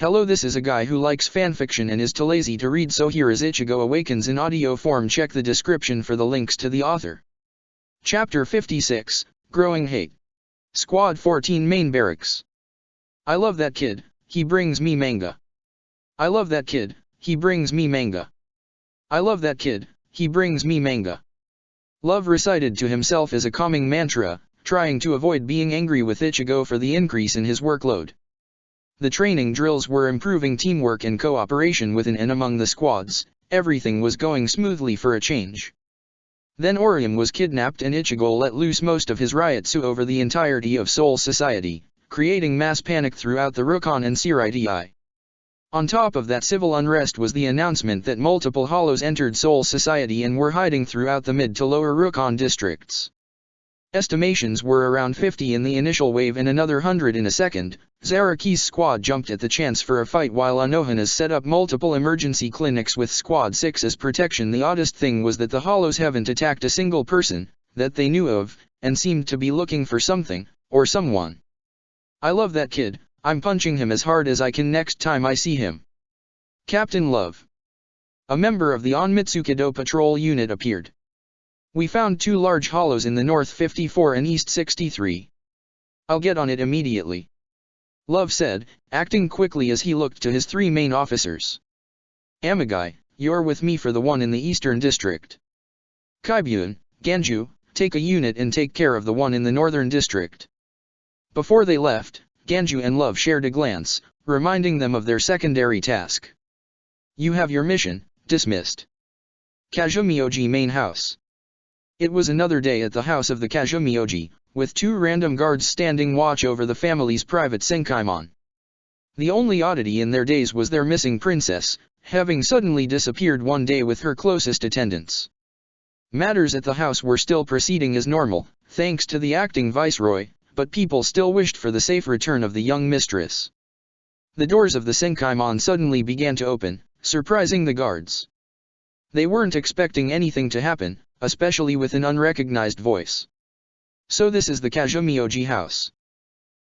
Hello, this is a guy who likes fanfiction and is too lazy to read, so here is Ichigo Awakens in audio form. Check the description for the links to the author. Chapter 56, Growing Hate. Squad 14 Main Barracks. I love that kid, he brings me manga. I love that kid, he brings me manga. I love that kid, he brings me manga. Love recited to himself as a calming mantra, trying to avoid being angry with Ichigo for the increase in his workload. The training drills were improving teamwork and cooperation within and among the squads. Everything was going smoothly for a change. Then Orium was kidnapped and Ichigo let loose most of his riotsu over the entirety of Soul Society, creating mass panic throughout the Rukon and Siriti. On top of that civil unrest was the announcement that multiple hollows entered Soul Society and were hiding throughout the mid to lower Rukon districts. Estimations were around 50 in the initial wave and another 100 in a second. Zaraki's squad jumped at the chance for a fight while Anohana's set up multiple emergency clinics with Squad 6 as protection. The oddest thing was that the hollows haven't attacked a single person that they knew of, and seemed to be looking for something, or someone. I love that kid, I'm punching him as hard as I can next time I see him. Captain Love. A member of the Onmitsukido patrol unit appeared. We found 2 large hollows in the north 54 and east 63. I'll get on it immediately. Love said, acting quickly as he looked to his 3 main officers. Amagai, you're with me for the one in the eastern district. Kaibyun, Ganju, take a unit and take care of the one in the northern district. Before they left, Ganju and Love shared a glance, reminding them of their secondary task. You have your mission, dismissed. Kazumioji main house. It was another day at the house of the Kazumioji, with 2 random guards standing watch over the family's private Senkaimon. The only oddity in their days was their missing princess, having suddenly disappeared one day with her closest attendants. Matters at the house were still proceeding as normal, thanks to the acting viceroy, but people still wished for the safe return of the young mistress. The doors of the Senkaimon suddenly began to open, surprising the guards. They weren't expecting anything to happen, especially with an unrecognized voice. So this is the Kazumioji house.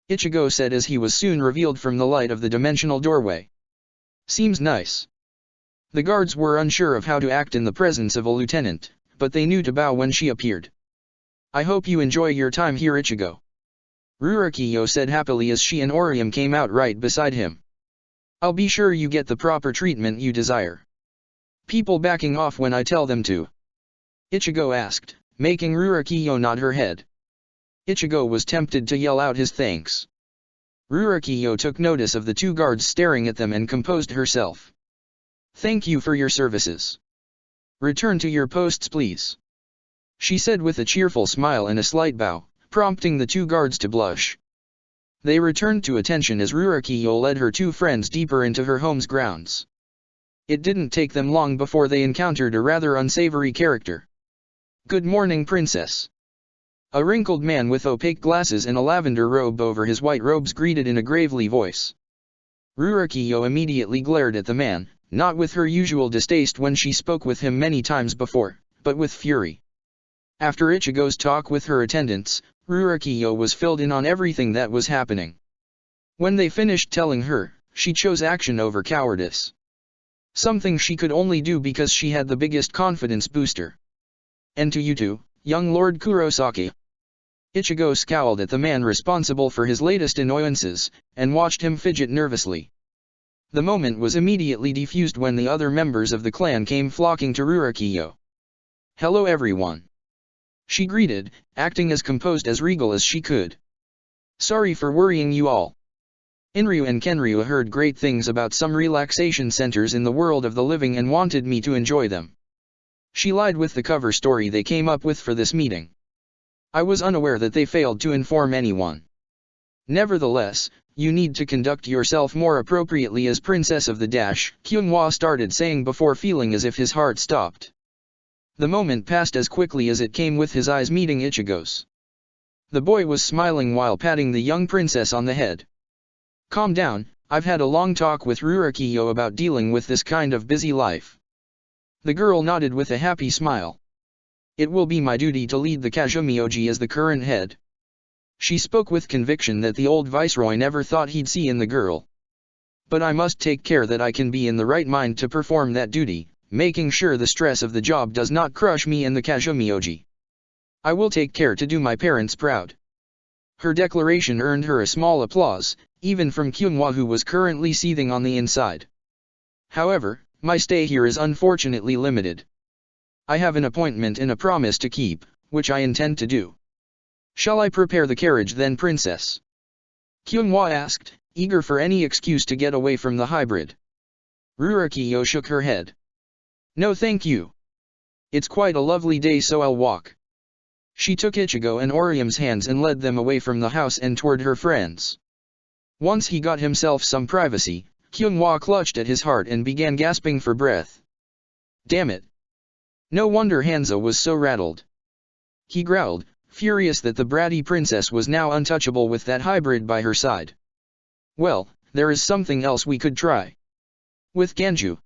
Ichigo said as he was soon revealed from the light of the dimensional doorway. Seems nice. The guards were unsure of how to act in the presence of a lieutenant, but they knew to bow when she appeared. I hope you enjoy your time here, Ichigo. Rurakiyo said happily as she and Orium came out right beside him. I'll be sure you get the proper treatment you desire. People backing off when I tell them to? Ichigo asked, making Rurakiyo nod her head. Ichigo was tempted to yell out his thanks. Rurakiyo took notice of the 2 guards staring at them and composed herself. Thank you for your services. Return to your posts, please. She said with a cheerful smile and a slight bow, prompting the 2 guards to blush. They returned to attention as Rurakiyo led her 2 friends deeper into her home's grounds. It didn't take them long before they encountered a rather unsavory character. Good morning, princess. A wrinkled man with opaque glasses and a lavender robe over his white robes greeted in a gravely voice. Rurakiyo immediately glared at the man, not with her usual distaste when she spoke with him many times before, but with fury. After Ichigo's talk with her attendants, Rurakiyo was filled in on everything that was happening. When they finished telling her, she chose action over cowardice. Something she could only do because she had the biggest confidence booster. And to you too, young Lord Kurosaki. Ichigo scowled at the man responsible for his latest annoyances, and watched him fidget nervously. The moment was immediately defused when the other members of the clan came flocking to Rurakiyo. Hello everyone. She greeted, acting as composed as regal as she could. Sorry for worrying you all. Inryu and Kenryu heard great things about some relaxation centers in the world of the living and wanted me to enjoy them. She lied with the cover story they came up with for this meeting. I was unaware that they failed to inform anyone. Nevertheless, you need to conduct yourself more appropriately as Princess of the Dash, Kyunghwa started saying before feeling as if his heart stopped. The moment passed as quickly as it came with his eyes meeting Ichigo's. The boy was smiling while patting the young princess on the head. Calm down, I've had a long talk with Rurakiyo about dealing with this kind of busy life. The girl nodded with a happy smile. It will be my duty to lead the Kazumioji as the current head. She spoke with conviction that the old viceroy never thought he'd see in the girl. But I must take care that I can be in the right mind to perform that duty, making sure the stress of the job does not crush me and the Kazumioji. I will take care to do my parents proud. Her declaration earned her a small applause, even from Kyunghwa, who was currently seething on the inside. However, my stay here is unfortunately limited. I have an appointment and a promise to keep, which I intend to do. Shall I prepare the carriage then, princess? Kyunghwa asked, eager for any excuse to get away from the hybrid. Rurokiyo shook her head. No thank you. It's quite a lovely day, so I'll walk. She took Ichigo and Orium's hands and led them away from the house and toward her friends. Once he got himself some privacy, Kyunghwa clutched at his heart and began gasping for breath. Damn it. No wonder Hanzo was so rattled. He growled, furious that the bratty princess was now untouchable with that hybrid by her side. Well, there is something else we could try. With Ganju.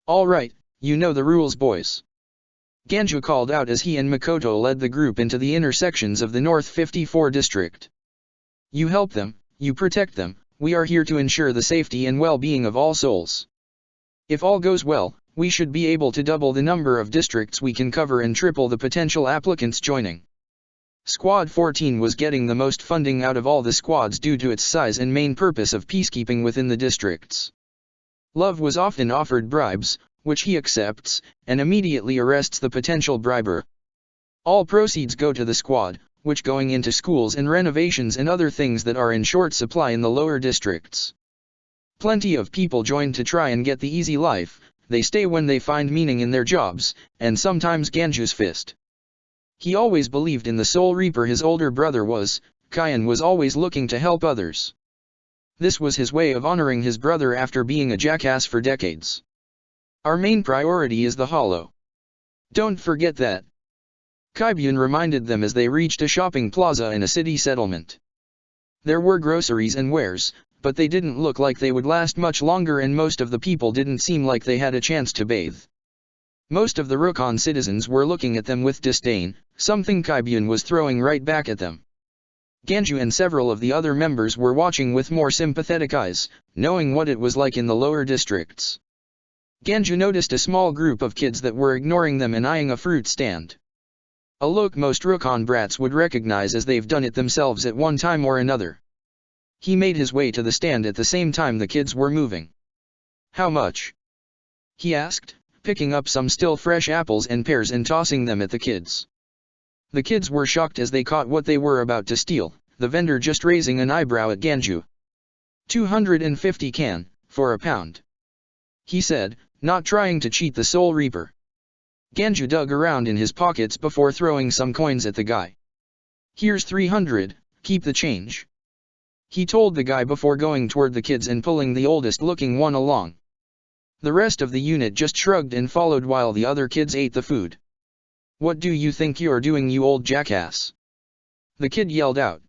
All right, you know the rules, boys. Ganju called out as he and Makoto led the group into the inner sections of the North 54 district. You help them, you protect them, we are here to ensure the safety and well-being of all souls. If all goes well, we should be able to double the number of districts we can cover and triple the potential applicants joining. Squad 14 was getting the most funding out of all the squads due to its size and main purpose of peacekeeping within the districts. Love was often offered bribes, which he accepts, and immediately arrests the potential briber. All proceeds go to the squad, which going into schools and renovations and other things that are in short supply in the lower districts. Plenty of people join to try and get the easy life, they stay when they find meaning in their jobs, and sometimes Ganju's fist. He always believed in the Soul Reaper his older brother was, Kyan was always looking to help others. This was his way of honoring his brother after being a jackass for decades. Our main priority is the Hollow. Don't forget that. Kaibyun reminded them as they reached a shopping plaza in a city settlement. There were groceries and wares, but they didn't look like they would last much longer, and most of the people didn't seem like they had a chance to bathe. Most of the Rukon citizens were looking at them with disdain, something Kaibyun was throwing right back at them. Ganju and several of the other members were watching with more sympathetic eyes, knowing what it was like in the lower districts. Ganju noticed a small group of kids that were ignoring them and eyeing a fruit stand. A look most Rukon brats would recognize, as they've done it themselves at one time or another. He made his way to the stand at the same time the kids were moving. How much? He asked, picking up some still fresh apples and pears and tossing them at the kids. The kids were shocked as they caught what they were about to steal, the vendor just raising an eyebrow at Ganju. 250 can, for a pound. He said, not trying to cheat the Soul Reaper. Ganju dug around in his pockets before throwing some coins at the guy. Here's 300, keep the change. He told the guy before going toward the kids and pulling the oldest looking one along. The rest of the unit just shrugged and followed while the other kids ate the food. What do you think you're doing, you old jackass? The kid yelled out.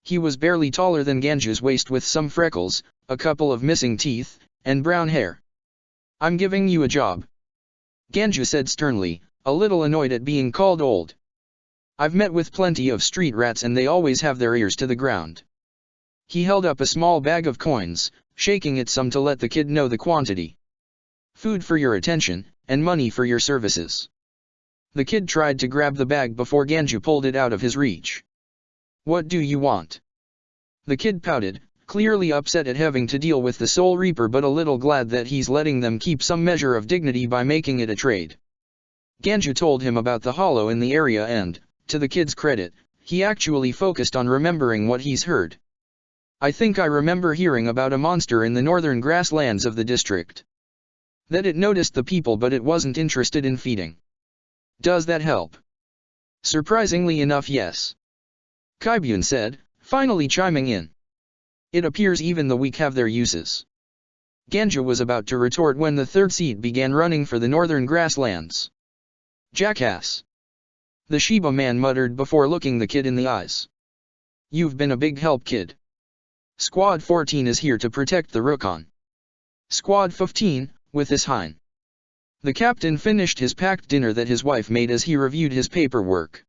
He was barely taller than Ganju's waist, with some freckles, a couple of missing teeth, and brown hair. I'm giving you a job. Ganju said sternly, a little annoyed at being called old. I've met with plenty of street rats and they always have their ears to the ground. He held up a small bag of coins, shaking it some to let the kid know the quantity. Food for your attention, and money for your services. The kid tried to grab the bag before Ganju pulled it out of his reach. What do you want? The kid pouted, clearly upset at having to deal with the Soul Reaper, but a little glad that he's letting them keep some measure of dignity by making it a trade. Ganju told him about the hollow in the area and, to the kid's credit, he actually focused on remembering what he's heard. I think I remember hearing about a monster in the northern grasslands of the district. That it noticed the people but it wasn't interested in feeding. Does that help? Surprisingly enough, yes. Kaibyun said, finally chiming in. It appears even the weak have their uses. Ganju was about to retort when the third seed began running for the northern grasslands. Jackass. The Shiba man muttered before looking the kid in the eyes. You've been a big help, kid. Squad 14 is here to protect the Rukon. Squad 15, with his hind. The captain finished his packed dinner that his wife made as he reviewed his paperwork.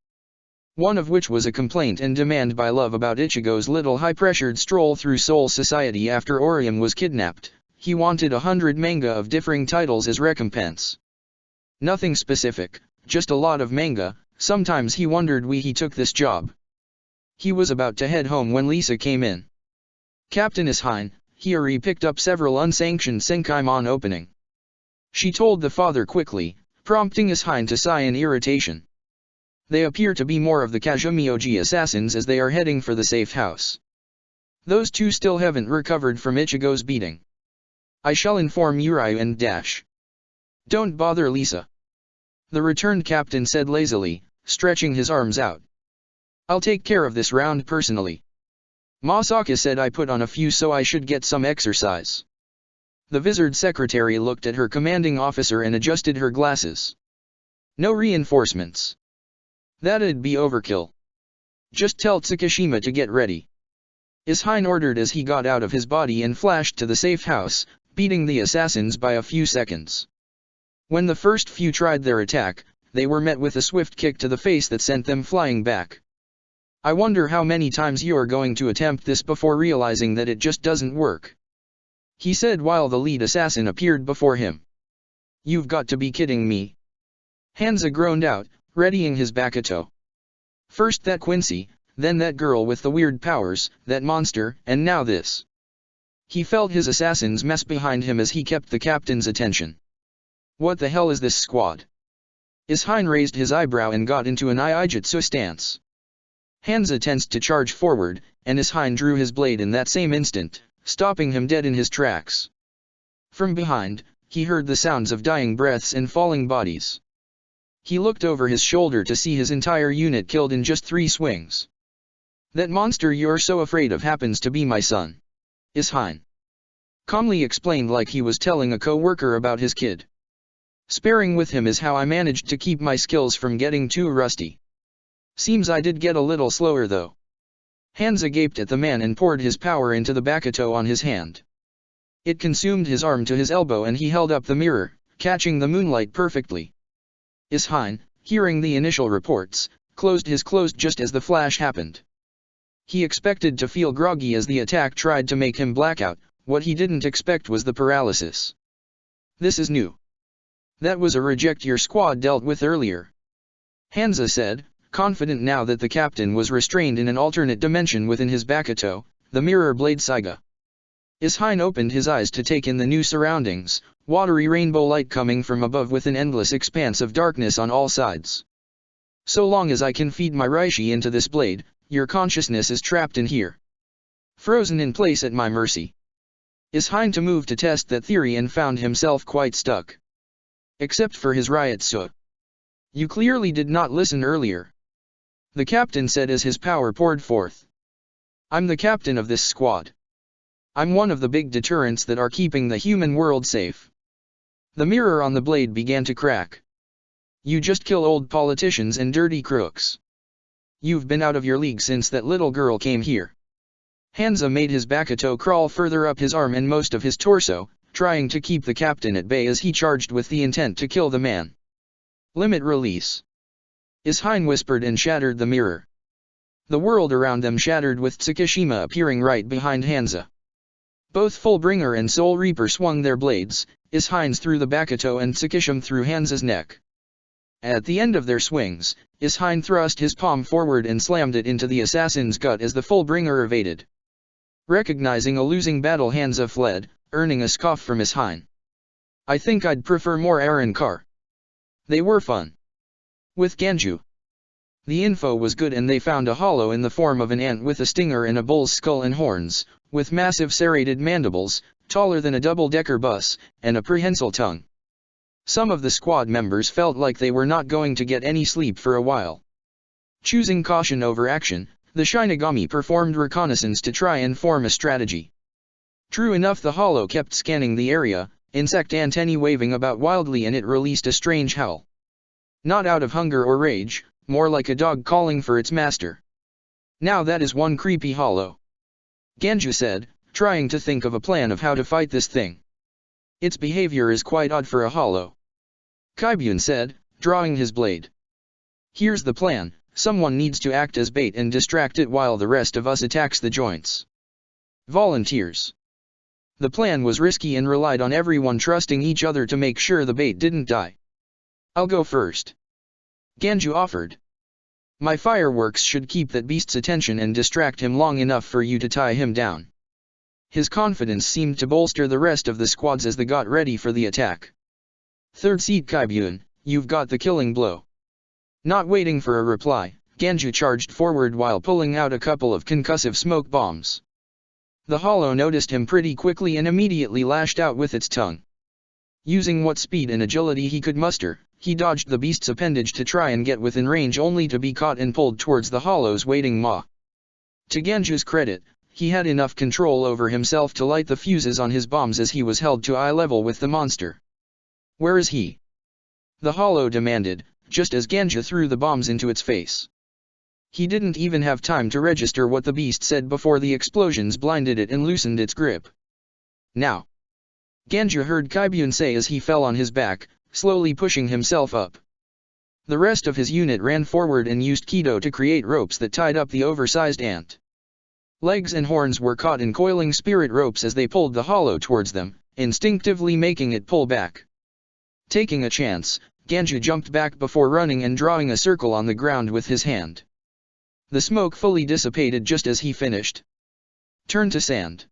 one of which was a complaint and demand by Love about Ichigo's little high-pressured stroll through Soul Society after Orium was kidnapped. He wanted 100 manga of differing titles as recompense. Nothing specific, just a lot of manga. Sometimes he wondered why he took this job. He was about to head home when Lisa came in. Captain Ishine, Hiyori picked up several unsanctioned Senkaimon opening. She told the father quickly, prompting Ishine to sigh in irritation. They appear to be more of the Kazumioji assassins as they are heading for the safe house. Those two still haven't recovered from Ichigo's beating. I shall inform Uri and Dash. Don't bother Lisa. The returned captain said lazily, stretching his arms out. I'll take care of this round personally. Masaka said I put on a few so I should get some exercise. The Vizard secretary looked at her commanding officer and adjusted her glasses. No reinforcements. That'd be overkill. Just tell Tsukishima to get ready. Ishine ordered as he got out of his body and flashed to the safe house, beating the assassins by a few seconds. When the first few tried their attack, they were met with a swift kick to the face that sent them flying back. I wonder how many times you're going to attempt this before realizing that it just doesn't work. He said while the lead assassin appeared before him. You've got to be kidding me. Hanza groaned out, readying his Bakuto. First that Quincy, then that girl with the weird powers, that monster, and now this. He felt his assassins mess behind him as he kept the captain's attention. What the hell is this squad? Ishine raised his eyebrow and got into an Iaijutsu stance. Hanza tensed to charge forward, and Ishine drew his blade in that same instant, stopping him dead in his tracks. From behind, he heard the sounds of dying breaths and falling bodies. He looked over his shoulder to see his entire unit killed in just 3 swings. That monster you're so afraid of happens to be my son. Ishine calmly explained like he was telling a co-worker about his kid. Sparring with him is how I managed to keep my skills from getting too rusty. Seems I did get a little slower though. Hanza gaped at the man and poured his power into the Bakuto on his hand. It consumed his arm to his elbow and he held up the mirror, catching the moonlight perfectly. Ishine, hearing the initial reports, closed just as the flash happened. He expected to feel groggy as the attack tried to make him black out. What he didn't expect was the paralysis. This is new. That was a reject your squad dealt with earlier. Hanza said, confident now that the captain was restrained in an alternate dimension within his Bakuto, the mirror blade Saiga. Ishine opened his eyes to take in the new surroundings, watery rainbow light coming from above with an endless expanse of darkness on all sides. So long as I can feed my Reishi into this blade, your consciousness is trapped in here. Frozen in place at my mercy. Ishine to move to test that theory and found himself quite stuck. Except for his Ryutsu. You clearly did not listen earlier. The captain said as his power poured forth. I'm the captain of this squad. I'm one of the big deterrents that are keeping the human world safe. The mirror on the blade began to crack. You just kill old politicians and dirty crooks. You've been out of your league since that little girl came here. Hanza made his Bakuto crawl further up his arm and most of his torso, trying to keep the captain at bay as he charged with the intent to kill the man. Limit release. Ishine whispered and shattered the mirror. The world around them shattered with Tsukishima appearing right behind Hanza. Both Fullbringer and Soul Reaper swung their blades, Ishine's through the Bakuto and Tsukishima through Hanza's neck. At the end of their swings, Ishine thrust his palm forward and slammed it into the assassin's gut as the Fullbringer evaded. Recognizing a losing battle, Hanza fled, earning a scoff from Ishine. I think I'd prefer more Aaron Carr. They were fun. With Ganju. The info was good and they found a hollow in the form of an ant with a stinger and a bull's skull and horns, with massive serrated mandibles, taller than a double-decker bus, and a prehensile tongue. Some of the squad members felt like they were not going to get any sleep for a while. Choosing caution over action, the Shinigami performed reconnaissance to try and form a strategy. True enough, the hollow kept scanning the area, insect antennae waving about wildly, and it released a strange howl. Not out of hunger or rage, more like a dog calling for its master. Now that is one creepy hollow. Ganju said, trying to think of a plan of how to fight this thing. Its behavior is quite odd for a hollow. Kaibyun said, drawing his blade. Here's the plan, Someone needs to act as bait and distract it while the rest of us attacks the joints. Volunteers. The plan was risky and relied on everyone trusting each other to make sure the bait didn't die. I'll go first. Ganju offered. My fireworks should keep that beast's attention and distract him long enough for you to tie him down. His confidence seemed to bolster the rest of the squads as they got ready for the attack. Third seat Kaibyun, you've got the killing blow. Not waiting for a reply, Ganju charged forward while pulling out a couple of concussive smoke bombs. The hollow noticed him pretty quickly and immediately lashed out with its tongue. Using what speed and agility he could muster, he dodged the beast's appendage to try and get within range only to be caught and pulled towards the hollow's waiting maw. To Ganju's credit, he had enough control over himself to light the fuses on his bombs as he was held to eye level with the monster. Where is he? The hollow demanded, just as Ganju threw the bombs into its face. He didn't even have time to register what the beast said before the explosions blinded it and loosened its grip. Now! Ganju heard Kaibyun say as he fell on his back, slowly pushing himself up. The rest of his unit ran forward and used Kido to create ropes that tied up the oversized ant. Legs and horns were caught in coiling spirit ropes as they pulled the hollow towards them, instinctively making it pull back. Taking a chance, Ganju jumped back before running and drawing a circle on the ground with his hand. The smoke fully dissipated just as he finished. Turn to sand.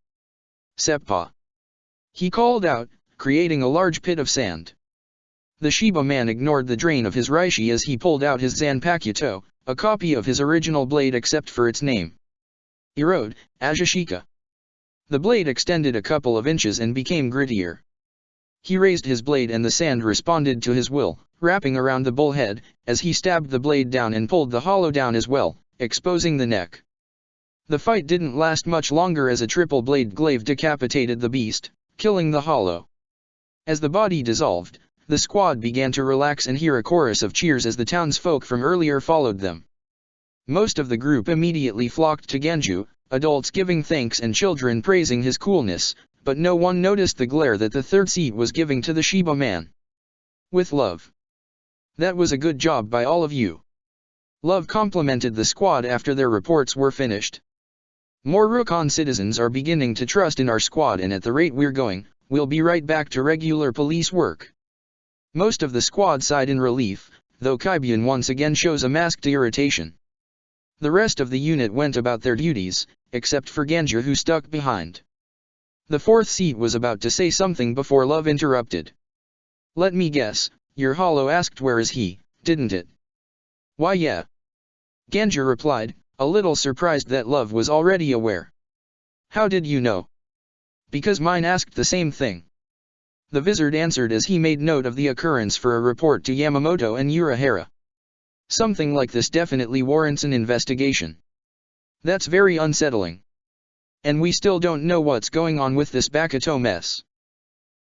Seppa. He called out, creating a large pit of sand. The Shiba man ignored the drain of his Reishi as he pulled out his Zanpakuto, a copy of his original blade except for its name. Erode, Ajashika. The blade extended a couple of inches and became grittier. He raised his blade and the sand responded to his will, wrapping around the bullhead, as he stabbed the blade down and pulled the hollow down as well, exposing the neck. The fight didn't last much longer as a triple blade glaive decapitated the beast, killing the hollow. As the body dissolved, the squad began to relax and hear a chorus of cheers as the townsfolk from earlier followed them. Most of the group immediately flocked to Ganju, adults giving thanks and children praising his coolness, but no one noticed the glare that the third seat was giving to the Shiba man. With love. That was a good job by all of you. Love complimented the squad after their reports were finished. More Rukon citizens are beginning to trust in our squad, and at the rate we're going, we'll be right back to regular police work. Most of the squad sighed in relief, though Kaibyun once again shows a masked irritation. The rest of the unit went about their duties, except for Ganju who stuck behind. The fourth seat was about to say something before Love interrupted. Let me guess, your hollow asked where is he, didn't it? Why yeah. Ganju replied, a little surprised that Love was already aware. How did you know? Because mine asked the same thing. The wizard answered as he made note of the occurrence for a report to Yamamoto and Urahara. Something like this definitely warrants an investigation. That's very unsettling. And we still don't know what's going on with this Bakuto mess.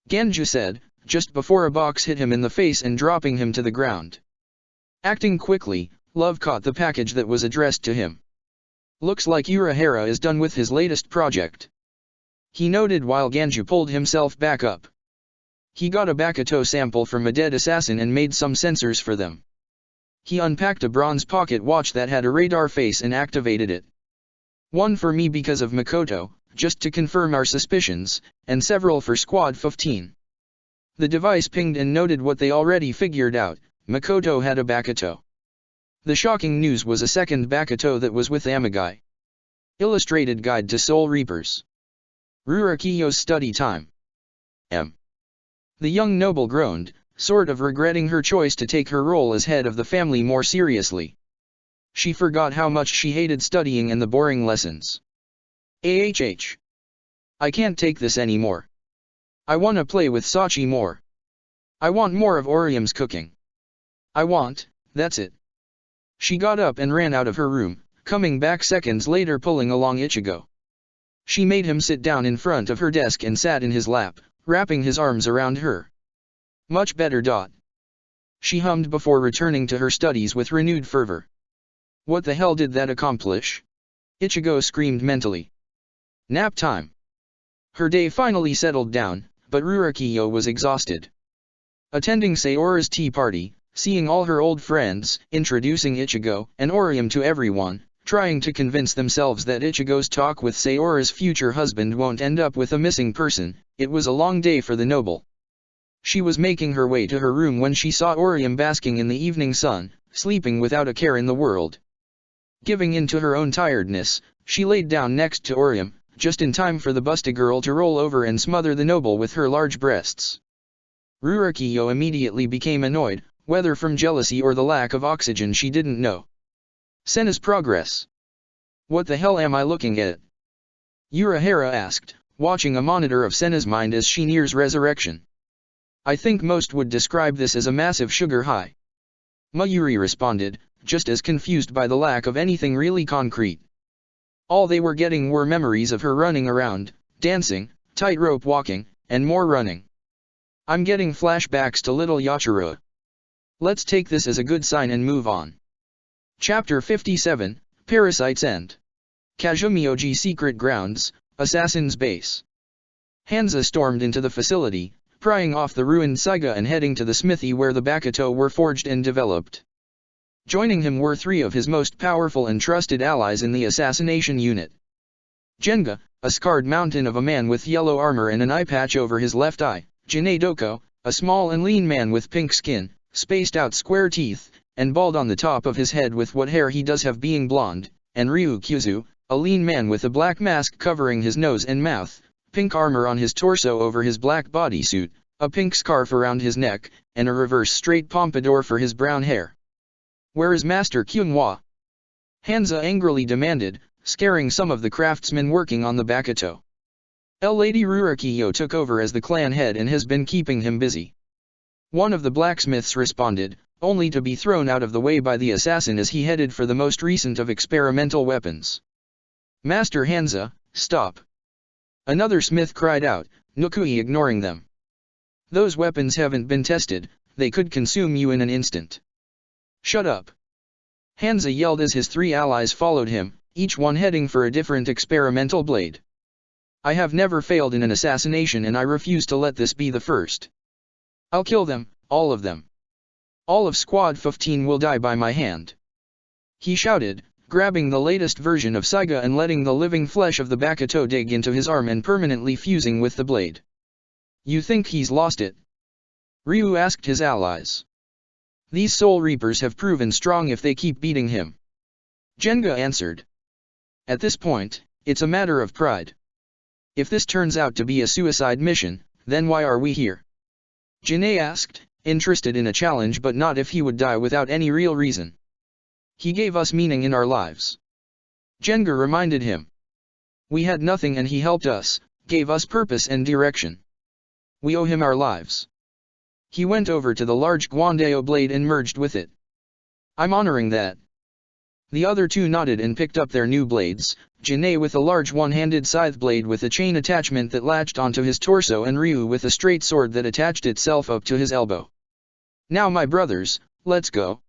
Ganju said, just before a box hit him in the face and dropping him to the ground. Acting quickly, Love caught the package that was addressed to him. Looks like Urahara is done with his latest project. He noted while Ganju pulled himself back up. He got a Bakuto sample from a dead assassin and made some sensors for them. He unpacked a bronze pocket watch that had a radar face and activated it. One for me because of Makoto, just to confirm our suspicions, and several for Squad 15. The device pinged and noted what they already figured out, Makoto had a Bakuto. The shocking news was a second Bakuto that was with Amagai. Illustrated Guide to Soul Reapers. Rurakiyo's study time. M. The young noble groaned, sort of regretting her choice to take her role as head of the family more seriously. She forgot how much she hated studying and the boring lessons. AHH. I can't take this anymore. I want to play with Sachi more. I want more of Orium's cooking. That's it. She got up and ran out of her room, coming back seconds later pulling along Ichigo. She made him sit down in front of her desk and sat in his lap, wrapping his arms around her. Much better. She hummed before returning to her studies with renewed fervor. What the hell did that accomplish? Ichigo screamed mentally. Nap time. Her day finally settled down, but Rurakiyo was exhausted. Attending Sayura's tea party, seeing all her old friends, introducing Ichigo and Orium to everyone, trying to convince themselves that Ichigo's talk with Sayori's future husband won't end up with a missing person. It was a long day for the noble. She was making her way to her room when she saw Orium basking in the evening sun, sleeping without a care in the world. Giving in to her own tiredness, she laid down next to Orium, just in time for the busty girl to roll over and smother the noble with her large breasts. Rurokiyo immediately became annoyed, whether from jealousy or the lack of oxygen she didn't know. Senna's progress. What the hell am I looking at? Urahara asked, watching a monitor of Senna's mind as she nears resurrection. I think most would describe this as a massive sugar high. Mayuri responded, just as confused by the lack of anything really concrete. All they were getting were memories of her running around, dancing, tightrope walking, and more running. I'm getting flashbacks to little Yachiroa. Let's take this as a good sign and move on. Chapter 57, Parasite's End. Kazumioji Secret Grounds, Assassin's Base. Hansa stormed into the facility, prying off the ruined Saiga and heading to the smithy where the Bakuto were forged and developed. Joining him were three of his most powerful and trusted allies in the assassination unit. Jenga, a scarred mountain of a man with yellow armor and an eye patch over his left eye. Jinei Doko, a small and lean man with pink skin, spaced out square teeth, and bald on the top of his head with what hair he does have being blonde. And Ryu Kyuzu, a lean man with a black mask covering his nose and mouth, pink armor on his torso over his black bodysuit, a pink scarf around his neck, and a reverse straight pompadour for his brown hair. Where is Master Kyunhwa? Hansa angrily demanded, scaring some of the craftsmen working on the Bakuto. Lady Rurokiyo took over as the clan head and has been keeping him busy. One of the blacksmiths responded, only to be thrown out of the way by the assassin as he headed for the most recent of experimental weapons. Master Hansa, stop! Another smith cried out, Nukui ignoring them. Those weapons haven't been tested, they could consume you in an instant. Shut up! Hansa yelled as his three allies followed him, each one heading for a different experimental blade. I have never failed in an assassination and I refuse to let this be the first. I'll kill them, all of them. All of Squad 15 will die by my hand. He shouted, grabbing the latest version of Saiga and letting the living flesh of the Bakuto dig into his arm and permanently fusing with the blade. You think he's lost it? Ryu asked his allies. These Soul Reapers have proven strong if they keep beating him. Jenga answered. At this point, it's a matter of pride. If this turns out to be a suicide mission, then why are we here? Jinei asked, interested in a challenge but not if he would die without any real reason. He gave us meaning in our lives. Jenga reminded him. We had nothing and he helped us, gave us purpose and direction. We owe him our lives. He went over to the large Guandeo blade and merged with it. I'm honoring that. The other two nodded and picked up their new blades, Jinei with a large one-handed scythe blade with a chain attachment that latched onto his torso and Ryu with a straight sword that attached itself up to his elbow. Now my brothers, let's go.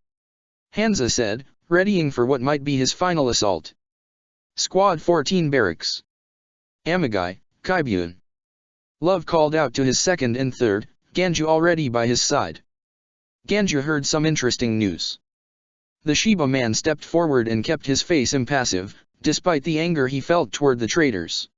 Hansa said, readying for what might be his final assault. Squad 14 Barracks. Amigai, Kaibyun. Love called out to his second and third, Ganju already by his side. Ganju heard some interesting news. The Shiba man stepped forward and kept his face impassive, despite the anger he felt toward the traitors.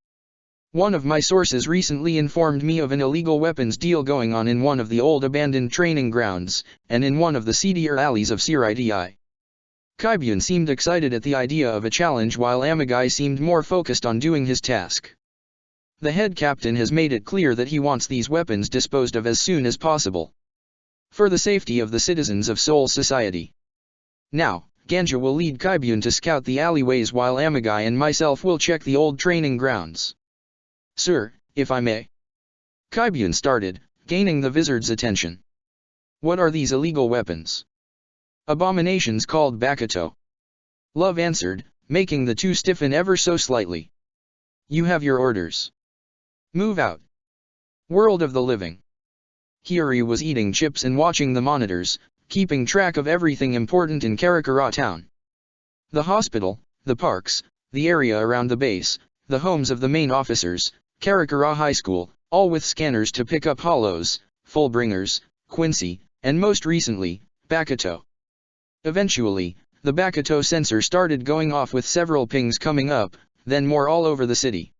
One of my sources recently informed me of an illegal weapons deal going on in one of the old abandoned training grounds, and in one of the seedier alleys of Siraidii. Kaibyun seemed excited at the idea of a challenge while Amigai seemed more focused on doing his task. The head captain has made it clear that he wants these weapons disposed of as soon as possible. For the safety of the citizens of Soul Society. Now, Ganju will lead Kaibyun to scout the alleyways while Amigai and myself will check the old training grounds. Sir, if I may. Kaibyun started, gaining the wizard's attention. What are these illegal weapons? Abominations called Bakuto. Love answered, making the two stiffen ever so slightly. You have your orders. Move out. World of the living. Hiyori was eating chips and watching the monitors, keeping track of everything important in Karakura town. The hospital, the parks, the area around the base, the homes of the main officers, Karakura High School, all with scanners to pick up hollows, fullbringers, Quincy, and most recently, Bakuto. Eventually, the Bakuto sensor started going off with several pings coming up, then more all over the city.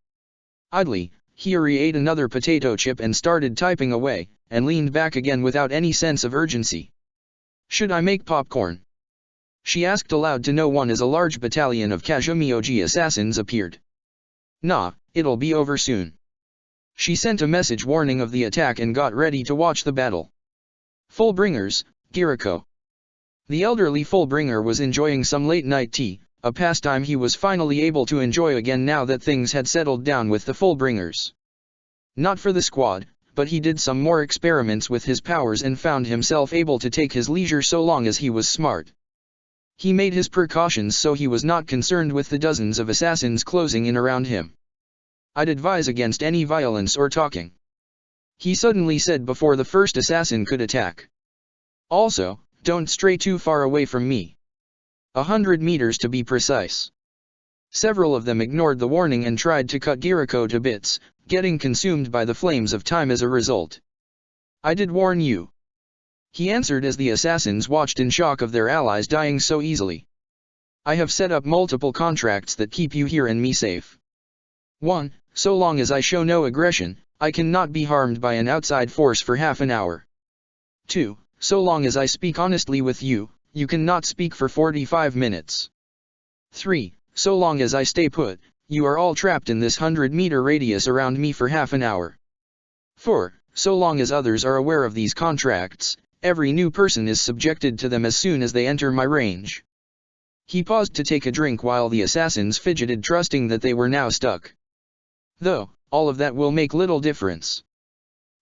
Idly, Hiyori ate another potato chip and started typing away, and leaned back again without any sense of urgency. Should I make popcorn? She asked aloud to no one as a large battalion of Kazumioji assassins appeared. Nah, it'll be over soon. She sent a message warning of the attack and got ready to watch the battle. Fullbringers, Giriko. The elderly Fullbringer was enjoying some late-night tea, a pastime he was finally able to enjoy again now that things had settled down with the Fullbringers. Not for the squad, but he did some more experiments with his powers and found himself able to take his leisure so long as he was smart. He made his precautions so he was not concerned with the dozens of assassins closing in around him. I'd advise against any violence or talking, he suddenly said before the first assassin could attack. Also, don't stray too far away from me. 100 meters to be precise. Several of them ignored the warning and tried to cut Giriko to bits, getting consumed by the flames of time as a result. I did warn you, he answered as the assassins watched in shock of their allies dying so easily. I have set up multiple contracts that keep you here and me safe. 1. So long as I show no aggression, I cannot be harmed by an outside force for half an hour. 2. So long as I speak honestly with you, you cannot speak for 45 minutes. 3. So long as I stay put, you are all trapped in this 100-meter radius around me for half an hour. 4. So long as others are aware of these contracts, every new person is subjected to them as soon as they enter my range. He paused to take a drink while the assassins fidgeted, trusting that they were now stuck. Though, all of that will make little difference.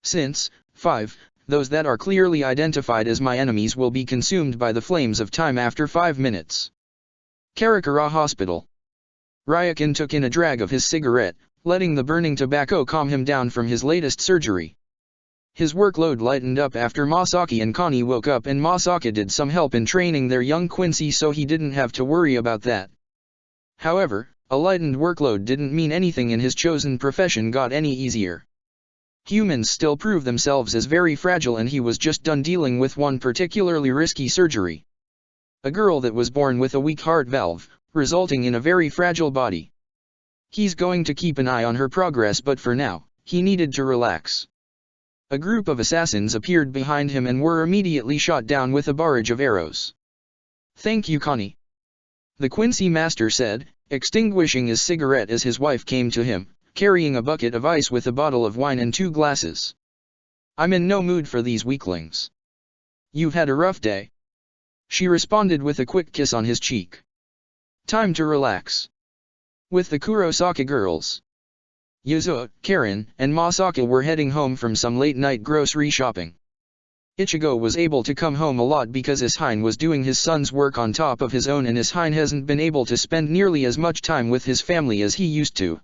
Since, 5, those that are clearly identified as my enemies will be consumed by the flames of time after 5 minutes. Karakura Hospital. Ryukin took in a drag of his cigarette, letting the burning tobacco calm him down from his latest surgery. His workload lightened up after Masaki and Connie woke up, and Masaka did some help in training their young Quincy, so he didn't have to worry about that. However, a lightened workload didn't mean anything in his chosen profession got any easier. Humans still prove themselves as very fragile, and he was just done dealing with one particularly risky surgery. A girl that was born with a weak heart valve, resulting in a very fragile body. He's going to keep an eye on her progress, but for now, he needed to relax. A group of assassins appeared behind him and were immediately shot down with a barrage of arrows. Thank you, Connie, the Quincy master said, extinguishing his cigarette as his wife came to him, carrying a bucket of ice with a bottle of wine and 2 glasses. I'm in no mood for these weaklings. You've had a rough day, she responded with a quick kiss on his cheek. Time to relax. With the Kurosaka girls, Yuzo, Karen, and Masaka were heading home from some late-night grocery shopping. Ichigo was able to come home a lot because Ishine was doing his son's work on top of his own, and Ishine hasn't been able to spend nearly as much time with his family as he used to.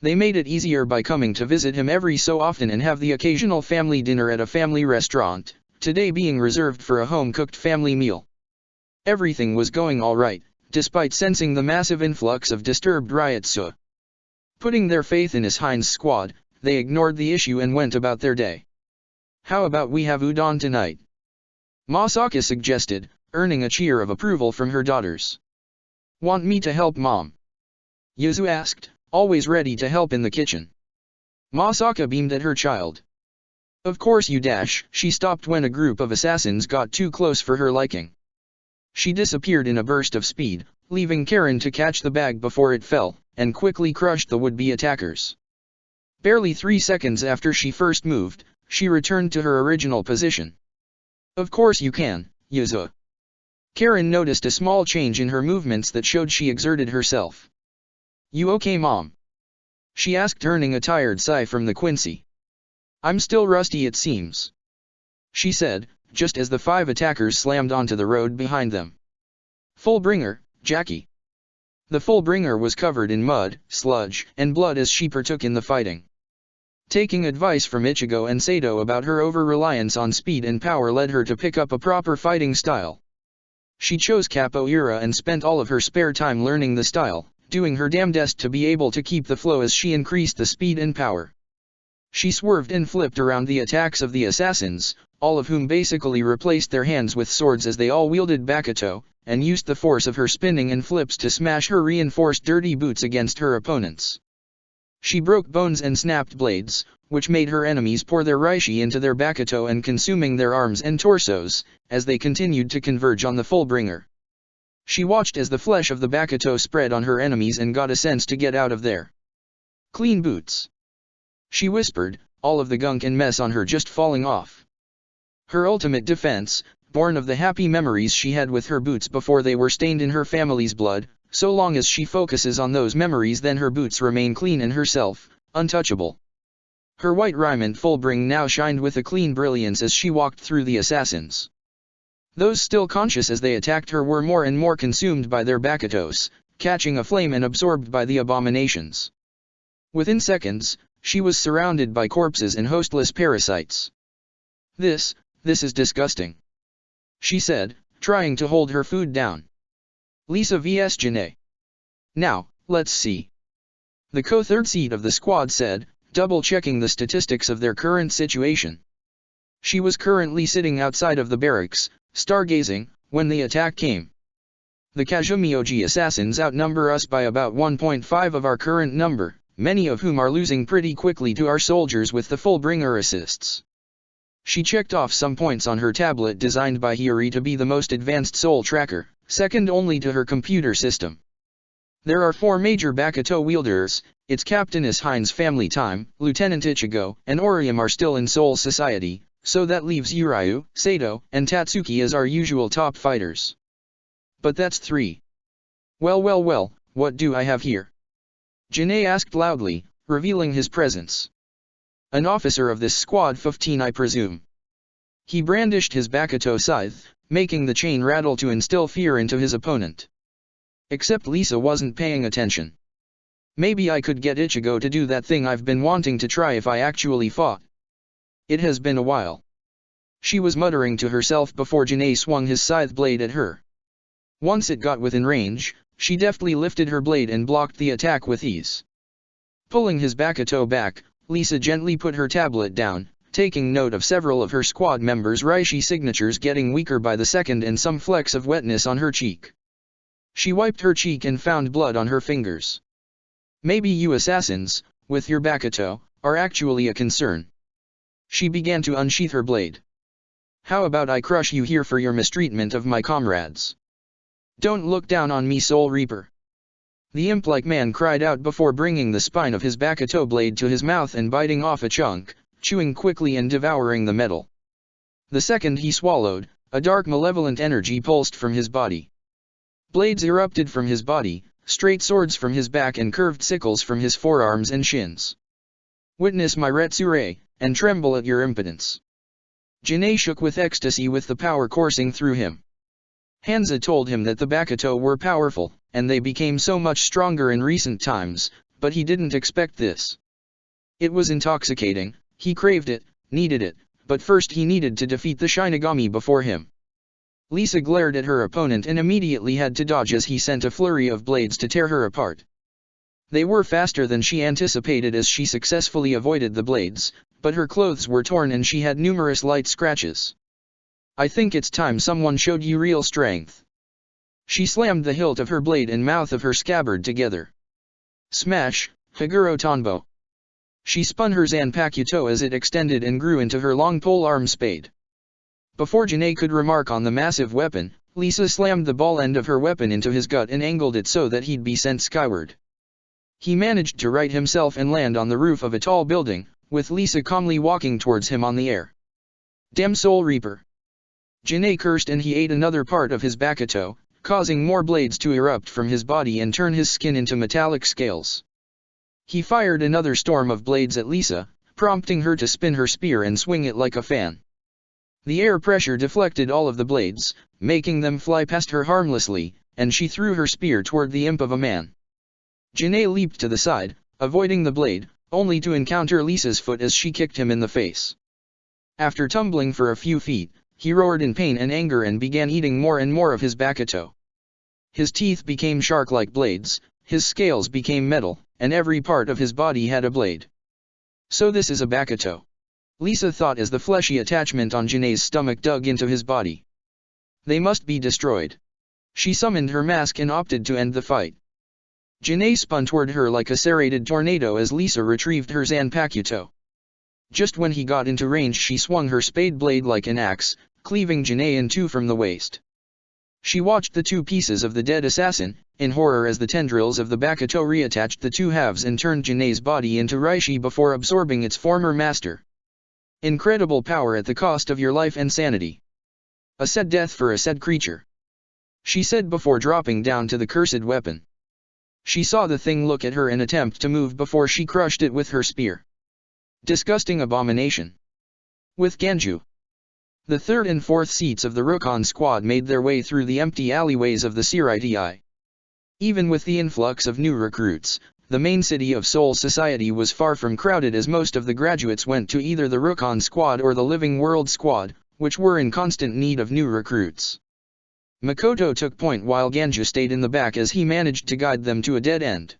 They made it easier by coming to visit him every so often and have the occasional family dinner at a family restaurant, today being reserved for a home-cooked family meal. Everything was going all right, despite sensing the massive influx of disturbed Ryutsu. Putting their faith in Ishine's squad, they ignored the issue and went about their day. How about we have udon tonight? Masaka suggested, earning a cheer of approval from her daughters. Want me to help, Mom? Yuzu asked, always ready to help in the kitchen. Masaka beamed at her child. Of course you dash. She stopped when a group of assassins got too close for her liking. She disappeared in a burst of speed, leaving Karen to catch the bag before it fell, and quickly crushed the would-be attackers. Barely 3 seconds after she first moved, she returned to her original position. Of course you can, Yuzu. Karen noticed a small change in her movements that showed she exerted herself. You okay, Mom? She asked, earning a tired sigh from the Quincy. I'm still rusty, it seems, she said, just as the 5 attackers slammed onto the road behind them. Fullbringer, Jackie. The Fullbringer was covered in mud, sludge, and blood as she partook in the fighting. Taking advice from Ichigo and Sato about her over-reliance on speed and power led her to pick up a proper fighting style. She chose capoeira and spent all of her spare time learning the style, doing her damnedest to be able to keep the flow as she increased the speed and power. She swerved and flipped around the attacks of the assassins, all of whom basically replaced their hands with swords as they all wielded Bakuto, and used the force of her spinning and flips to smash her reinforced dirty boots against her opponents. She broke bones and snapped blades, which made her enemies pour their Reishi into their Bakuto and consuming their arms and torsos, as they continued to converge on the Fullbringer. She watched as the flesh of the Bakuto spread on her enemies and got a sense to get out of there. Clean boots. She whispered, all of the gunk and mess on her just falling off. Her ultimate defense, born of the happy memories she had with her boots before they were stained in her family's blood, so long as she focuses on those memories then her boots remain clean and herself, untouchable. Her white raiment Fullbring now shined with a clean brilliance as she walked through the assassins. Those still conscious as they attacked her were more and more consumed by their Bakutos, catching a flame and absorbed by the abominations. Within seconds, she was surrounded by corpses and hostless parasites. This is disgusting," she said, trying to hold her food down. Lisa vs Janae. "Now, let's see," the co-third seat of the squad said, double-checking the statistics of their current situation. She was currently sitting outside of the barracks, stargazing, when the attack came. "The Kazumioji assassins outnumber us by about 1.5 of our current number, many of whom are losing pretty quickly to our soldiers with the Fullbringer assists." She checked off some points on her tablet designed by Hiyori to be the most advanced soul tracker, second only to her computer system. "There are 4 major Bakuto wielders, its captain is Heinz Family Time, Lieutenant Ichigo, and Orium are still in Soul Society, so that leaves Uryu, Sato, and Tatsuki as our usual top fighters. But that's 3. Well, what do I have here?" Janae asked loudly, revealing his presence. "An officer of this squad 15 I presume." He brandished his Bakuto scythe, making the chain rattle to instill fear into his opponent. Except Lisa wasn't paying attention. "Maybe I could get Ichigo to do that thing I've been wanting to try if I actually fought. It has been a while," she was muttering to herself before Janae swung his scythe blade at her. Once it got within range, she deftly lifted her blade and blocked the attack with ease. Pulling his Bakuto back, Lisa gently put her tablet down, taking note of several of her squad members' Reishi signatures getting weaker by the second and some flecks of wetness on her cheek. She wiped her cheek and found blood on her fingers. "Maybe you assassins, with your Bakuto, are actually a concern." She began to unsheath her blade. "How about I crush you here for your mistreatment of my comrades? Don't look down on me, Soul Reaper." The imp-like man cried out before bringing the spine of his Bakuto blade to his mouth and biting off a chunk, chewing quickly and devouring the metal. The second he swallowed, a dark malevolent energy pulsed from his body. Blades erupted from his body, straight swords from his back and curved sickles from his forearms and shins. "Witness my Retsure, and tremble at your impotence." Janae shook with ecstasy with the power coursing through him. Hansa told him that the Bakuto were powerful, and they became so much stronger in recent times, but he didn't expect this. It was intoxicating, he craved it, needed it, but first he needed to defeat the Shinigami before him. Lisa glared at her opponent and immediately had to dodge as he sent a flurry of blades to tear her apart. They were faster than she anticipated as she successfully avoided the blades, but her clothes were torn and she had numerous light scratches. "I think it's time someone showed you real strength." She slammed the hilt of her blade and mouth of her scabbard together. Smash, Haguro Tonbo. She spun her Zanpakuto as it extended and grew into her long pole-arm spade. Before Janae could remark on the massive weapon, Lisa slammed the ball end of her weapon into his gut and angled it so that he'd be sent skyward. He managed to right himself and land on the roof of a tall building, with Lisa calmly walking towards him on the air. "Damn Soul Reaper." Janae cursed and he ate another part of his Bakuto, causing more blades to erupt from his body and turn his skin into metallic scales. He fired another storm of blades at Lisa, prompting her to spin her spear and swing it like a fan. The air pressure deflected all of the blades, making them fly past her harmlessly, and she threw her spear toward the imp of a man. Janae leaped to the side, avoiding the blade, only to encounter Lisa's foot as she kicked him in the face. After tumbling for a few feet, he roared in pain and anger and began eating more and more of his Bakuto. His teeth became shark-like blades, his scales became metal, and every part of his body had a blade. "So this is a Bakuto," Lisa thought as the fleshy attachment on Janae's stomach dug into his body. They must be destroyed. She summoned her mask and opted to end the fight. Janae spun toward her like a serrated tornado as Lisa retrieved her Zanpakuto. Just when he got into range she swung her spade blade like an axe, cleaving Janae in two from the waist. She watched the two pieces of the dead assassin, in horror as the tendrils of the Bakuto reattached the two halves and turned Janae's body into Reishi before absorbing its former master. Incredible power at the cost of your life and sanity. A sad death for a sad creature, she said before dropping down to the cursed weapon. She saw the thing look at her and attempt to move before she crushed it with her spear. Disgusting abomination. With Genju. The third and fourth seats of the Rukon squad made their way through the empty alleyways of the Siriti. Even with the influx of new recruits, the main city of Seoul society was far from crowded as most of the graduates went to either the Rukon squad or the Living World squad, which were in constant need of new recruits. Makoto took point while Genju stayed in the back as he managed to guide them to a dead end.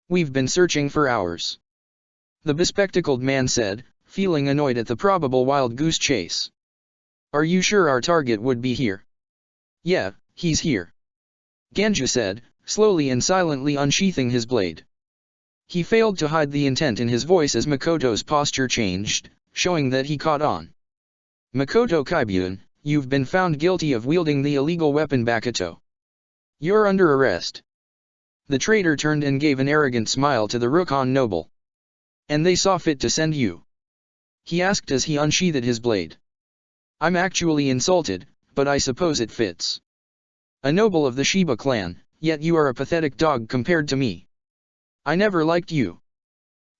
We've been searching for hours, the bespectacled man said, feeling annoyed at the probable wild goose chase. Are you sure our target would be here? Yeah, he's here, Genju said, slowly and silently unsheathing his blade. He failed to hide the intent in his voice as Makoto's posture changed, showing that he caught on. Makoto Kaibyun, you've been found guilty of wielding the illegal weapon Bakuto. You're under arrest. The traitor turned and gave an arrogant smile to the Rukon noble. And they saw fit to send you? He asked as he unsheathed his blade. I'm actually insulted, but I suppose it fits. A noble of the Shiba clan, yet you are a pathetic dog compared to me. I never liked you.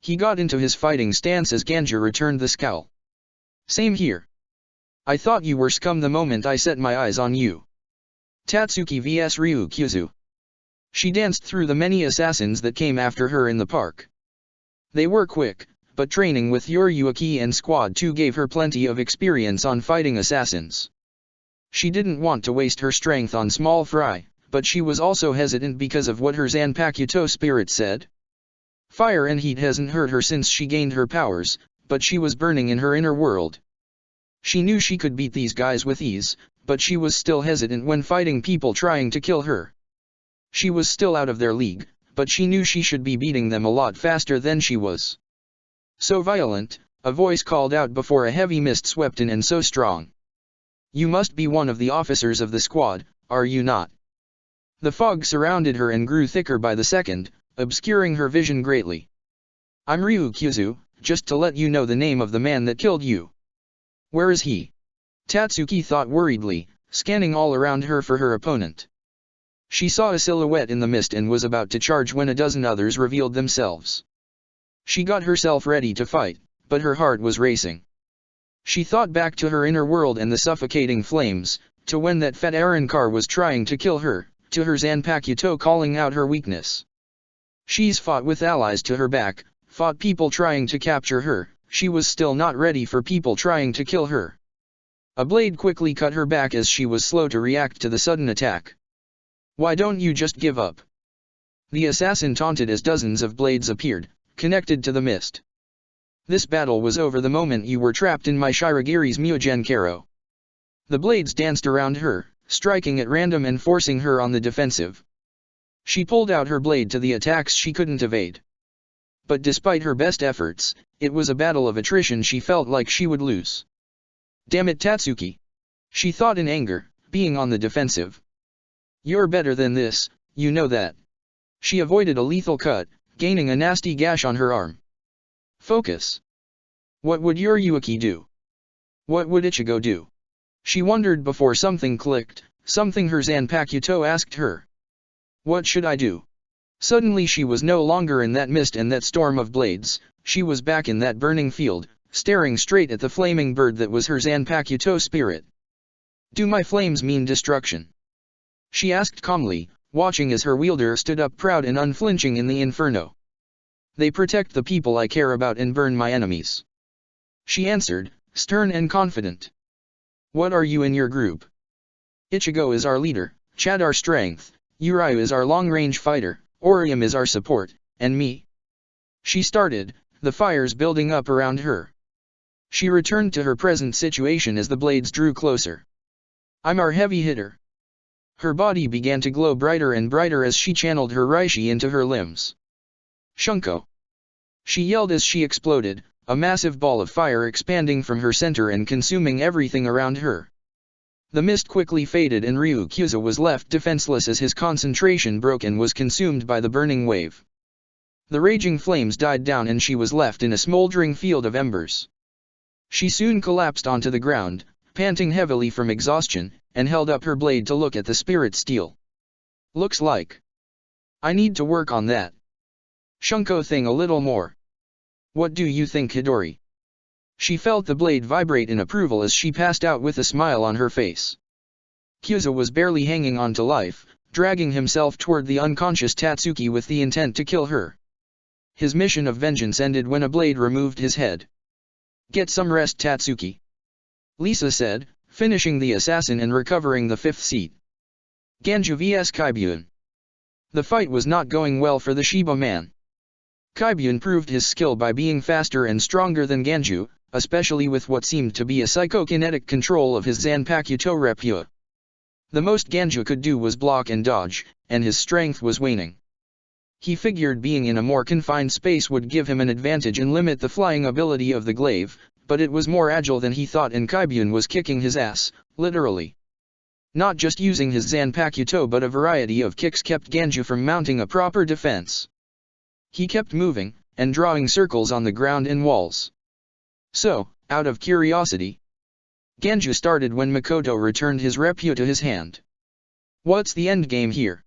He got into his fighting stance as Genju returned the scowl. Same here. I thought you were scum the moment I set my eyes on you. Tatsuki vs Ryukyuzu. She danced through the many assassins that came after her in the park. They were quick, but training with Yuriuki and Squad 2 gave her plenty of experience on fighting assassins. She didn't want to waste her strength on small fry, but she was also hesitant because of what her Zanpakuto spirit said. Fire and heat hasn't hurt her since she gained her powers, but she was burning in her inner world. She knew she could beat these guys with ease, but she was still hesitant when fighting people trying to kill her. She was still out of their league, but she knew she should be beating them a lot faster than she was. So violent, a voice called out before a heavy mist swept in, and so strong. You must be one of the officers of the squad, are you not? The fog surrounded her and grew thicker by the second, obscuring her vision greatly. I'm Ryukyuzu, just to let you know the name of the man that killed you. Where is he? Tatsuki thought worriedly, scanning all around her for her opponent. She saw a silhouette in the mist and was about to charge when a dozen others revealed themselves. She got herself ready to fight, but her heart was racing. She thought back to her inner world and the suffocating flames, to when that fat Arankar was trying to kill her, to her Zanpakuto calling out her weakness. She's fought with allies to her back, fought people trying to capture her. She was still not ready for people trying to kill her. A blade quickly cut her back as she was slow to react to the sudden attack. Why don't you just give up? The assassin taunted as dozens of blades appeared, connected to the mist. This battle was over the moment you were trapped in my Shiragiri's Mugen Karo. The blades danced around her, striking at random and forcing her on the defensive. She pulled out her blade to the attacks she couldn't evade. But despite her best efforts, it was a battle of attrition. She felt like she would lose. Damn it, Tatsuki! She thought in anger, being on the defensive. You're better than this, you know that. She avoided a lethal cut, gaining a nasty gash on her arm. Focus. What would Yuriuki do? What would Ichigo do? She wondered before something clicked, something her Zanpakuto asked her. What should I do? Suddenly she was no longer in that mist and that storm of blades, she was back in that burning field, staring straight at the flaming bird that was her Zanpakuto spirit. Do my flames mean destruction? She asked calmly, watching as her wielder stood up proud and unflinching in the inferno. They protect the people I care about and burn my enemies. She answered, stern and confident. What are you in your group? Ichigo is our leader, Chad our strength, Uriu is our long-range fighter, Orium is our support, and me. She started, the fires building up around her. She returned to her present situation as the blades drew closer. I'm our heavy hitter. Her body began to glow brighter and brighter as she channeled her Reishi into her limbs. Shunko! She yelled as she exploded, a massive ball of fire expanding from her center and consuming everything around her. The mist quickly faded and Ryukyuza was left defenseless as his concentration broke and was consumed by the burning wave. The raging flames died down and she was left in a smoldering field of embers. She soon collapsed onto the ground, panting heavily from exhaustion, and held up her blade to look at the spirit steel. Looks like I need to work on that Shunko thing a little more. What do you think, Hidori? She felt the blade vibrate in approval as she passed out with a smile on her face. Kyuza was barely hanging on to life, dragging himself toward the unconscious Tatsuki with the intent to kill her. His mission of vengeance ended when a blade removed his head. Get some rest, Tatsuki, Lisa said, finishing the assassin and recovering the fifth seat. Ganju vs Kaibyun. The fight was not going well for the Shiba man. Kaibyun proved his skill by being faster and stronger than Ganju, especially with what seemed to be a psychokinetic control of his Zanpakuto Repua. The most Ganju could do was block and dodge, and his strength was waning. He figured being in a more confined space would give him an advantage and limit the flying ability of the glaive, but it was more agile than he thought and Kaibyun was kicking his ass, literally. Not just using his Zanpakuto but a variety of kicks kept Ganju from mounting a proper defense. He kept moving, and drawing circles on the ground and walls. So, out of curiosity, Ganju started when Makoto returned his Repua to his hand. What's the endgame here?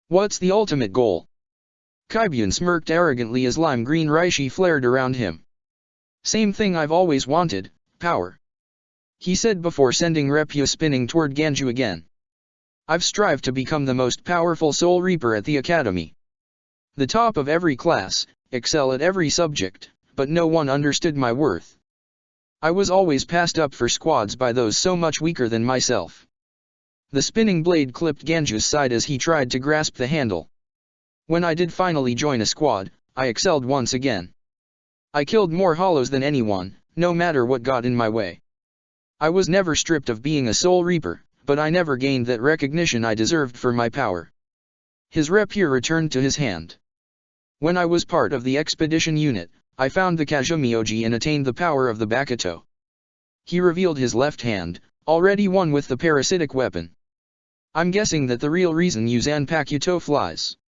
What's the ultimate goal? Kaibyun smirked arrogantly as lime green Reishi flared around him. Same thing I've always wanted, power, he said before sending Repua spinning toward Ganju again. I've strived to become the most powerful Soul Reaper at the academy. The top of every class, excel at every subject, but no one understood my worth. I was always passed up for squads by those so much weaker than myself. The spinning blade clipped Ganju's side as he tried to grasp the handle. When I did finally join a squad, I excelled once again. I killed more hollows than anyone, no matter what got in my way. I was never stripped of being a Soul Reaper, but I never gained that recognition I deserved for my power. His Repua returned to his hand. When I was part of the expedition unit, I found the Kazumioji and attained the power of the Bakuto. He revealed his left hand, already one with the parasitic weapon. I'm guessing that the real reason you Zanpakuto flies?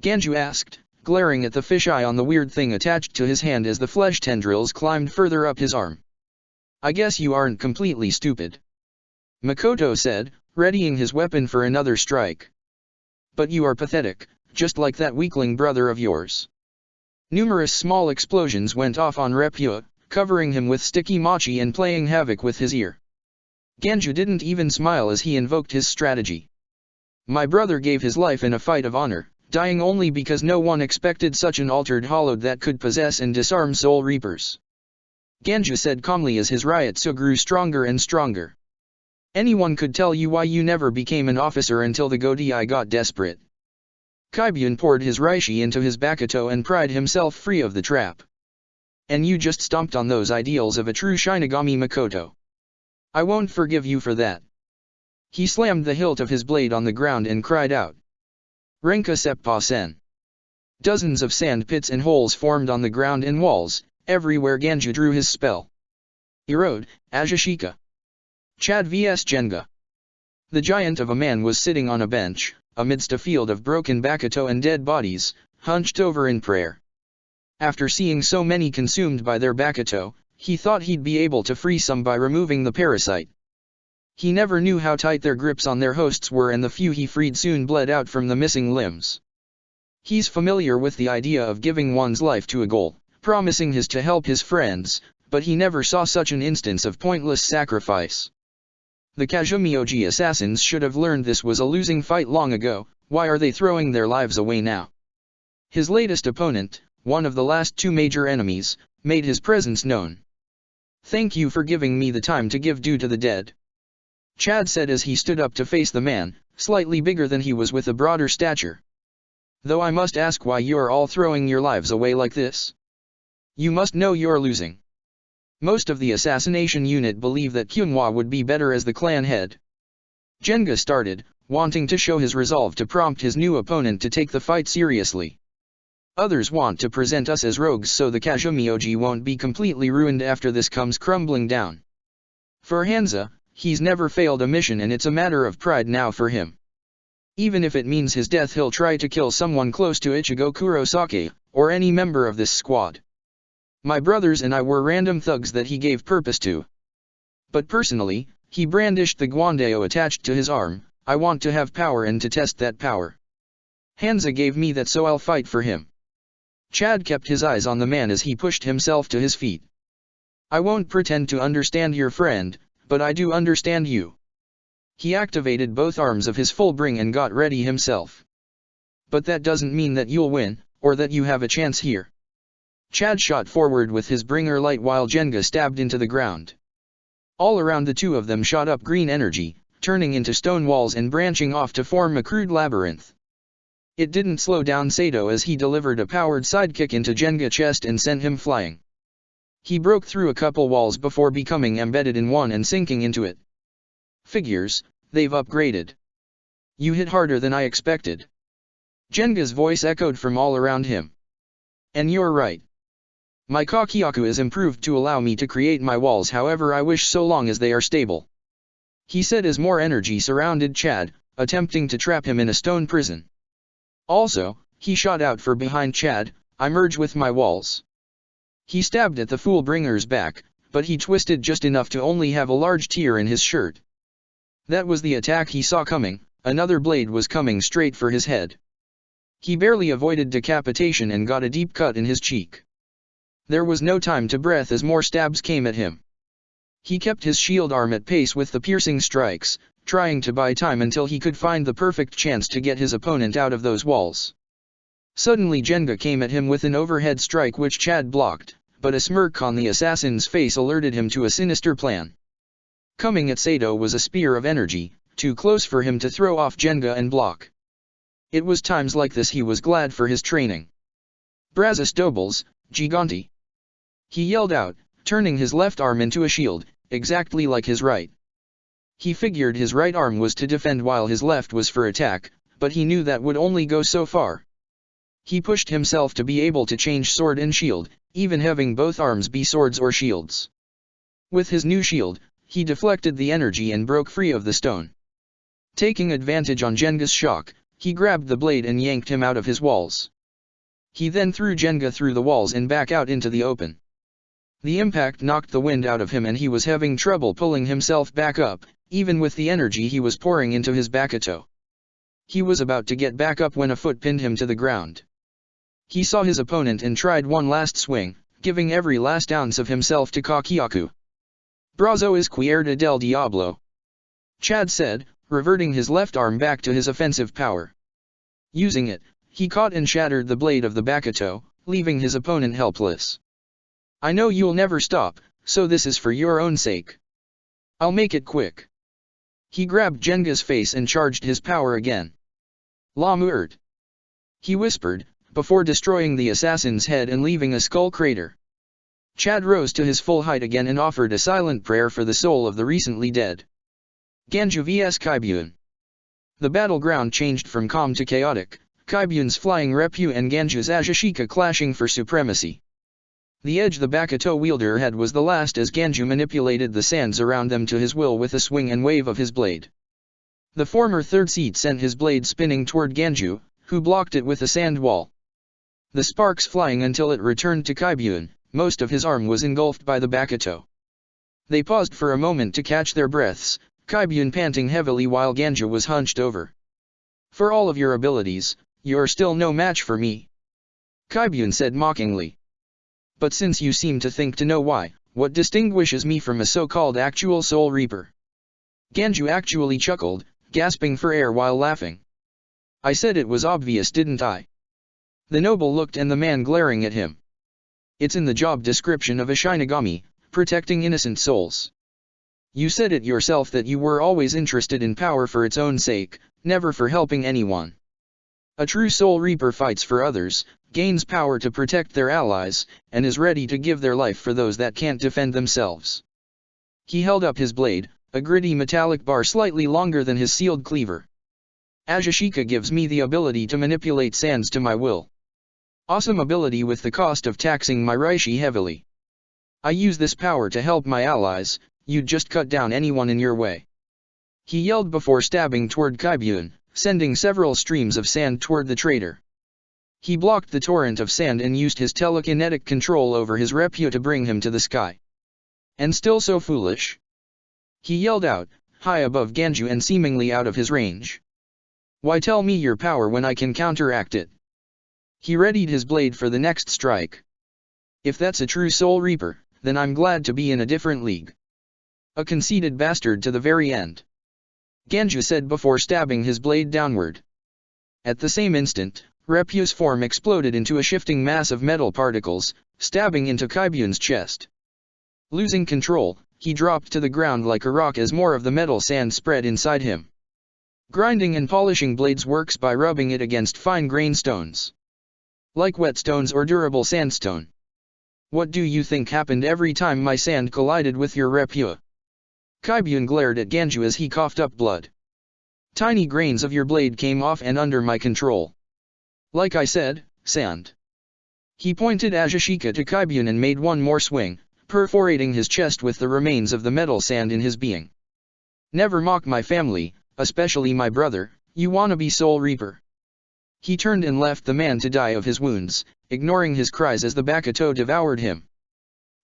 Ganju asked, glaring at the fisheye on the weird thing attached to his hand as the flesh tendrils climbed further up his arm. I guess you aren't completely stupid, Makoto said, readying his weapon for another strike. But you are pathetic, just like that weakling brother of yours. Numerous small explosions went off on Repua, covering him with sticky mochi and playing havoc with his ear. Ganju didn't even smile as he invoked his strategy. My brother gave his life in a fight of honor, dying only because no one expected such an altered hollow that could possess and disarm Soul Reapers. Ganju said calmly as his Ryutsu grew stronger and stronger. Anyone could tell you why you never became an officer until the Godei got desperate. Kaibyun poured his Reishi into his Bakuto and pried himself free of the trap. And you just stomped on those ideals of a true Shinigami, Makoto. I won't forgive you for that. He slammed the hilt of his blade on the ground and cried out. Renka Seppa Sen. Dozens of sand pits and holes formed on the ground and walls, everywhere Ganju drew his spell. Erode, Ajashika. Chad vs Jenga. The giant of a man was sitting on a bench, amidst a field of broken Bakuto and dead bodies, hunched over in prayer. After seeing so many consumed by their Bakuto, he thought he'd be able to free some by removing the parasite. He never knew how tight their grips on their hosts were and the few he freed soon bled out from the missing limbs. He's familiar with the idea of giving one's life to a goal, promising his to help his friends, but he never saw such an instance of pointless sacrifice. The Kazumioji assassins should have learned this was a losing fight long ago. Why are they throwing their lives away now? His latest opponent, one of the last two major enemies, made his presence known. Thank you for giving me the time to give due to the dead, Chad said as he stood up to face the man, slightly bigger than he was with a broader stature. Though I must ask why you're all throwing your lives away like this. You must know you're losing. Most of the assassination unit believe that Kyunhwa would be better as the clan head. Jenga started, wanting to show his resolve to prompt his new opponent to take the fight seriously. Others want to present us as rogues so the Kazumioji won't be completely ruined after this comes crumbling down. For Hansa, he's never failed a mission and it's a matter of pride now for him. Even if it means his death, he'll try to kill someone close to Ichigo Kurosake, or any member of this squad. My brothers and I were random thugs that he gave purpose to. But personally, he brandished the guandao attached to his arm. I want to have power and to test that power. Hansa gave me that, so I'll fight for him. Chad kept his eyes on the man as he pushed himself to his feet. I won't pretend to understand your friend, but I do understand you. He activated both arms of his full bring and got ready himself. But that doesn't mean that you'll win, or that you have a chance here. Chad shot forward with his bringer light while Jenga stabbed into the ground. All around the two of them shot up green energy, turning into stone walls and branching off to form a crude labyrinth. It didn't slow down Sato as he delivered a powered sidekick into Jenga's chest and sent him flying. He broke through a couple walls before becoming embedded in one and sinking into it. Figures, they've upgraded. You hit harder than I expected. Jenga's voice echoed from all around him. And you're right. My Kakyaku is improved to allow me to create my walls however I wish so long as they are stable. He said as more energy surrounded Chad, attempting to trap him in a stone prison. Also, he shot out for behind Chad, I merge with my walls. He stabbed at the fool bringer's back, but he twisted just enough to only have a large tear in his shirt. That was the attack he saw coming, another blade was coming straight for his head. He barely avoided decapitation and got a deep cut in his cheek. There was no time to breathe as more stabs came at him. He kept his shield arm at pace with the piercing strikes, trying to buy time until he could find the perfect chance to get his opponent out of those walls. Suddenly Jenga came at him with an overhead strike which Chad blocked, but a smirk on the assassin's face alerted him to a sinister plan. Coming at Sato was a spear of energy, too close for him to throw off Jenga and block. It was times like this he was glad for his training. Brazos Dobles, Gigante. He yelled out, turning his left arm into a shield, exactly like his right. He figured his right arm was to defend while his left was for attack, but he knew that would only go so far. He pushed himself to be able to change sword and shield, even having both arms be swords or shields. With his new shield, he deflected the energy and broke free of the stone. Taking advantage on Jenga's shock, he grabbed the blade and yanked him out of his walls. He then threw Jenga through the walls and back out into the open. The impact knocked the wind out of him and he was having trouble pulling himself back up, even with the energy he was pouring into his Bakuto. He was about to get back up when a foot pinned him to the ground. He saw his opponent and tried one last swing, giving every last ounce of himself to Kakyaku. Brazo izquierda del Diablo. Chad said, reverting his left arm back to his offensive power. Using it, he caught and shattered the blade of the Bakuto, leaving his opponent helpless. I know you'll never stop, so this is for your own sake. I'll make it quick. He grabbed Jenga's face and charged his power again. La Muert. He whispered, before destroying the assassin's head and leaving a skull crater. Chad rose to his full height again and offered a silent prayer for the soul of the recently dead. Ganju vs Kaibyun. The battleground changed from calm to chaotic, Kaibyun's flying Reppu and Ganju's Ajashika clashing for supremacy. The edge the Bakuto wielder had was the last as Ganju manipulated the sands around them to his will with a swing and wave of his blade. The former third seat sent his blade spinning toward Ganju, who blocked it with a sand wall. The sparks flying until it returned to Kaibyun, most of his arm was engulfed by the Bakuto. They paused for a moment to catch their breaths, Kaibyun panting heavily while Ganju was hunched over. For all of your abilities, you're still no match for me. Kaibyun said mockingly. But since you seem to think to know why, what distinguishes me from a so-called actual Soul Reaper? Ganju actually chuckled, gasping for air while laughing. I said it was obvious, didn't I? The noble looked and the man glaring at him. It's in the job description of a Shinigami, protecting innocent souls. You said it yourself that you were always interested in power for its own sake, never for helping anyone. A true Soul Reaper fights for others, gains power to protect their allies, and is ready to give their life for those that can't defend themselves. He held up his blade, a gritty metallic bar slightly longer than his sealed cleaver. Ajashika gives me the ability to manipulate sands to my will. Awesome ability with the cost of taxing my Reishi heavily. I use this power to help my allies, you'd just cut down anyone in your way. He yelled before stabbing toward Kaibyun, sending several streams of sand toward the traitor. He blocked the torrent of sand and used his telekinetic control over his Repyo to bring him to the sky. And still so foolish? He yelled out, high above Ganju and seemingly out of his range. Why tell me your power when I can counteract it? He readied his blade for the next strike. If that's a true Soul Reaper, then I'm glad to be in a different league. A conceited bastard to the very end. Ganju said before stabbing his blade downward. At the same instant, Repyo's form exploded into a shifting mass of metal particles, stabbing into Kaibyun's chest. Losing control, he dropped to the ground like a rock as more of the metal sand spread inside him. Grinding and polishing blades works by rubbing it against fine-grained stones. Like whetstones or durable sandstone. What do you think happened every time my sand collided with your Repyo? Kaibyun glared at Ganju as he coughed up blood. Tiny grains of your blade came off and under my control. Like I said, sand. He pointed Ajashika to Kaibyun and made one more swing, perforating his chest with the remains of the metal sand in his being. Never mock my family, especially my brother, you wannabe Soul Reaper. He turned and left the man to die of his wounds, ignoring his cries as the Bakuto devoured him.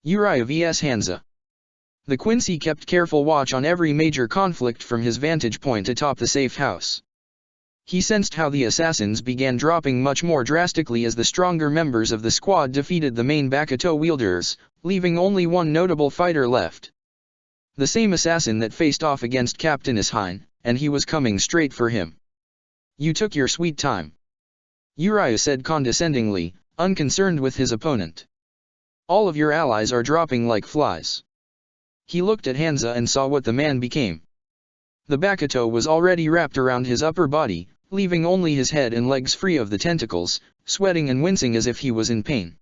Uriah vs Hanza. The Quincy kept careful watch on every major conflict from his vantage point atop the safe house. He sensed how the assassins began dropping much more drastically as the stronger members of the squad defeated the main Bakuto wielders, leaving only one notable fighter left. The same assassin that faced off against Captain Ishine, and he was coming straight for him. You took your sweet time. Uriah said condescendingly, unconcerned with his opponent. All of your allies are dropping like flies. He looked at Hanza and saw what the man became. The Bakuto was already wrapped around his upper body, leaving only his head and legs free of the tentacles, sweating and wincing as if he was in pain.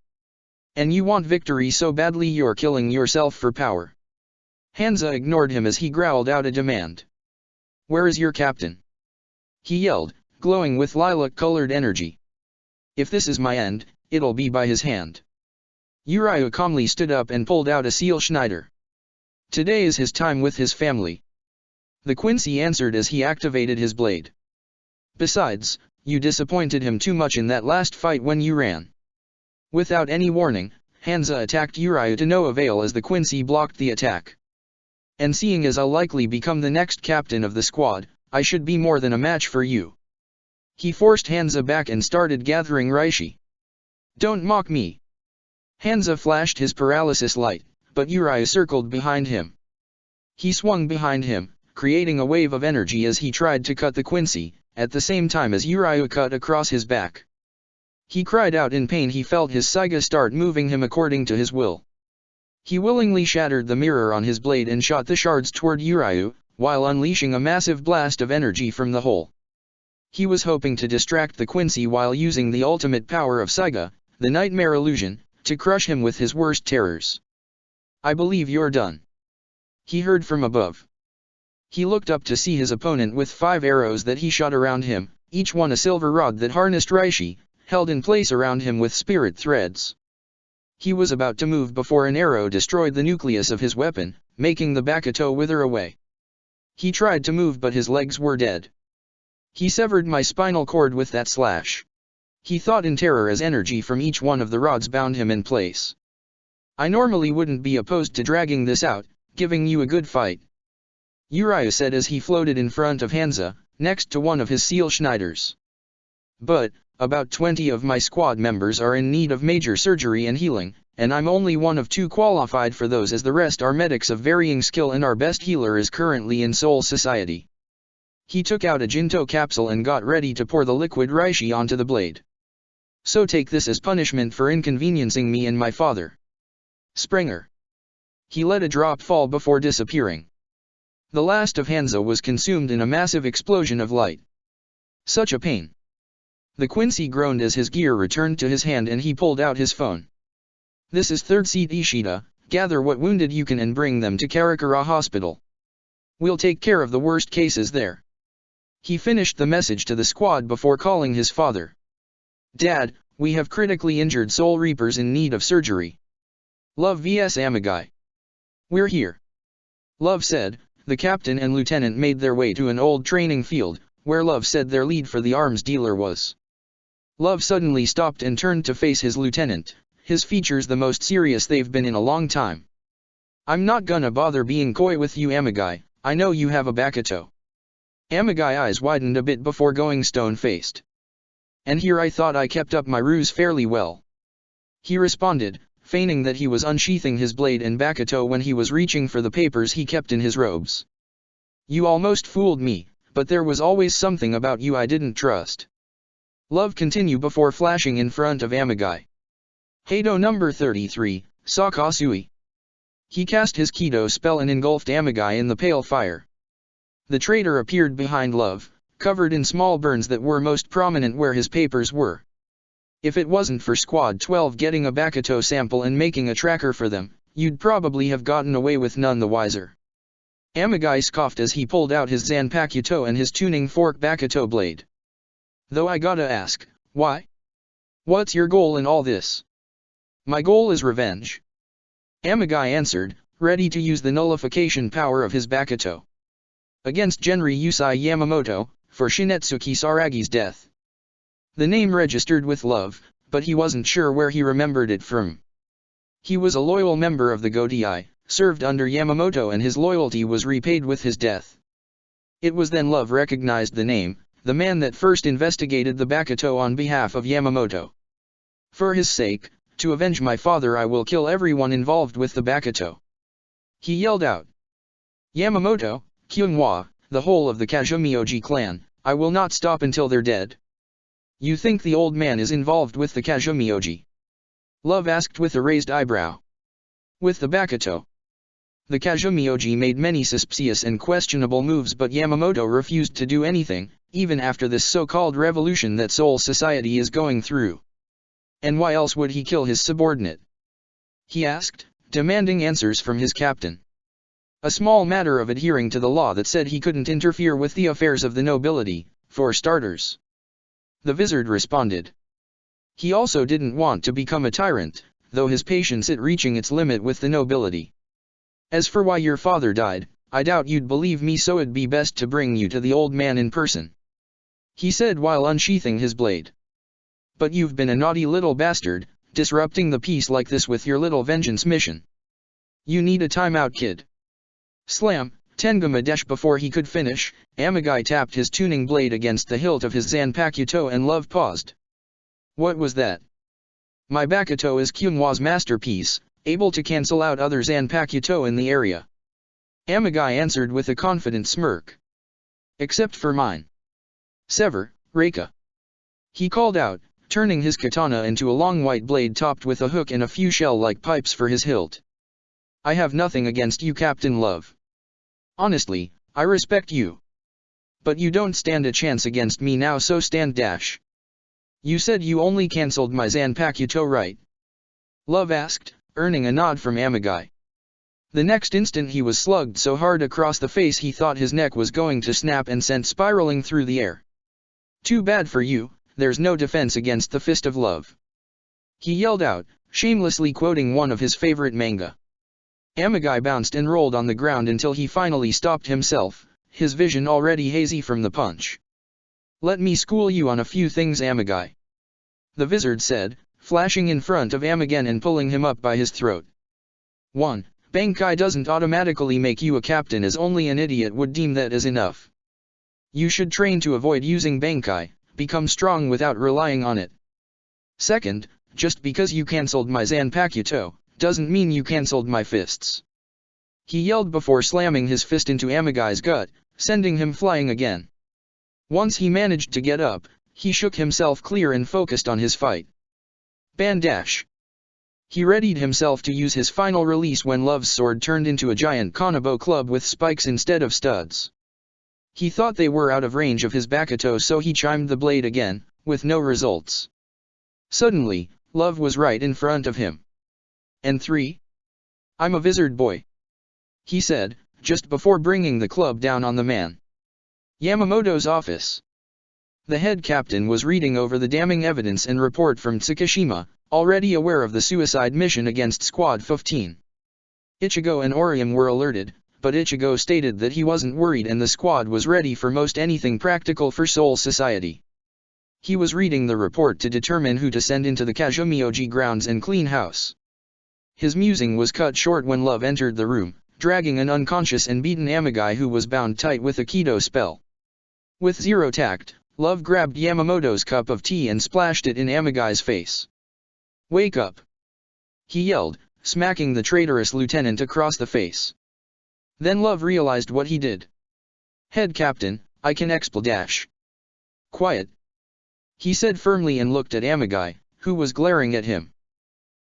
And you want victory so badly you're killing yourself for power. Hanza ignored him as he growled out a demand. Where is your captain? He yelled, glowing with lilac-colored energy. If this is my end, it'll be by his hand. Uriah calmly stood up and pulled out a seal Schneider. Today is his time with his family. The Quincy answered as he activated his blade. Besides, you disappointed him too much in that last fight when you ran. Without any warning, Hanza attacked Uriah to no avail as the Quincy blocked the attack. And seeing as I'll likely become the next captain of the squad, I should be more than a match for you. He forced Hanza back and started gathering Reishi. Don't mock me. Hanza flashed his paralysis light, but Uriah circled behind him. He swung behind him, creating a wave of energy as he tried to cut the Quincy, at the same time as Uriah cut across his back. He cried out in pain. He felt his Saiga start moving him according to his will. He willingly shattered the mirror on his blade and shot the shards toward Uriah, while unleashing a massive blast of energy from the hole. He was hoping to distract the Quincy while using the ultimate power of Saiga, the nightmare illusion, to crush him with his worst terrors. I believe you're done. He heard from above. He looked up to see his opponent with 5 arrows that he shot around him, each one a silver rod that harnessed Reishi, held in place around him with spirit threads. He was about to move before an arrow destroyed the nucleus of his weapon, making the Bakuto wither away. He tried to move but his legs were dead. He severed my spinal cord with that slash. He thought in terror as energy from each one of the rods bound him in place. I normally wouldn't be opposed to dragging this out, giving you a good fight. Uriah said as he floated in front of Hanza, next to one of his seal Schneiders. But, about 20 of my squad members are in need of major surgery and healing, and I'm only one of 2 qualified for those as the rest are medics of varying skill and our best healer is currently in Soul Society. He took out a Jinto capsule and got ready to pour the liquid Reishi onto the blade. So take this as punishment for inconveniencing me and my father. Springer. He let a drop fall before disappearing. The last of Hanza was consumed in a massive explosion of light. Such a pain. The Quincy groaned as his gear returned to his hand and he pulled out his phone. "This is 3rd Seat Ishida, gather what wounded you can and bring them to Karakura Hospital. We'll take care of the worst cases there." He finished the message to the squad before calling his father. "Dad, we have critically injured Soul Reapers in need of surgery. Love vs Amagai. We're here." Love said. The captain and lieutenant made their way to an old training field, where Love said their lead for the arms dealer was. Love suddenly stopped and turned to face his lieutenant, his features the most serious they've been in a long time. "I'm not gonna bother being coy with you, Amagai, I know you have a Bakuto." Amagai eyes widened a bit before going stone-faced. "And here I thought I kept up my ruse fairly well," he responded, feigning that he was unsheathing his blade and Bakuto when he was reaching for the papers he kept in his robes. "You almost fooled me, but there was always something about you I didn't trust." Love continued before flashing in front of Amagai. "Heido number 33, Sakasui." He cast his Kido spell and engulfed Amagai in the pale fire. The traitor appeared behind Love, covered in small burns that were most prominent where his papers were. If it wasn't for Squad 12 getting a Bakuto sample and making a tracker for them, you'd probably have gotten away with none the wiser. Amagai scoffed as he pulled out his Zanpakuto and his tuning fork Bakuto blade. "Though I gotta ask, why? What's your goal in all this?" "My goal is revenge," Amagai answered, ready to use the nullification power of his Bakuto. "Against Genri Yusai Yamamoto, for Shinetsuki Saragi's death." The name registered with Love, but he wasn't sure where he remembered it from. He was a loyal member of the Godai, served under Yamamoto and his loyalty was repaid with his death. It was then Love recognized the name, the man that first investigated the Bakuto on behalf of Yamamoto. "For his sake, to avenge my father, I will kill everyone involved with the Bakuto," he yelled out. "Yamamoto, Kyunghwa, the whole of the Kazumioji clan, I will not stop until they're dead." "You think the old man is involved with the Kazumioji?" Love asked with a raised eyebrow. "With the Bakuto?" The Kazumioji made many suspicious and questionable moves, but Yamamoto refused to do anything, even after this so-called revolution that Soul Society is going through. "And why else would he kill his subordinate?" he asked, demanding answers from his captain. "A small matter of adhering to the law that said he couldn't interfere with the affairs of the nobility, for starters," the wizard responded. He also didn't want to become a tyrant, though his patience at reaching its limit with the nobility. "As for why your father died, I doubt you'd believe me, so it'd be best to bring you to the old man in person," he said while unsheathing his blade. "But you've been a naughty little bastard, disrupting the peace like this with your little vengeance mission. You need a timeout, kid." Slam, Tenga Madesh. Before he could finish, Amagai tapped his tuning blade against the hilt of his Zanpakuto and Love paused. "What was that?" "My Bakuto is Kyunghwa's masterpiece, able to cancel out other Zanpakuto in the area," Amagai answered with a confident smirk. "Except for mine. Sever, Reika," he called out, turning his katana into a long white blade topped with a hook and a few shell-like pipes for his hilt. "I have nothing against you, Captain Love. Honestly, I respect you. But you don't stand a chance against me now, so stand dash." "You said you only cancelled my Zanpakuto, right?" Love asked, earning a nod from Amagai. The next instant he was slugged so hard across the face he thought his neck was going to snap and sent spiraling through the air. "Too bad for you, there's no defense against the Fist of Love," he yelled out, shamelessly quoting one of his favorite manga. Amagai bounced and rolled on the ground until he finally stopped himself, his vision already hazy from the punch. "Let me school you on a few things, Amagai," the wizard said, flashing in front of Amagen and pulling him up by his throat. 1. Bankai doesn't automatically make you a captain, as only an idiot would deem that as enough. You should train to avoid using Bankai, become strong without relying on it. 2. Just because you cancelled my Zanpakuto, doesn't mean you cancelled my fists," he yelled before slamming his fist into Amagai's gut, sending him flying again. Once he managed to get up, he shook himself clear and focused on his fight. Bandash. He readied himself to use his final release when Love's sword turned into a giant Kanabo club with spikes instead of studs. He thought they were out of range of his Bakuto, so he chimed the blade again, with no results. Suddenly, love was right in front of him. And 3? I'm a wizard boy, he said, just before bringing the club down on the man. Yamamoto's office. The head captain was reading over the damning evidence and report from Tsukishima, already aware of the suicide mission against Squad 15. Ichigo and Orium were alerted, but Ichigo stated that he wasn't worried and the squad was ready for most anything practical for Soul Society. He was reading the report to determine who to send into the Kazumioji grounds and clean house. His musing was cut short when Love entered the room, dragging an unconscious and beaten Amagai who was bound tight with a Kido spell. With zero tact, Love grabbed Yamamoto's cup of tea and splashed it in Amagai's face. "Wake up!" he yelled, smacking the traitorous lieutenant across the face. Then Love realized what he did. "Head captain, I can expel-dash." "Quiet," he said firmly and looked at Amagai, who was glaring at him.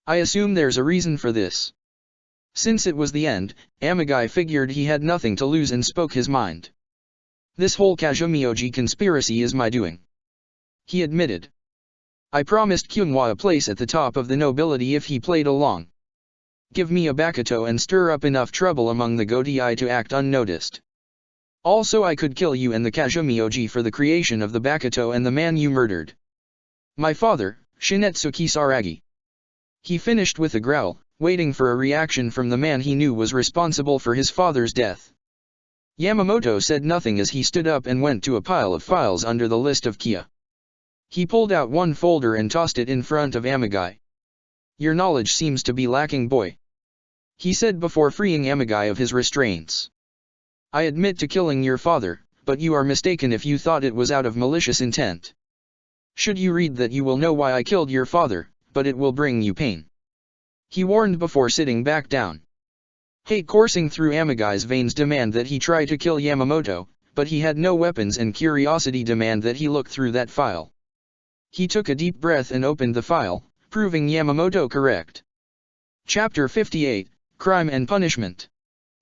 "I assume there's a reason for this." Since it was the end, Amagai figured he had nothing to lose and spoke his mind. "This whole Kazumioji conspiracy is my doing," he admitted. "I promised Kyunhwa a place at the top of the nobility if he played along. Give me a Bakuto and stir up enough trouble among the Godei to act unnoticed. Also I could kill you and the Kazumioji for the creation of the Bakuto and the man you murdered. My father, Shinetsu Kisaragi." He finished with a growl, waiting for a reaction from the man he knew was responsible for his father's death. Yamamoto said nothing as he stood up and went to a pile of files under the list of Kia. He pulled out one folder and tossed it in front of Amagai. "Your knowledge seems to be lacking, boy," he said before freeing Amagai of his restraints. "I admit to killing your father, but you are mistaken if you thought it was out of malicious intent. Should you read that you will know why I killed your father, but it will bring you pain," he warned before sitting back down. Hate coursing through Amagai's veins demand that he try to kill Yamamoto, but he had no weapons and curiosity demand that he look through that file. He took a deep breath and opened the file, proving Yamamoto correct. Chapter 58, Crime and Punishment.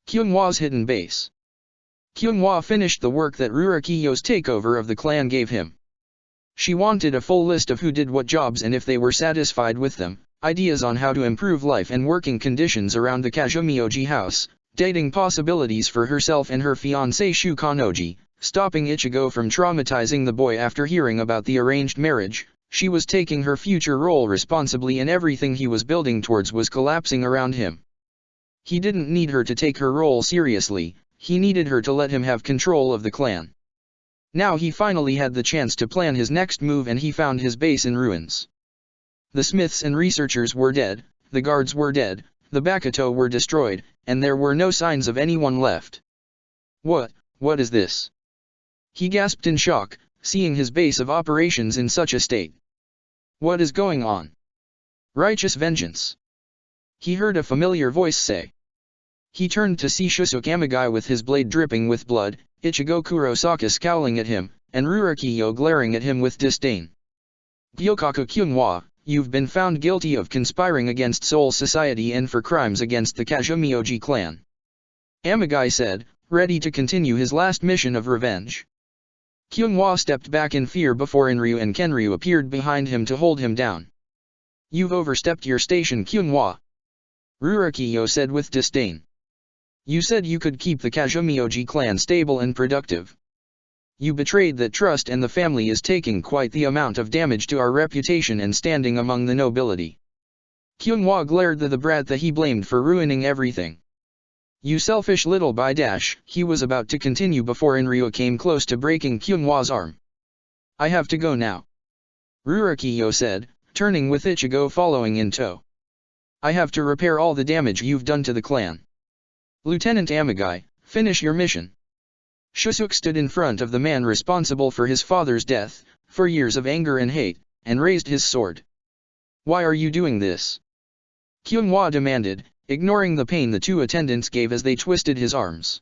Kyunhwa's Hidden Base. Kyunhwa finished the work that Rurakiyo's takeover of the clan gave him. She wanted a full list of who did what jobs and if they were satisfied with them, ideas on how to improve life and working conditions around the Kazumioji house, dating possibilities for herself and her fiancé Shukanoji, stopping Ichigo from traumatizing the boy after hearing about the arranged marriage. She was taking her future role responsibly and everything he was building towards was collapsing around him. He didn't need her to take her role seriously, he needed her to let him have control of the clan. Now he finally had the chance to plan his next move and he found his base in ruins. The smiths and researchers were dead, the guards were dead, the Bakuto were destroyed, and there were no signs of anyone left. What is this?" he gasped in shock, seeing his base of operations in such a state. "What is going on?" "Righteous vengeance," he heard a familiar voice say. He turned to see Shusuke Amagai with his blade dripping with blood, Ichigo Kurosaka scowling at him, and Rurakiyo glaring at him with disdain. "Gyokaku Kyunhwa, you've been found guilty of conspiring against Soul Society and for crimes against the Kazumioji clan," Amagai said, ready to continue his last mission of revenge. Kyunhwa stepped back in fear before Inryu and Kenryu appeared behind him to hold him down. "You've overstepped your station, Kyunhwa," Rurakiyo said with disdain. "You said you could keep the Kazumioji clan stable and productive. You betrayed that trust and the family is taking quite the amount of damage to our reputation and standing among the nobility." Kyunhwa glared at the brat that he blamed for ruining everything. "You selfish little dash," he was about to continue before Inryu came close to breaking Kyunhwa's arm. "I have to go now," Rurakiyo said, turning with Ichigo following in tow. "I have to repair all the damage you've done to the clan. Lieutenant Amagai, finish your mission." Shusuke stood in front of the man responsible for his father's death, for years of anger and hate, and raised his sword. "Why are you doing this?" Kyunhwa demanded, ignoring the pain the two attendants gave as they twisted his arms.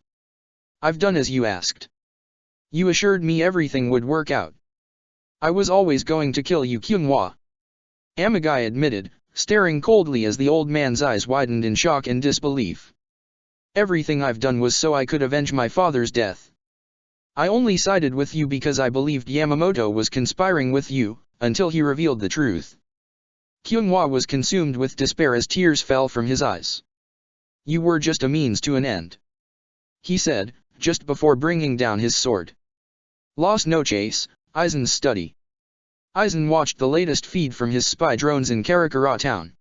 "I've done as you asked. You assured me everything would work out. I was always going to kill you, Kyunhwa," Amagai admitted, staring coldly as the old man's eyes widened in shock and disbelief. "Everything I've done was so I could avenge my father's death." I only sided with you because I believed Yamamoto was conspiring with you, until he revealed the truth. Kyunghwa was consumed with despair as tears fell from his eyes. You were just a means to an end, he said, just before bringing down his sword. Las noches, Aizen's study. Aizen watched the latest feed from his spy drones in Karakura town.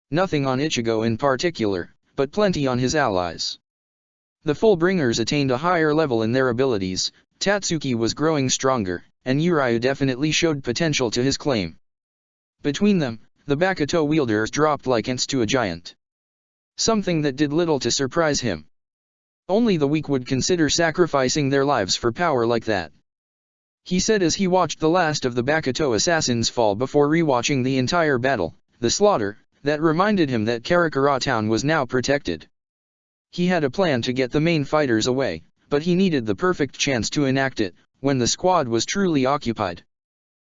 Nothing on Ichigo in particular, but plenty on his allies. The Fullbringers attained a higher level in their abilities, Tatsuki was growing stronger, and Uriu definitely showed potential to his claim. Between them, the Bakuto wielders dropped like ants to a giant. Something that did little to surprise him. Only the weak would consider sacrificing their lives for power like that, he said as he watched the last of the Bakuto assassins fall before rewatching the entire battle, the slaughter, that reminded him that Karakura town was now protected. He had a plan to get the main fighters away, but he needed the perfect chance to enact it, when the squad was truly occupied.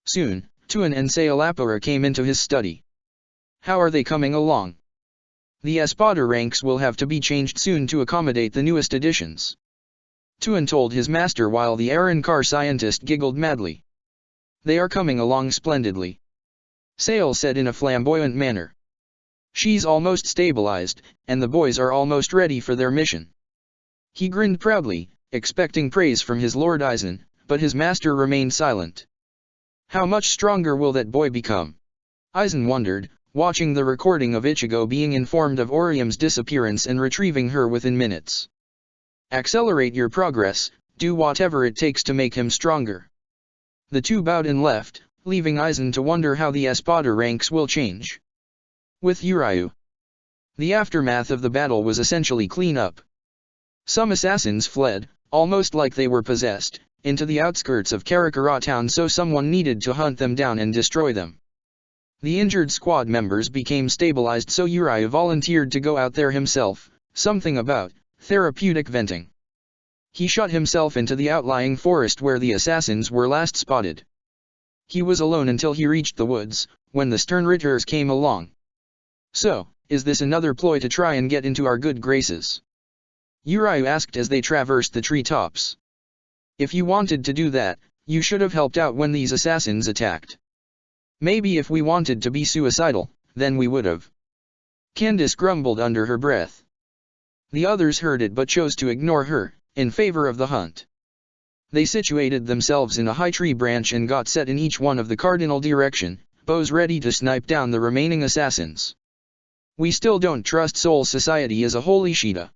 Soon, Tuan and Sayalapura came into his study. How are they coming along? The Espada ranks will have to be changed soon to accommodate the newest additions, Tuan told his master while the Arrancar scientist giggled madly. They are coming along splendidly, Sayal said in a flamboyant manner. She's almost stabilized, and the boys are almost ready for their mission. He grinned proudly, expecting praise from his Lord Aizen, but his master remained silent. How much stronger will that boy become? Aizen wondered, watching the recording of Ichigo being informed of Orium's disappearance and retrieving her within minutes. Accelerate your progress, do whatever it takes to make him stronger. The two bowed and left, leaving Aizen to wonder how the Espada ranks will change. With Uriu, the aftermath of the battle was essentially clean up. Some assassins fled, almost like they were possessed, into the outskirts of Karakura town, so someone needed to hunt them down and destroy them. The injured squad members became stabilized, so Uriu volunteered to go out there himself, something about therapeutic venting. He shot himself into the outlying forest where the assassins were last spotted. He was alone until he reached the woods, when the Sternritters came along. So, is this another ploy to try and get into our good graces? Uriu asked as they traversed the treetops. If you wanted to do that, you should have helped out when these assassins attacked. Maybe if we wanted to be suicidal, then we would have. Candace grumbled under her breath. The others heard it but chose to ignore her, in favor of the hunt. They situated themselves in a high tree branch and got set in each one of the cardinal direction, bows ready to snipe down the remaining assassins. We still don't trust Soul Society as a whole, Ishida,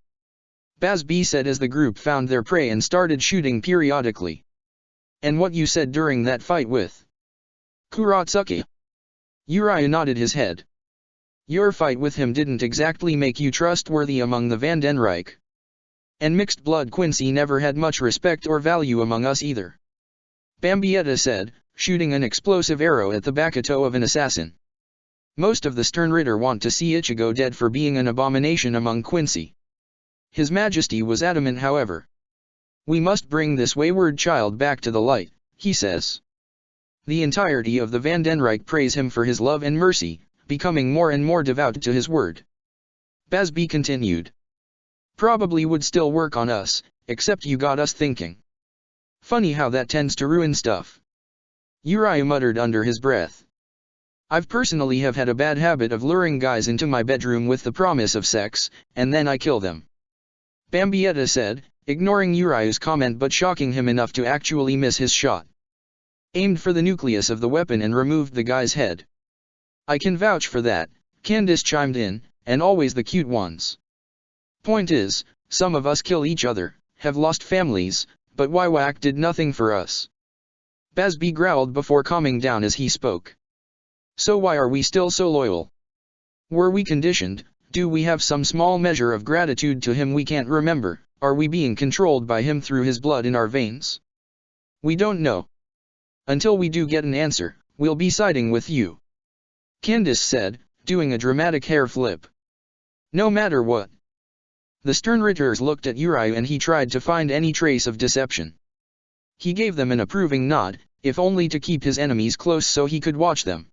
Bazb said as the group found their prey and started shooting periodically. And what you said during that fight with Kuratsuki? Uriu nodded his head. Your fight with him didn't exactly make you trustworthy among the Vandenreich. And mixed blood Quincy never had much respect or value among us either, Bambietta said, shooting an explosive arrow at the Bakuto of an assassin. Most of the Sternritter want to see Ichigo dead for being an abomination among Quincy. His Majesty was adamant, however. We must bring this wayward child back to the light, he says. The entirety of the Vandenreich praise him for his love and mercy, becoming more and more devout to his word. Bazb continued. Probably would still work on us, except you got us thinking. Funny how that tends to ruin stuff. Uriu muttered under his breath. I've personally have had a bad habit of luring guys into my bedroom with the promise of sex, and then I kill them, Bambietta said, ignoring Uriu's comment but shocking him enough to actually miss his shot. Aimed for the nucleus of the weapon and removed the guy's head. I can vouch for that, Candace chimed in, and always the cute ones. Point is, some of us kill each other, have lost families, but Wywak did nothing for us. Bazb growled before calming down as he spoke. So why are we still so loyal? Were we conditioned? Do we have some small measure of gratitude to him we can't remember? Are we being controlled by him through his blood in our veins? We don't know. Until we do get an answer, we'll be siding with you, Candace said, doing a dramatic hair flip. No matter what. The Sternritters looked at Uriu and he tried to find any trace of deception. He gave them an approving nod, if only to keep his enemies close so he could watch them.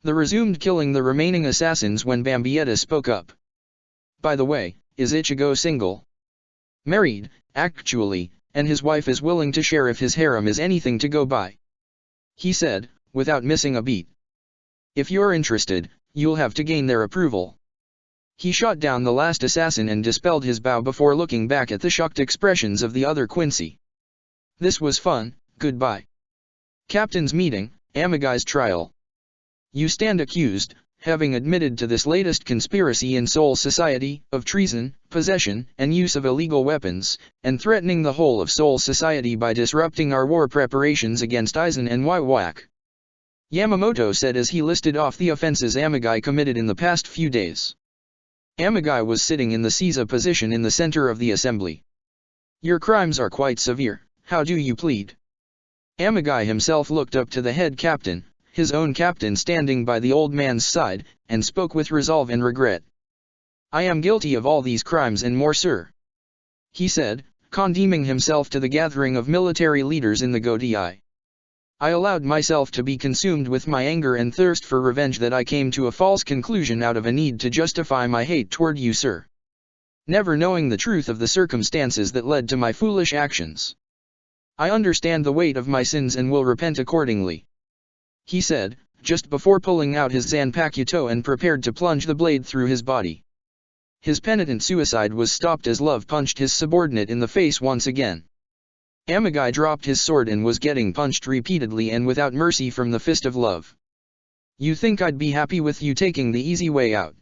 They resumed killing the remaining assassins when Bambietta spoke up. By the way, is Ichigo single? Married, actually, and his wife is willing to share if his harem is anything to go by. He said, without missing a beat. If you're interested, you'll have to gain their approval. He shot down the last assassin and dispelled his bow before looking back at the shocked expressions of the other Quincy. This was fun, goodbye. Captain's meeting, Amagai's trial. You stand accused, having admitted to this latest conspiracy in Soul Society, of treason, possession, and use of illegal weapons, and threatening the whole of Soul Society by disrupting our war preparations against Aizen and Waiwak. Yamamoto said as he listed off the offenses Amagai committed in the past few days. Amagai was sitting in the Caesar position in the center of the assembly. Your crimes are quite severe, how do you plead? Amagai himself looked up to the head captain, his own captain standing by the old man's side, and spoke with resolve and regret. I am guilty of all these crimes and more, sir. He said, condemning himself to the gathering of military leaders in the Godai. I allowed myself to be consumed with my anger and thirst for revenge that I came to a false conclusion out of a need to justify my hate toward you, sir. Never knowing the truth of the circumstances that led to my foolish actions. I understand the weight of my sins and will repent accordingly. He said, just before pulling out his Zanpakuto and prepared to plunge the blade through his body. His penitent suicide was stopped as Love punched his subordinate in the face once again. Amagai dropped his sword and was getting punched repeatedly and without mercy from the fist of Love. You think I'd be happy with you taking the easy way out?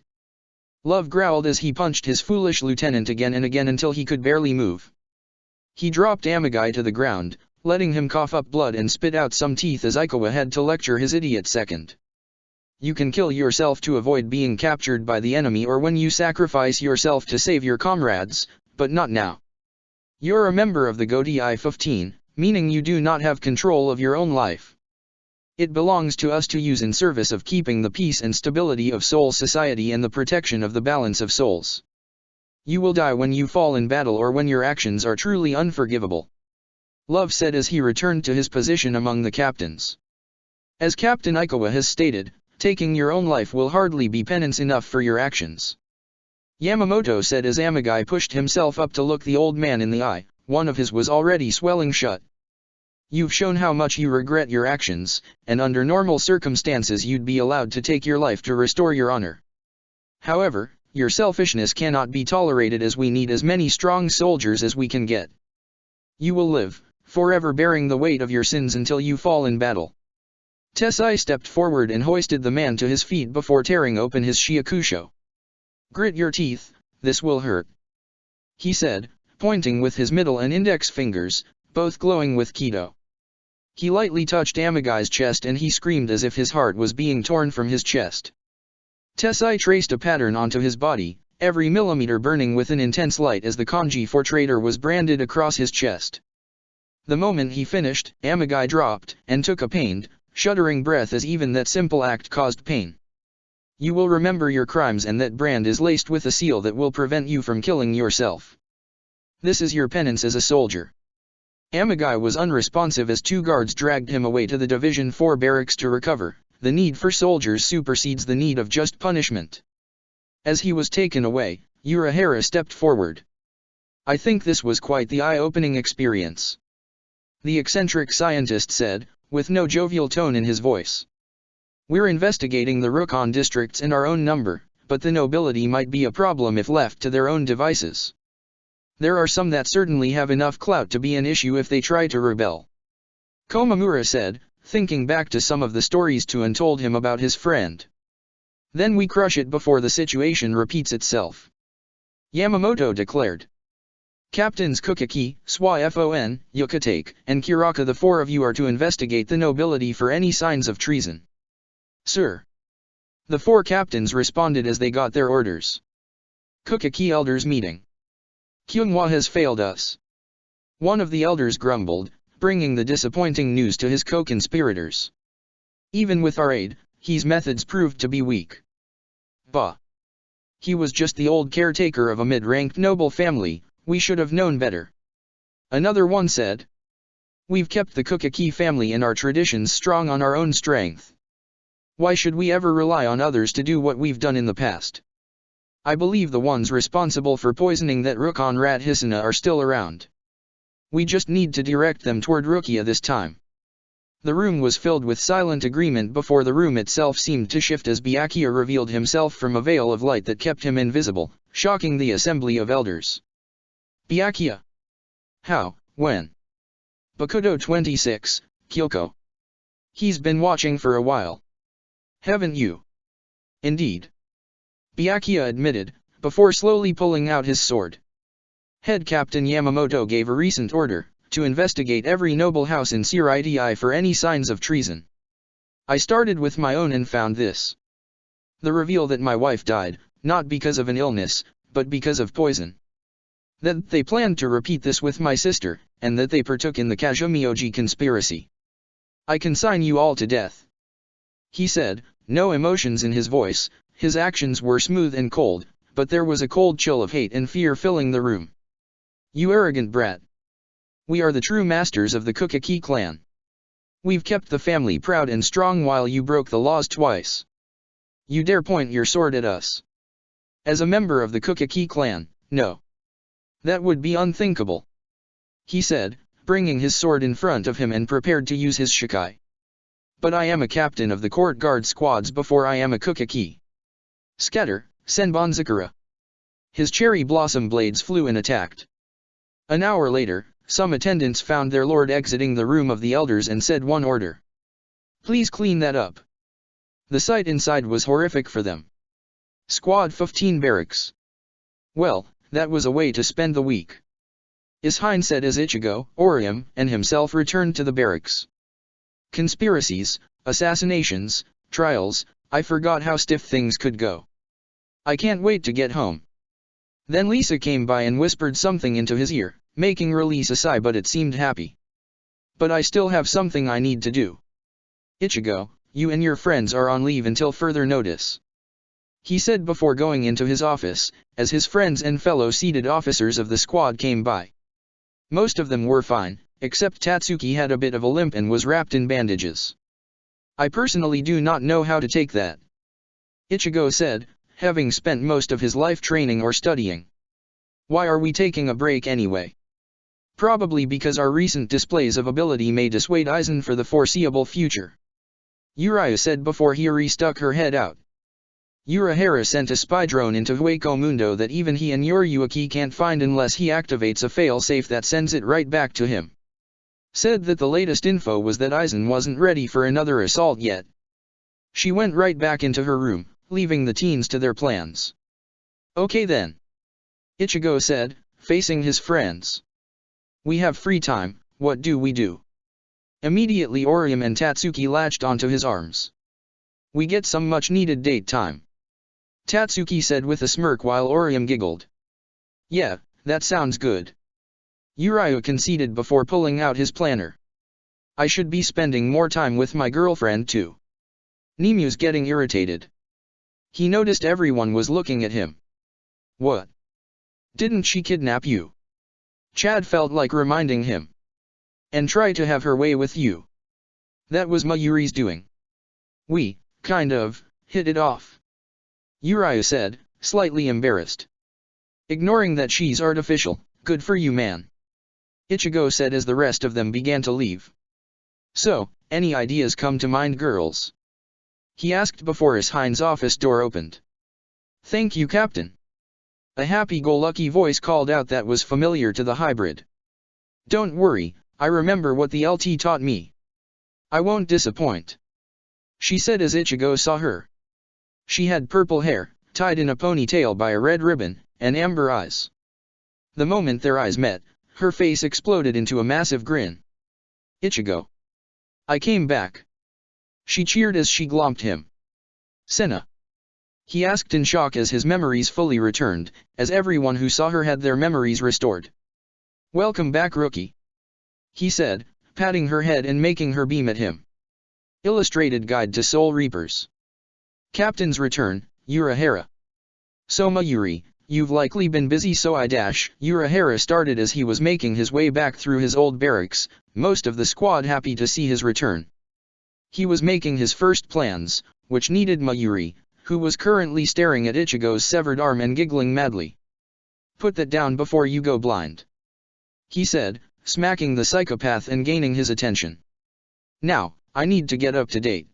Love growled as he punched his foolish lieutenant again and again until he could barely move. He dropped Amagai to the ground, letting him cough up blood and spit out some teeth as Ichigo had to lecture his idiot second. You can kill yourself to avoid being captured by the enemy or when you sacrifice yourself to save your comrades, but not now. You're a member of the Godai 15, meaning you do not have control of your own life. It belongs to us to use in service of keeping the peace and stability of Soul Society and the protection of the balance of souls. You will die when you fall in battle or when your actions are truly unforgivable. Love said as he returned to his position among the captains. As Captain Ichigo has stated, taking your own life will hardly be penance enough for your actions. Yamamoto said as Amagai pushed himself up to look the old man in the eye, one of his was already swelling shut. You've shown how much you regret your actions, and under normal circumstances you'd be allowed to take your life to restore your honor. However, your selfishness cannot be tolerated as we need as many strong soldiers as we can get. You will live, forever bearing the weight of your sins until you fall in battle. Tessai stepped forward and hoisted the man to his feet before tearing open his shiakusho. Grit your teeth, this will hurt. He said, pointing with his middle and index fingers, both glowing with Kido. He lightly touched Amagai's chest and he screamed as if his heart was being torn from his chest. Tessai traced a pattern onto his body, every millimeter burning with an intense light as the kanji for traitor was branded across his chest. The moment he finished, Amagai dropped, and took a pained, shuddering breath as even that simple act caused pain. You will remember your crimes and that brand is laced with a seal that will prevent you from killing yourself. This is your penance as a soldier. Amagai was unresponsive as two guards dragged him away to the Division 4 barracks to recover. The need for soldiers supersedes the need of just punishment. As he was taken away, Urahara stepped forward. I think this was quite the eye-opening experience. The eccentric scientist said, with no jovial tone in his voice. We're investigating the Rukon districts in our own number, but the nobility might be a problem if left to their own devices. There are some that certainly have enough clout to be an issue if they try to rebel. Komamura said, thinking back to some of the stories Tuan told him about his friend. Then we crush it before the situation repeats itself. Yamamoto declared. Captains Kukaki, Swafon, Yukatake, and Kiraka, the four of you are to investigate the nobility for any signs of treason. Sir. The four captains responded as they got their orders. Kukaki Elders meeting. Kyunghwa has failed us. One of the elders grumbled, bringing the disappointing news to his co-conspirators. Even with our aid, his methods proved to be weak. Bah. He was just the old caretaker of a mid-ranked noble family, we should have known better. Another one said. We've kept the Kukaki family and our traditions strong on our own strength. Why should we ever rely on others to do what we've done in the past? I believe the ones responsible for poisoning that Rukon rat Hisuna are still around. We just need to direct them toward Rukia this time. The room was filled with silent agreement before the room itself seemed to shift as Byakuya revealed himself from a veil of light that kept him invisible, shocking the assembly of elders. Byakuya. How, when? Bakudo 26, Kyoko. He's been watching for a while. Haven't you? Indeed. Byakuya admitted, before slowly pulling out his sword. Head Captain Yamamoto gave a recent order, to investigate every noble house in Siriti for any signs of treason. I started with my own and found this. The reveal that my wife died, not because of an illness, but because of poison. That they planned to repeat this with my sister, and that they partook in the Kazumioji conspiracy. I consign you all to death. He said, no emotions in his voice. His actions were smooth and cold, but there was a cold chill of hate and fear filling the room. You arrogant brat. We are the true masters of the Kukaki clan. We've kept the family proud and strong while you broke the laws twice. You dare point your sword at us. As a member of the Kukaki clan, no. That would be unthinkable. He said, bringing his sword in front of him and prepared to use his shikai. But I am a captain of the court guard squads before I am a Kukaki. Scatter, Senbonzakura. His cherry blossom blades flew and attacked. An hour later, some attendants found their lord exiting the room of the elders and said one order. Please clean that up. The sight inside was horrific for them. Squad 15 barracks. Well, that was a way to spend the week. Ishine said as Ichigo, Orium, and himself returned to the barracks. Conspiracies, assassinations, trials, I forgot how stiff things could go. I can't wait to get home. Then Lisa came by and whispered something into his ear, making Release a sigh, but it seemed happy. But I still have something I need to do. Ichigo, you and your friends are on leave until further notice. He said before going into his office, as his friends and fellow seated officers of the squad came by. Most of them were fine, except Tatsuki had a bit of a limp and was wrapped in bandages. I personally do not know how to take that. Ichigo said, having spent most of his life training or studying. Why are we taking a break anyway? Probably because our recent displays of ability may dissuade Aizen for the foreseeable future. Uriah said before Hiri stuck her head out. Urahara sent a spy drone into Hueco Mundo that even he and Yoriyuki can't find unless he activates a failsafe that sends it right back to him. Said that the latest info was that Aizen wasn't ready for another assault yet. She went right back into her room, leaving the teens to their plans. Okay then. Ichigo said, facing his friends. We have free time, what do we do? Immediately Orium and Tatsuki latched onto his arms. We get some much needed date time. Tatsuki said with a smirk while Orium giggled. Yeah, that sounds good. Uriah conceded before pulling out his planner. I should be spending more time with my girlfriend too. Nemu's getting irritated. He noticed everyone was looking at him. What? Didn't she kidnap you? Chad felt like reminding him. And try to have her way with you. That was Mayuri's doing. We, kind of, hit it off. Uriah said, slightly embarrassed. Ignoring that she's artificial, good for you man. Ichigo said as the rest of them began to leave. So, any ideas come to mind girls? He asked before Ishine's office door opened. Thank you Captain. A happy-go-lucky voice called out that was familiar to the hybrid. Don't worry, I remember what the LT taught me. I won't disappoint. She said as Ichigo saw her. She had purple hair, tied in a ponytail by a red ribbon, and amber eyes. The moment their eyes met, her face exploded into a massive grin. Ichigo. I came back. She cheered as she glomped him. Senna. He asked in shock as his memories fully returned, as everyone who saw her had their memories restored. Welcome back Rookie. He said, patting her head and making her beam at him. Illustrated Guide to Soul Reapers. Captain's Return, Urahara. So Mayuri, you've likely been busy so Urahara started as he was making his way back through his old barracks, most of the squad happy to see his return. He was making his first plans, which needed Mayuri, who was currently staring at Ichigo's severed arm and giggling madly. Put that down before you go blind. He said, smacking the psychopath and gaining his attention. Now, I need to get up to date.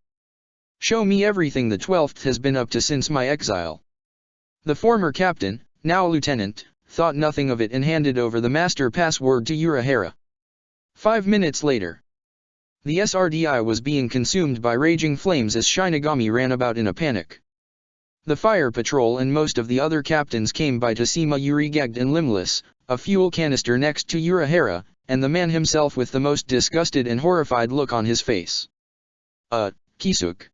Show me everything the 12th has been up to since my exile. The former captain, now lieutenant, thought nothing of it and handed over the master password to Urahara. 5 minutes later. The SRDI was being consumed by raging flames as Shinigami ran about in a panic. The fire patrol and most of the other captains came by to see Mayuri gagged and limbless, a fuel canister next to Urahara, and the man himself with the most disgusted and horrified look on his face. Kisuk?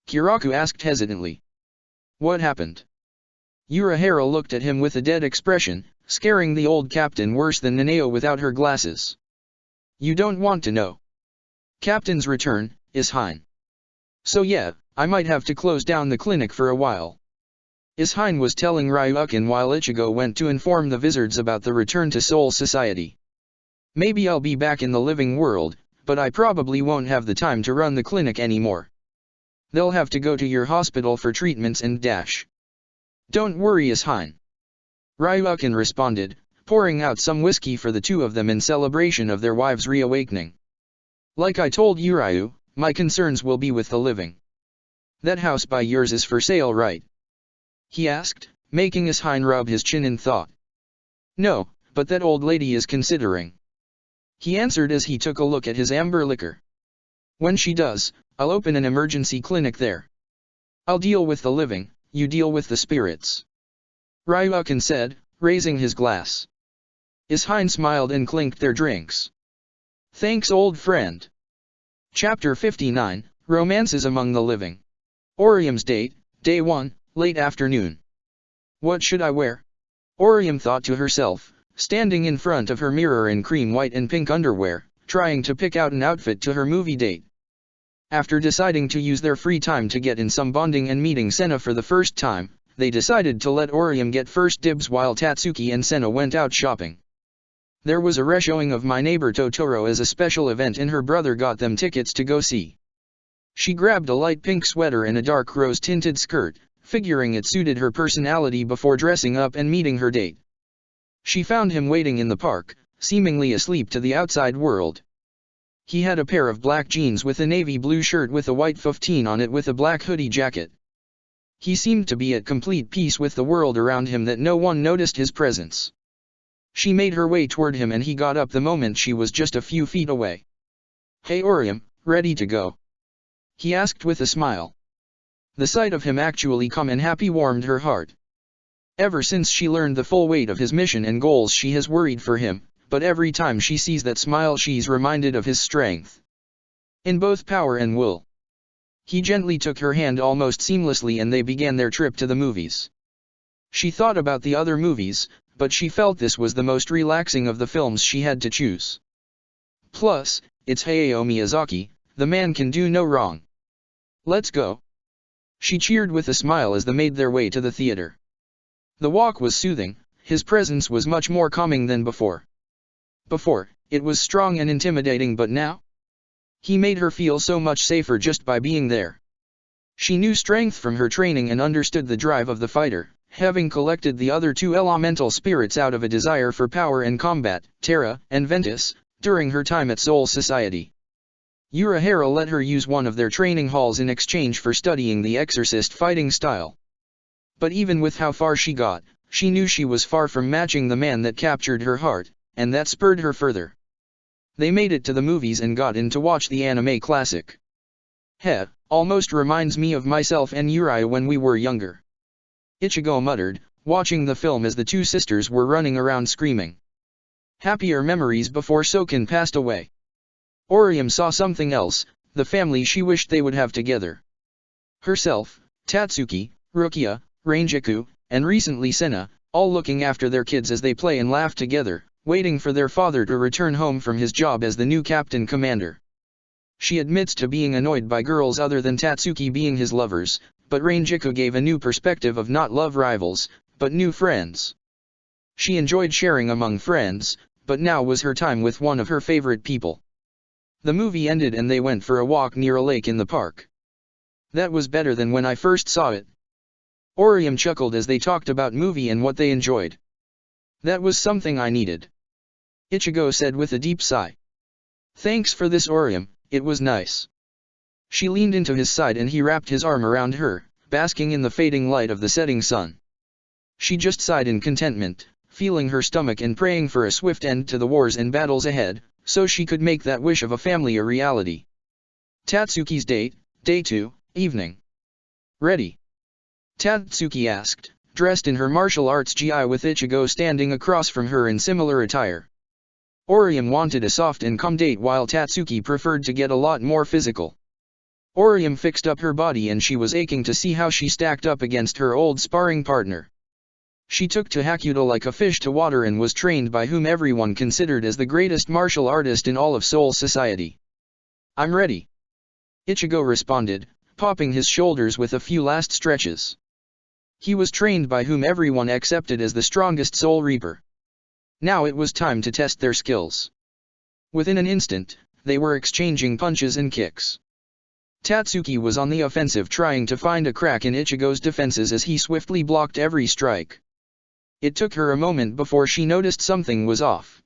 Kiraku asked hesitantly. What happened? Urahara looked at him with a dead expression, scaring the old captain worse than Naneo without her glasses. You don't want to know. Captain's return, Ishine. So yeah, I might have to close down the clinic for a while. Ishine was telling Ryukin while Ichigo went to inform the wizards about the return to Soul Society. Maybe I'll be back in the living world, but I probably won't have the time to run the clinic anymore. They'll have to go to your hospital for treatments and dash. Don't worry, Ishine. Ryukin responded, pouring out some whiskey for the two of them in celebration of their wives' reawakening. Like I told Urayu, my concerns will be with the living. That house by yours is for sale, right? He asked, making Ishine rub his chin in thought. No, but that old lady is considering. He answered as he took a look at his amber liquor. When she does, I'll open an emergency clinic there. I'll deal with the living, you deal with the spirits. Ryukin said, raising his glass. Ishine smiled and clinked their drinks. Thanks, old friend. Chapter 59, Romances Among the Living. Orium's date, Day 1, late afternoon. What should I wear? Orium thought to herself, standing in front of her mirror in cream white and pink underwear, trying to pick out an outfit to her movie date. After deciding to use their free time to get in some bonding and meeting Senna for the first time, they decided to let Orium get first dibs while Tatsuki and Senna went out shopping. There was a re-showing of My Neighbor Totoro as a special event and her brother got them tickets to go see. She grabbed a light pink sweater and a dark rose-tinted skirt, figuring it suited her personality before dressing up and meeting her date. She found him waiting in the park, seemingly asleep to the outside world. He had a pair of black jeans with a navy blue shirt with a white 15 on it with a black hoodie jacket. He seemed to be at complete peace with the world around him that no one noticed his presence. She made her way toward him and he got up the moment she was just a few feet away. Hey Orium, ready to go? He asked with a smile. The sight of him actually calm and happy warmed her heart. Ever since she learned the full weight of his mission and goals she has worried for him, but every time she sees that smile she's reminded of his strength. In both power and will. He gently took her hand almost seamlessly and they began their trip to the movies. She thought about the other movies, but she felt this was the most relaxing of the films she had to choose. Plus, it's Hayao Miyazaki, the man can do no wrong. Let's go. She cheered with a smile as they made their way to the theater. The walk was soothing, his presence was much more calming than before. Before, it was strong and intimidating, but now? He made her feel so much safer just by being there. She knew strength from her training and understood the drive of the fighter, having collected the other two elemental spirits out of a desire for power and combat, Terra and Ventus, during her time at Soul Society. Urahara let her use one of their training halls in exchange for studying the exorcist fighting style. But even with how far she got, she knew she was far from matching the man that captured her heart, and that spurred her further. They made it to the movies and got in to watch the anime classic. Heh, almost reminds me of myself and Uriah when we were younger. Ichigo muttered, watching the film as the two sisters were running around screaming. Happier memories before Soken passed away. Orium saw something else, the family she wished they would have together. Herself, Tatsuki, Rukia, Rangiku, and recently Senna, all looking after their kids as they play and laugh together, waiting for their father to return home from his job as the new captain commander. She admits to being annoyed by girls other than Tatsuki being his lovers, but Rangiku gave a new perspective of not love rivals, but new friends. She enjoyed sharing among friends, but now was her time with one of her favorite people. The movie ended and they went for a walk near a lake in the park. That was better than when I first saw it. Orium chuckled as they talked about movie and what they enjoyed. That was something I needed. Ichigo said with a deep sigh. Thanks for this Orium, it was nice. She leaned into his side and he wrapped his arm around her, basking in the fading light of the setting sun. She just sighed in contentment, feeling her stomach and praying for a swift end to the wars and battles ahead, so she could make that wish of a family a reality. Tatsuki's date, Day 2, evening. Ready? Tatsuki asked, dressed in her martial arts gi with Ichigo standing across from her in similar attire. Orium wanted a soft and calm date while Tatsuki preferred to get a lot more physical. Orium fixed up her body and she was aching to see how she stacked up against her old sparring partner. She took to Hakuto like a fish to water and was trained by whom everyone considered as the greatest martial artist in all of Seoul society. I'm ready. Ichigo responded, popping his shoulders with a few last stretches. He was trained by whom everyone accepted as the strongest Soul Reaper. Now it was time to test their skills. Within an instant, they were exchanging punches and kicks. Tatsuki was on the offensive trying to find a crack in Ichigo's defenses as he swiftly blocked every strike. It took her a moment before she noticed something was off.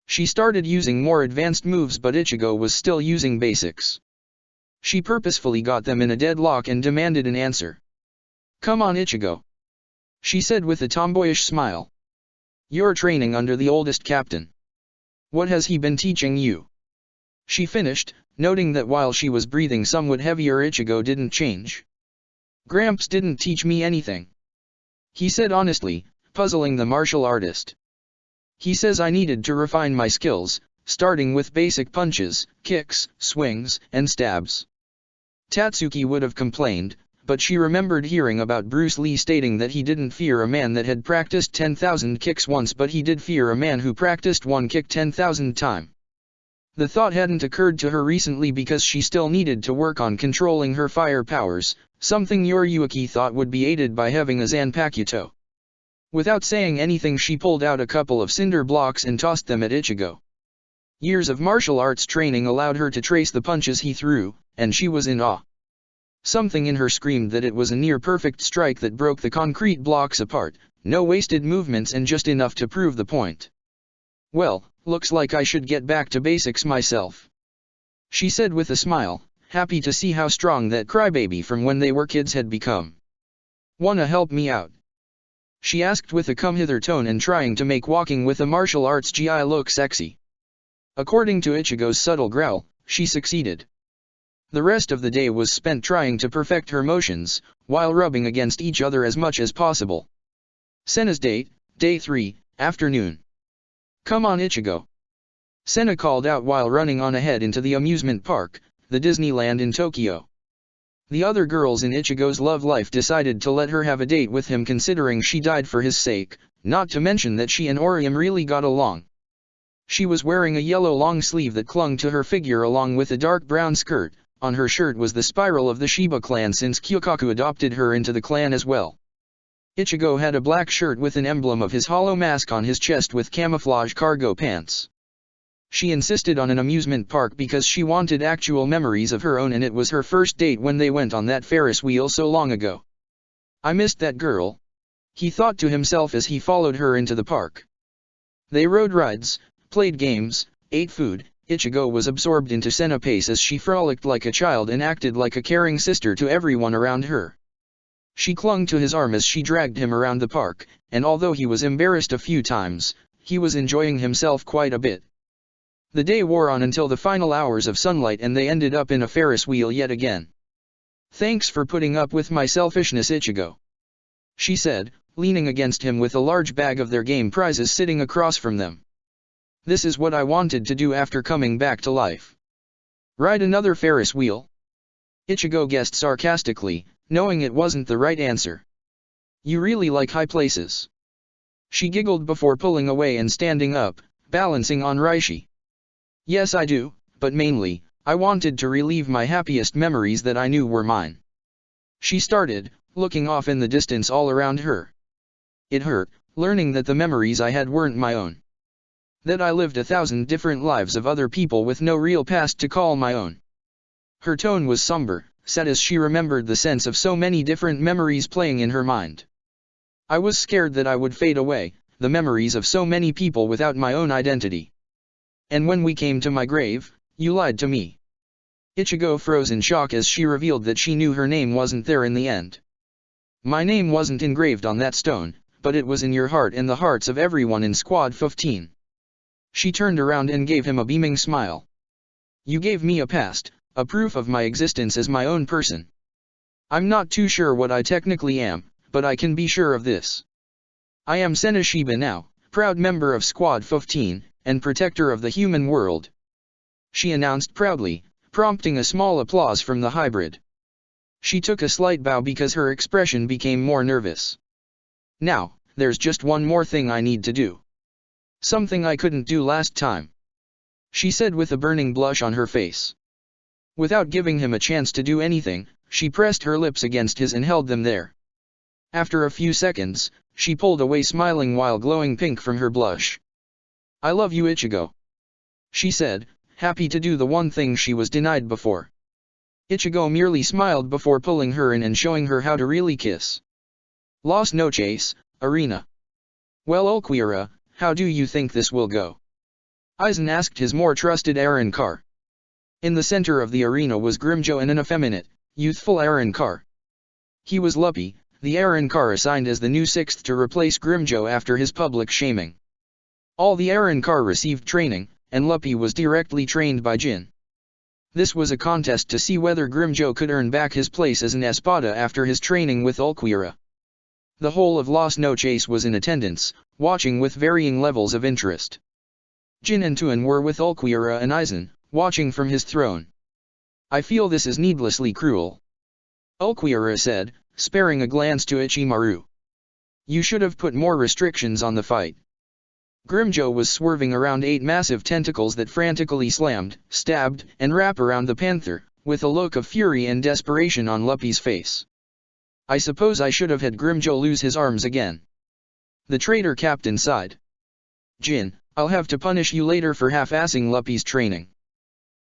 She started using more advanced moves but Ichigo was still using basics. She purposefully got them in a deadlock and demanded an answer. Come on Ichigo. She said with a tomboyish smile. You're training under the oldest captain. What has he been teaching you? She finished, noting that while she was breathing somewhat heavier Ichigo didn't change. Gramps didn't teach me anything. He said honestly, puzzling the martial artist. He says I needed to refine my skills, starting with basic punches, kicks, swings, and stabs. Tatsuki would have complained, but she remembered hearing about Bruce Lee stating that he didn't fear a man that had practiced 10,000 kicks once but he did fear a man who practiced one kick 10,000 times. The thought hadn't occurred to her recently because she still needed to work on controlling her fire powers, something Yoriyuki thought would be aided by having a Zanpakuto. Without saying anything she pulled out a couple of cinder blocks and tossed them at Ichigo. Years of martial arts training allowed her to trace the punches he threw, and she was in awe. Something in her screamed that it was a near-perfect strike that broke the concrete blocks apart, no wasted movements and just enough to prove the point. Well, looks like I should get back to basics myself. She said with a smile, happy to see how strong that crybaby from when they were kids had become. Wanna help me out? She asked with a come-hither tone and trying to make walking with a martial arts gi look sexy. According to Ichigo's subtle growl, she succeeded. The rest of the day was spent trying to perfect her motions, while rubbing against each other as much as possible. Senna's date, Day 3, afternoon. Come on Ichigo. Senna called out while running on ahead into the amusement park, the Disneyland in Tokyo. The other girls in Ichigo's love life decided to let her have a date with him considering she died for his sake, not to mention that she and Orium really got along. She was wearing a yellow long sleeve that clung to her figure along with a dark brown skirt. On her shirt was the spiral of the Shiba clan since Kyokaku adopted her into the clan as well. Ichigo had a black shirt with an emblem of his hollow mask on his chest with camouflage cargo pants. She insisted on an amusement park because she wanted actual memories of her own and it was her first date when they went on that Ferris wheel so long ago. I missed that girl, he thought to himself as he followed her into the park. They rode rides, played games, ate food. Ichigo was absorbed into Senna pace as she frolicked like a child and acted like a caring sister to everyone around her. She clung to his arm as she dragged him around the park, and although he was embarrassed a few times, he was enjoying himself quite a bit. The day wore on until the final hours of sunlight and they ended up in a Ferris wheel yet again. Thanks for putting up with my selfishness Ichigo. She said, leaning against him with a large bag of their game prizes sitting across from them. This is what I wanted to do after coming back to life. Ride another Ferris wheel? Ichigo guessed sarcastically, knowing it wasn't the right answer. You really like high places. She giggled before pulling away and standing up, balancing on Reishi. Yes I do, but mainly, I wanted to relieve my happiest memories that I knew were mine. She started, looking off in the distance all around her. It hurt, learning that the memories I had weren't my own. That I lived 1,000 different lives of other people with no real past to call my own. Her tone was somber, sad as she remembered the sense of so many different memories playing in her mind. I was scared that I would fade away, the memories of so many people without my own identity. And when we came to my grave, you lied to me. Ichigo froze in shock as she revealed that she knew her name wasn't there in the end. My name wasn't engraved on that stone, but it was in your heart and the hearts of everyone in Squad 15. She turned around and gave him a beaming smile. You gave me a past, a proof of my existence as my own person. I'm not too sure what I technically am, but I can be sure of this. I am Senoshiba now, proud member of Squad 15, and protector of the human world. She announced proudly, prompting a small applause from the hybrid. She took a slight bow because her expression became more nervous. Now, there's just one more thing I need to do. Something I couldn't do last time, she said with a burning blush on her face. Without giving him a chance to do anything, she pressed her lips against his and held them there. After a few seconds, she pulled away smiling while glowing pink from her blush. I love you, Ichigo, she said, happy to do the one thing she was denied before. Ichigo merely smiled before pulling her in and showing her how to really kiss. Las noches, Arena. Well, Ulquiorra, how do you think this will go? Aizen asked his more trusted Arrancar. In the center of the arena was Grimjo and an effeminate, youthful Arrancar. He was Luppy, the Arrancar assigned as the new sixth to replace Grimjo after his public shaming. All the Arrancar received training, and Luppy was directly trained by Jin. This was a contest to see whether Grimjo could earn back his place as an Espada after his training with Ulquiorra. The whole of Las Noches was in attendance, watching with varying levels of interest. Jin and Tuan were with Ulquiorra and Aizen, watching from his throne. I feel this is needlessly cruel, Ulquiorra said, sparing a glance to Ichimaru. You should have put more restrictions on the fight. Grimjo was swerving around 8 massive tentacles that frantically slammed, stabbed, and wrapped around the panther, with a look of fury and desperation on Luppy's face. I suppose I should have had Grimjo lose his arms again. The traitor captain sighed. Jin, I'll have to punish you later for half-assing Luppy's training.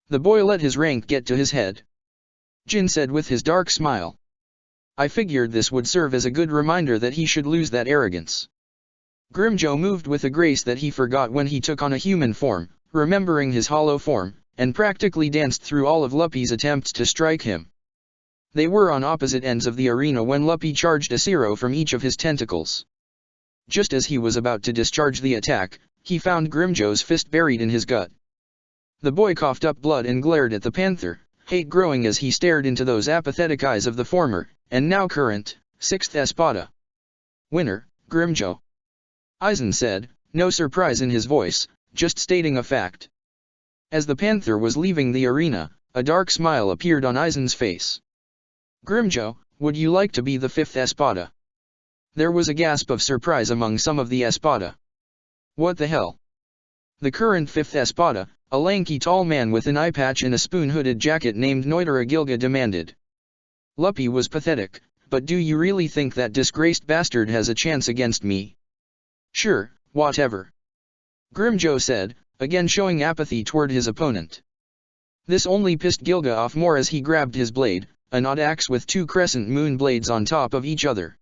The boy let his rank get to his head. Jin said with his dark smile. I figured this would serve as a good reminder that he should lose that arrogance. Grimjo moved with a grace that he forgot when he took on a human form, remembering his hollow form, and practically danced through all of Luppy's attempts to strike him. They were on opposite ends of the arena when Luppy charged a zero from each of his tentacles. Just as he was about to discharge the attack, he found Grimjo's fist buried in his gut. The boy coughed up blood and glared at the panther, hate growing as he stared into those apathetic eyes of the former, and now current, 6th Espada winner, Grimjo. Aizen said, no surprise in his voice, just stating a fact. As the panther was leaving the arena, a dark smile appeared on Aizen's face. Grimjo, would you like to be the 5th Espada? There was a gasp of surprise among some of the Espada. What the hell? The current 5th Espada, a lanky tall man with an eye patch and a spoon-hooded jacket named Noitara Gilga demanded. Luppy was pathetic, but do you really think that disgraced bastard has a chance against me? Sure, whatever. Grimjo said, again showing apathy toward his opponent. This only pissed Gilga off more as he grabbed his blade, an odd axe with 2 crescent moon blades on top of each other.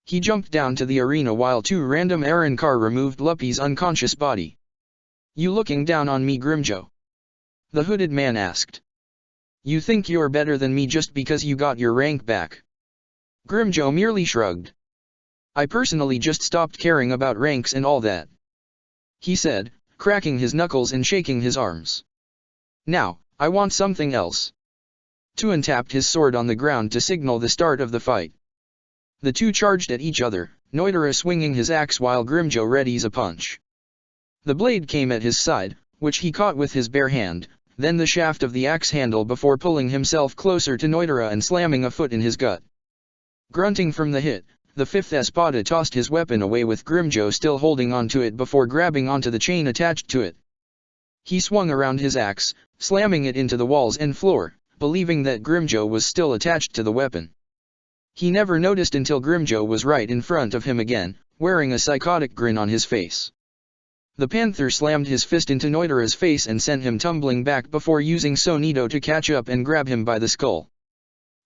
He jumped down to the arena while 2 random Arrancar removed Luppy's unconscious body. You looking down on me, Grimjo? The hooded man asked. You think you're better than me just because you got your rank back? Grimjo merely shrugged. I personally just stopped caring about ranks and all that, he said, cracking his knuckles and shaking his arms. Now, I want something else. Tuan tapped his sword on the ground to signal the start of the fight. The two charged at each other, Noitara swinging his axe while Grimjo readies a punch. The blade came at his side, which he caught with his bare hand, then the shaft of the axe handle before pulling himself closer to Noitara and slamming a foot in his gut. Grunting from the hit, the 5th Espada tossed his weapon away with Grimjo still holding onto it before grabbing onto the chain attached to it. He swung around his axe, slamming it into the walls and floor, believing that Grimjo was still attached to the weapon. He never noticed until Grimjo was right in front of him again, wearing a psychotic grin on his face. The panther slammed his fist into Noitara's face and sent him tumbling back before using Sonido to catch up and grab him by the skull.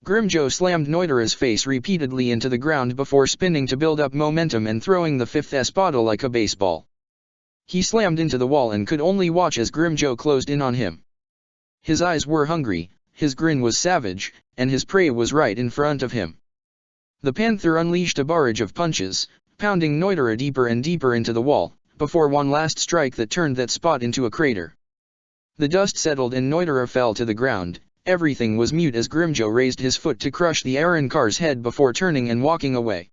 Grimjo slammed Noitura's face repeatedly into the ground before spinning to build up momentum and throwing the fifth espada like a baseball. He slammed into the wall and could only watch as Grimjo closed in on him. His eyes were hungry, his grin was savage, and his prey was right in front of him. The panther unleashed a barrage of punches, pounding Noitura deeper and deeper into the wall, before one last strike that turned that spot into a crater. The dust settled and Noitura fell to the ground. Everything was mute as Grimjo raised his foot to crush the Arrancar's head before turning and walking away.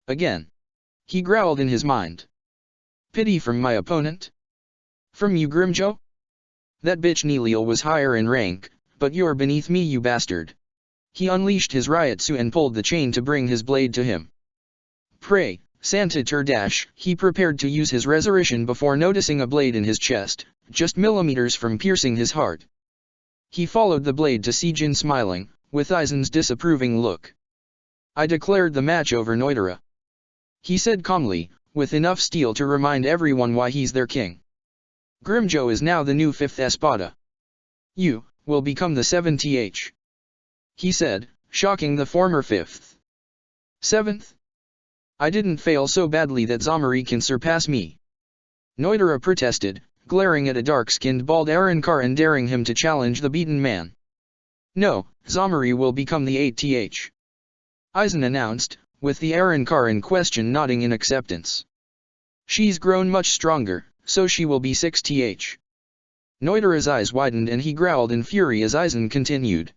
Again. He growled in his mind. Pity from my opponent? From you, Grimjo? That bitch Nilil was higher in rank, but you're beneath me, you bastard. He unleashed his Ryotsu and pulled the chain to bring his blade to him. Pray, Santa Turdash, he prepared to use his resurrection before noticing a blade in his chest, just millimeters from piercing his heart. He followed the blade to see Jin smiling, with Aizen's disapproving look. I declared the match over Noitura. He said calmly, with enough steel to remind everyone why he's their king. Grimjo is now the new fifth espada. You will become the 7th. He said, shocking the former fifth. 7th? I didn't fail so badly that Zamari can surpass me. Noitura protested, glaring at a dark-skinned bald Arrancar and daring him to challenge the beaten man. No, Zamari will become the 8th. Aizen announced, with the Arrancar in question nodding in acceptance. She's grown much stronger, so she will be 6th. Noitura's eyes widened and he growled in fury as Aizen continued.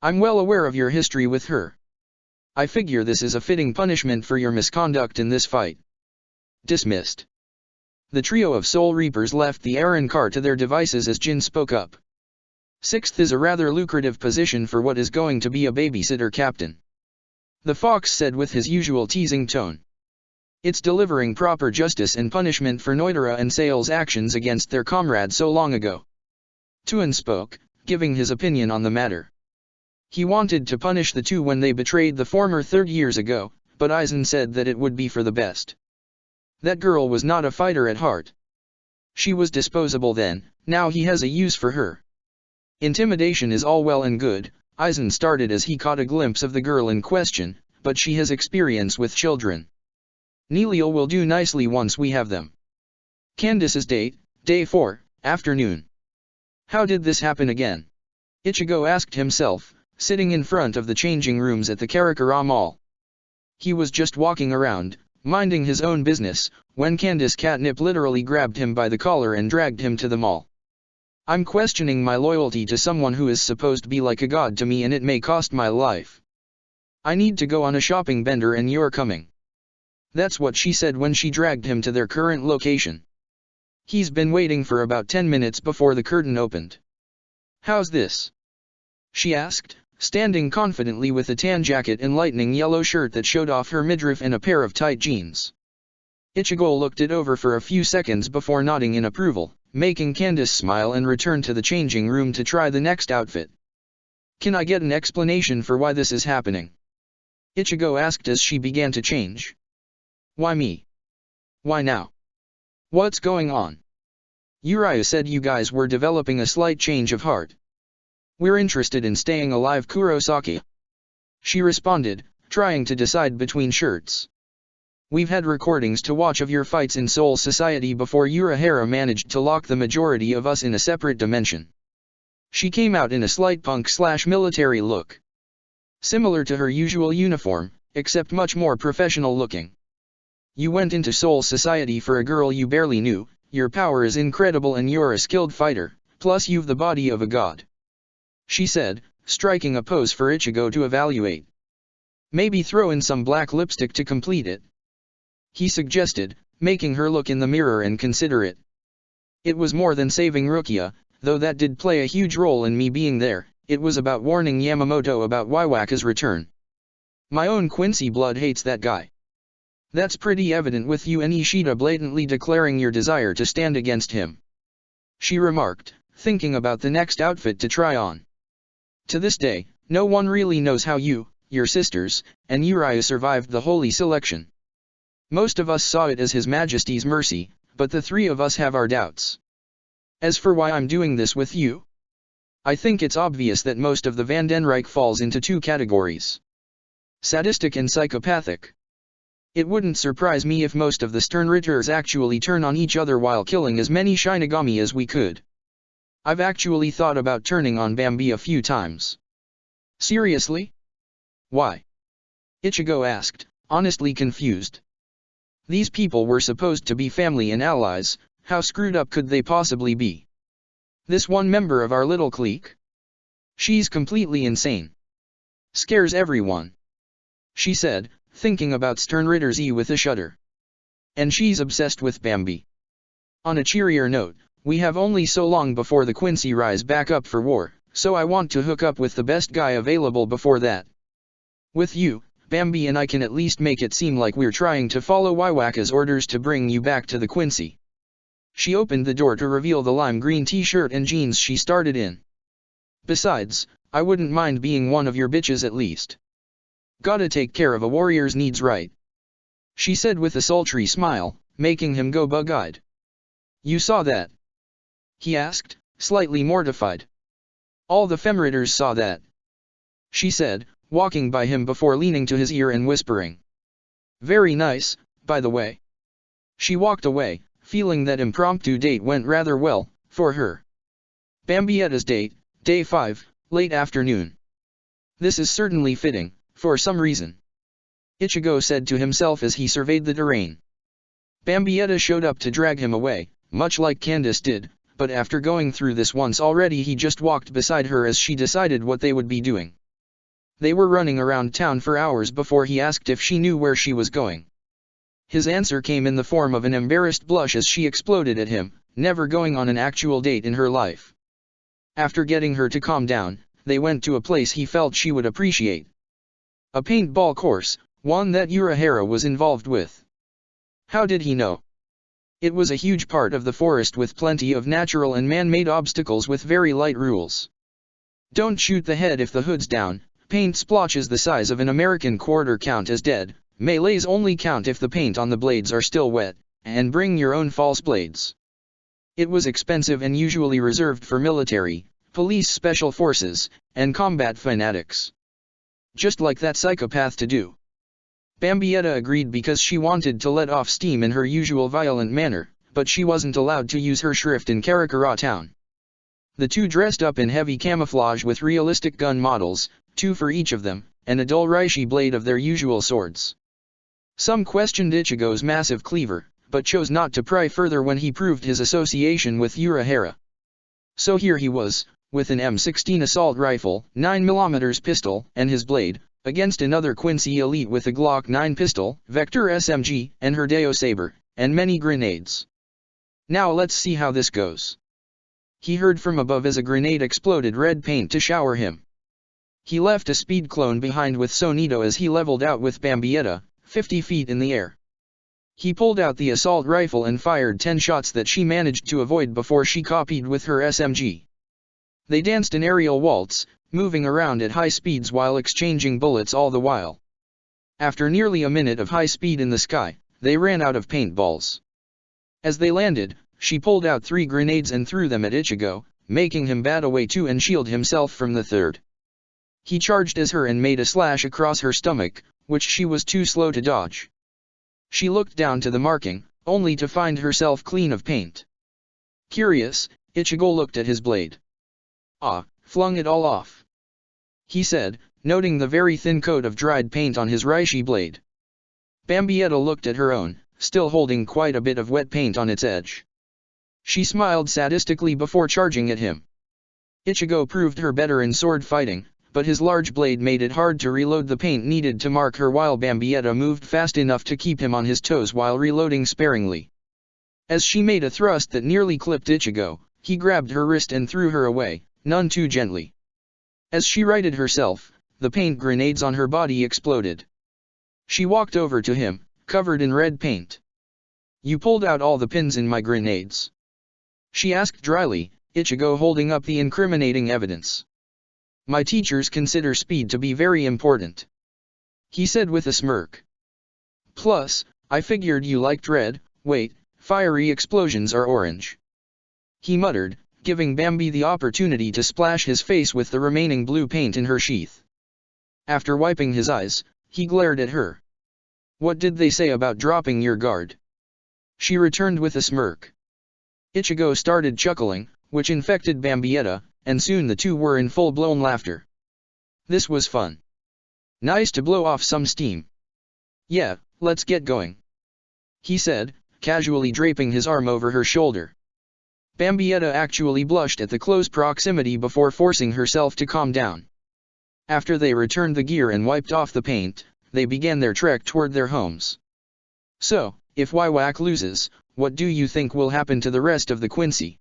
I'm well aware of your history with her. I figure this is a fitting punishment for your misconduct in this fight. Dismissed. The trio of Soul Reapers left the Arrancar to their devices as Jin spoke up. 6th is a rather lucrative position for what is going to be a babysitter captain. The fox said with his usual teasing tone. It's delivering proper justice and punishment for Noitura and Sale's actions against their comrade so long ago. Tuan spoke, giving his opinion on the matter. He wanted to punish the two when they betrayed the former 3 years ago, but Aizen said that it would be for the best. That girl was not a fighter at heart. She was disposable then, now he has a use for her. Intimidation is all well and good, Aizen started as he caught a glimpse of the girl in question, but she has experience with children. Nilil will do nicely once we have them. Candace's date, day 4, afternoon. How did this happen again? Ichigo asked himself, sitting in front of the changing rooms at the Karakura Mall. He was just walking around, minding his own business, when Candace Catnip literally grabbed him by the collar and dragged him to the mall. I'm questioning my loyalty to someone who is supposed to be like a god to me and it may cost my life. I need to go on a shopping bender and you're coming. That's what she said when she dragged him to their current location. He's been waiting for about 10 minutes before the curtain opened. How's this? She asked, standing confidently with a tan jacket and lightning yellow shirt that showed off her midriff and a pair of tight jeans. Ichigo looked it over for a few seconds before nodding in approval, making Candace smile and return to the changing room to try the next outfit. Can I get an explanation for why this is happening? Ichigo asked as she began to change. Why me? Why now? What's going on? Uriah said you guys were developing a slight change of heart. We're interested in staying alive, Kurosaki. She responded, trying to decide between shirts. We've had recordings to watch of your fights in Soul Society before Urahara managed to lock the majority of us in a separate dimension. She came out in a slight punk/military look. Similar to her usual uniform, except much more professional looking. You went into Soul Society for a girl you barely knew, your power is incredible and you're a skilled fighter, plus you've the body of a god. She said, striking a pose for Ichigo to evaluate. Maybe throw in some black lipstick to complete it. He suggested, making her look in the mirror and consider it. It was more than saving Rukia, though that did play a huge role in me being there, it was about warning Yamamoto about Waiwaka's return. My own Quincy blood hates that guy. That's pretty evident with you and Ishida blatantly declaring your desire to stand against him. She remarked, thinking about the next outfit to try on. To this day, no one really knows how you, your sisters, and Uriah survived the holy selection. Most of us saw it as His Majesty's mercy, but the three of us have our doubts. As for why I'm doing this with you? I think it's obvious that most of the Vandenrijk falls into two categories: sadistic and psychopathic. It wouldn't surprise me if most of the Sternritters actually turn on each other while killing as many Shinigami as we could. I've actually thought about turning on Bambi a few times. Seriously? Why? Ichigo asked, honestly confused. These people were supposed to be family and allies, how screwed up could they possibly be? This one member of our little clique? She's completely insane. Scares everyone. She said, thinking about Sternritter's E with a shudder. And she's obsessed with Bambi. On a cheerier note, we have only so long before the Quincy rise back up for war, so I want to hook up with the best guy available before that. With you, Bambi, and I can at least make it seem like we're trying to follow Iwaka's orders to bring you back to the Quincy. She opened the door to reveal the lime green t-shirt and jeans she started in. Besides, I wouldn't mind being one of your bitches at least. Gotta take care of a warrior's needs, right? She said with a sultry smile, making him go bug-eyed. You saw that? He asked, slightly mortified. All the Femritters saw that. She said, walking by him before leaning to his ear and whispering. Very nice, by the way. She walked away, feeling that impromptu date went rather well, for her. Bambietta's date, day 5, late afternoon. This is certainly fitting, for some reason. Ichigo said to himself as he surveyed the terrain. Bambietta showed up to drag him away, much like Candace did, but after going through this once already he just walked beside her as she decided what they would be doing. They were running around town for hours before he asked if she knew where she was going. His answer came in the form of an embarrassed blush as she exploded at him, never going on an actual date in her life. After getting her to calm down, they went to a place he felt she would appreciate. A paintball course, one that Urahara was involved with. How did he know? It was a huge part of the forest with plenty of natural and man-made obstacles with very light rules. Don't shoot the head if the hood's down, paint splotches the size of an American quarter count as dead, melees only count if the paint on the blades are still wet, and bring your own false blades. It was expensive and usually reserved for military, police special forces, and combat fanatics. Just like that psychopath to do. Bambietta agreed because she wanted to let off steam in her usual violent manner, but she wasn't allowed to use her shrift in Karakura town. The two dressed up in heavy camouflage with realistic gun models, 2 for each of them, and a dull reishi blade of their usual swords. Some questioned Ichigo's massive cleaver, but chose not to pry further when he proved his association with Urahara. So here he was, with an M16 assault rifle, 9mm pistol, and his blade, against another Quincy elite with a Glock 9 pistol, Vector SMG, and her Deo saber, and many grenades. Now let's see how this goes. He heard from above as a grenade exploded red paint to shower him. He left a speed clone behind with Sonito as he leveled out with Bambietta, 50 feet in the air. He pulled out the assault rifle and fired 10 shots that she managed to avoid before she copied with her SMG. They danced an aerial waltz, moving around at high speeds while exchanging bullets all the while. After nearly a minute of high speed in the sky, they ran out of paintballs. As they landed, she pulled out 3 grenades and threw them at Ichigo, making him bat away 2 and shield himself from the third. He charged as her and made a slash across her stomach, which she was too slow to dodge. She looked down to the marking, only to find herself clean of paint. Curious, Ichigo looked at his blade. Ah, flung it all off. He said, noting the very thin coat of dried paint on his reishi blade. Bambietta looked at her own, still holding quite a bit of wet paint on its edge. She smiled sadistically before charging at him. Ichigo proved her better in sword fighting, but his large blade made it hard to reload the paint needed to mark her while Bambietta moved fast enough to keep him on his toes while reloading sparingly. As she made a thrust that nearly clipped Ichigo, he grabbed her wrist and threw her away, none too gently. As she righted herself, the paint grenades on her body exploded. She walked over to him, covered in red paint. You pulled out all the pins in my grenades? She asked dryly, Ichigo holding up the incriminating evidence. My teachers consider speed to be very important. He said with a smirk. Plus, I figured you liked red, wait, fiery explosions are orange. He muttered, giving Bambi the opportunity to splash his face with the remaining blue paint in her sheath. After wiping his eyes, he glared at her. "What did they say about dropping your guard?" She returned with a smirk. Ichigo started chuckling, which infected Bambietta, and soon the two were in full-blown laughter. This was fun. Nice to blow off some steam. "Yeah, let's get going," he said, casually draping his arm over her shoulder. Bambietta actually blushed at the close proximity before forcing herself to calm down. After they returned the gear and wiped off the paint, they began their trek toward their homes. "So, if Waiwak loses, what do you think will happen to the rest of the Quincy?"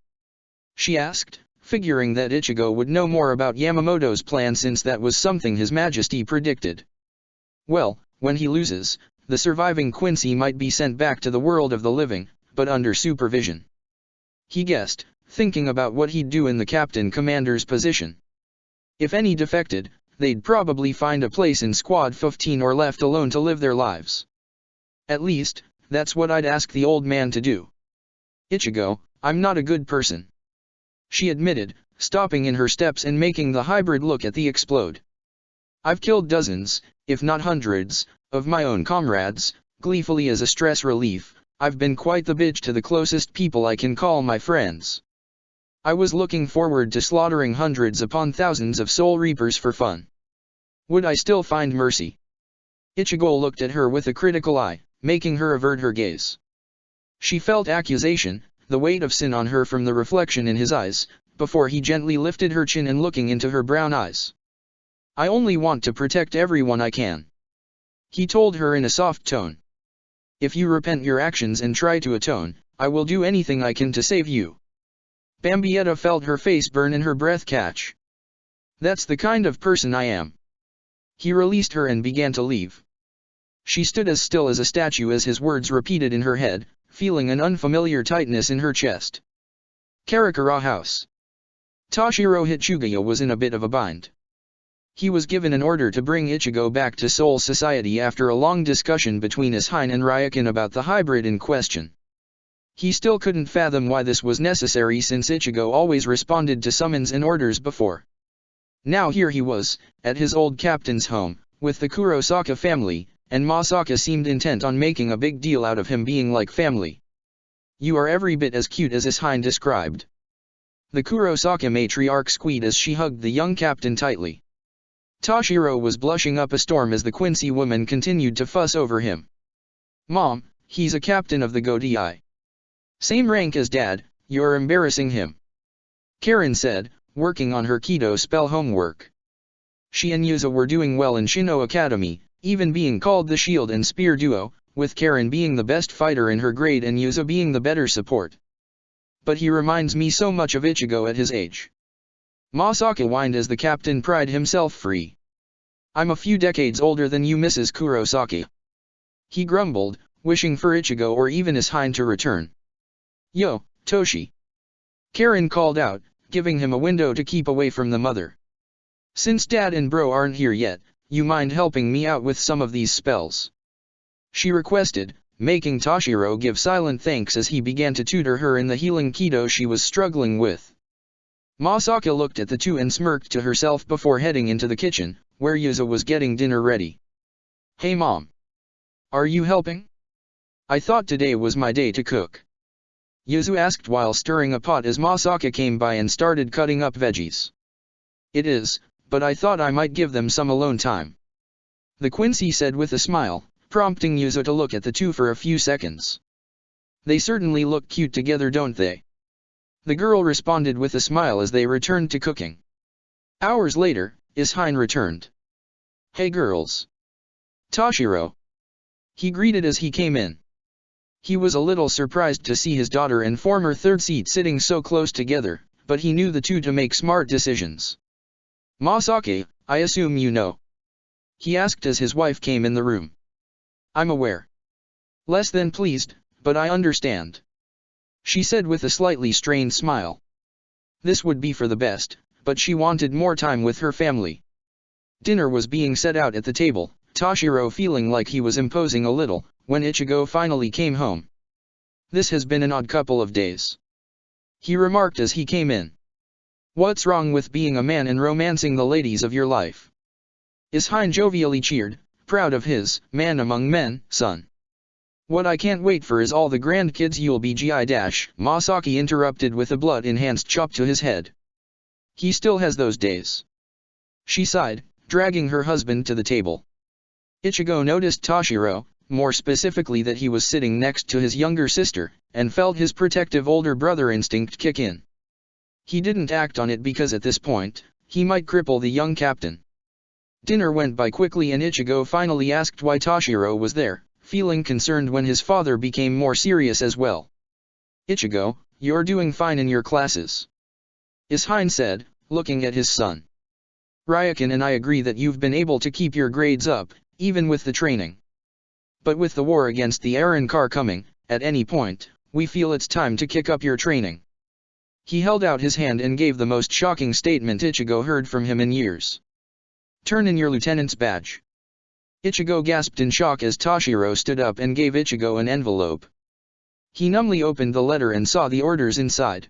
she asked, figuring that Ichigo would know more about Yamamoto's plan since that was something His Majesty predicted. "Well, when he loses, the surviving Quincy might be sent back to the world of the living, but under supervision," he guessed, thinking about what he'd do in the captain commander's position. If any defected, they'd probably find a place in Squad 15 or left alone to live their lives. At least, that's what I'd ask the old man to do. "Ichigo, I'm not a good person," she admitted, stopping in her steps and making the hybrid look at the explode. "I've killed dozens, if not hundreds, of my own comrades, gleefully as a stress relief. I've been quite the bitch to the closest people I can call my friends. I was looking forward to slaughtering hundreds upon thousands of soul reapers for fun. Would I still find mercy?" Ichigo looked at her with a critical eye, making her avert her gaze. She felt accusation, the weight of sin on her from the reflection in his eyes, before he gently lifted her chin and looking into her brown eyes. "I only want to protect everyone I can," he told her in a soft tone. "If you repent your actions and try to atone, I will do anything I can to save you." Bambietta felt her face burn and her breath catch. "That's the kind of person I am." He released her and began to leave. She stood as still as a statue as his words repeated in her head, feeling an unfamiliar tightness in her chest. Karakura House. Toshiro Hitsugaya was in a bit of a bind. He was given an order to bring Ichigo back to Soul Society after a long discussion between Ishine and Ryukin about the hybrid in question. He still couldn't fathom why this was necessary since Ichigo always responded to summons and orders before. Now here he was, at his old captain's home, with the Kurosaka family, and Masaka seemed intent on making a big deal out of him being like family. "You are every bit as cute as Ishine described." The Kurosaka matriarch squeaked as she hugged the young captain tightly. Toshiro was blushing up a storm as the Quincy woman continued to fuss over him. "Mom, he's a captain of the Godei. Same rank as Dad, you're embarrassing him," Karen said, working on her Kido spell homework. She and Yuza were doing well in Shino Academy, even being called the shield and spear duo, with Karen being the best fighter in her grade and Yuza being the better support. "But he reminds me so much of Ichigo at his age." Masaka whined as the captain pried himself free. "I'm a few decades older than you, Mrs. Kurosaki," he grumbled, wishing for Ichigo or even Ishine to return. "Yo, Toshi," Karen called out, giving him a window to keep away from the mother. "Since Dad and Bro aren't here yet, you mind helping me out with some of these spells?" she requested, making Toshiro give silent thanks as he began to tutor her in the healing Kido she was struggling with. Masaka looked at the two and smirked to herself before heading into the kitchen, where Yuza was getting dinner ready. "Hey Mom. Are you helping? I thought today was my day to cook," Yuzu asked while stirring a pot as Masaka came by and started cutting up veggies. "It is, but I thought I might give them some alone time," the Quincy said with a smile, prompting Yuzu to look at the two for a few seconds. "They certainly look cute together, don't they?" the girl responded with a smile as they returned to cooking. Hours later, Ishine returned. "Hey girls. Toshiro," he greeted as he came in. He was a little surprised to see his daughter and former third seat sitting so close together, but he knew the two to make smart decisions. "Masaka, I assume you know?" he asked as his wife came in the room. "I'm aware." "Less than pleased, but I understand," she said with a slightly strained smile. This would be for the best, but she wanted more time with her family. Dinner was being set out at the table, Toshiro feeling like he was imposing a little, when Ichigo finally came home. "This has been an odd couple of days," he remarked as he came in. "What's wrong with being a man and romancing the ladies of your life?" Ishine jovially cheered, proud of his man among men son. "What I can't wait for is all the grandkids you'll be." Masaki interrupted with a blood-enhanced chop to his head. "He still has those days," she sighed, dragging her husband to the table. Ichigo noticed Toshiro, more specifically that he was sitting next to his younger sister, and felt his protective older brother instinct kick in. He didn't act on it because at this point, he might cripple the young captain. Dinner went by quickly and Ichigo finally asked why Toshiro was there, feeling concerned when his father became more serious as well. "Ichigo, you're doing fine in your classes," Ishine said, looking at his son. "Ryakan and I agree that you've been able to keep your grades up, even with the training. But with the war against the Aaron Car coming, at any point, we feel it's time to kick up your training." He held out his hand and gave the most shocking statement Ichigo heard from him in years. "Turn in your lieutenant's badge." Ichigo gasped in shock as Toshiro stood up and gave Ichigo an envelope. He numbly opened the letter and saw the orders inside.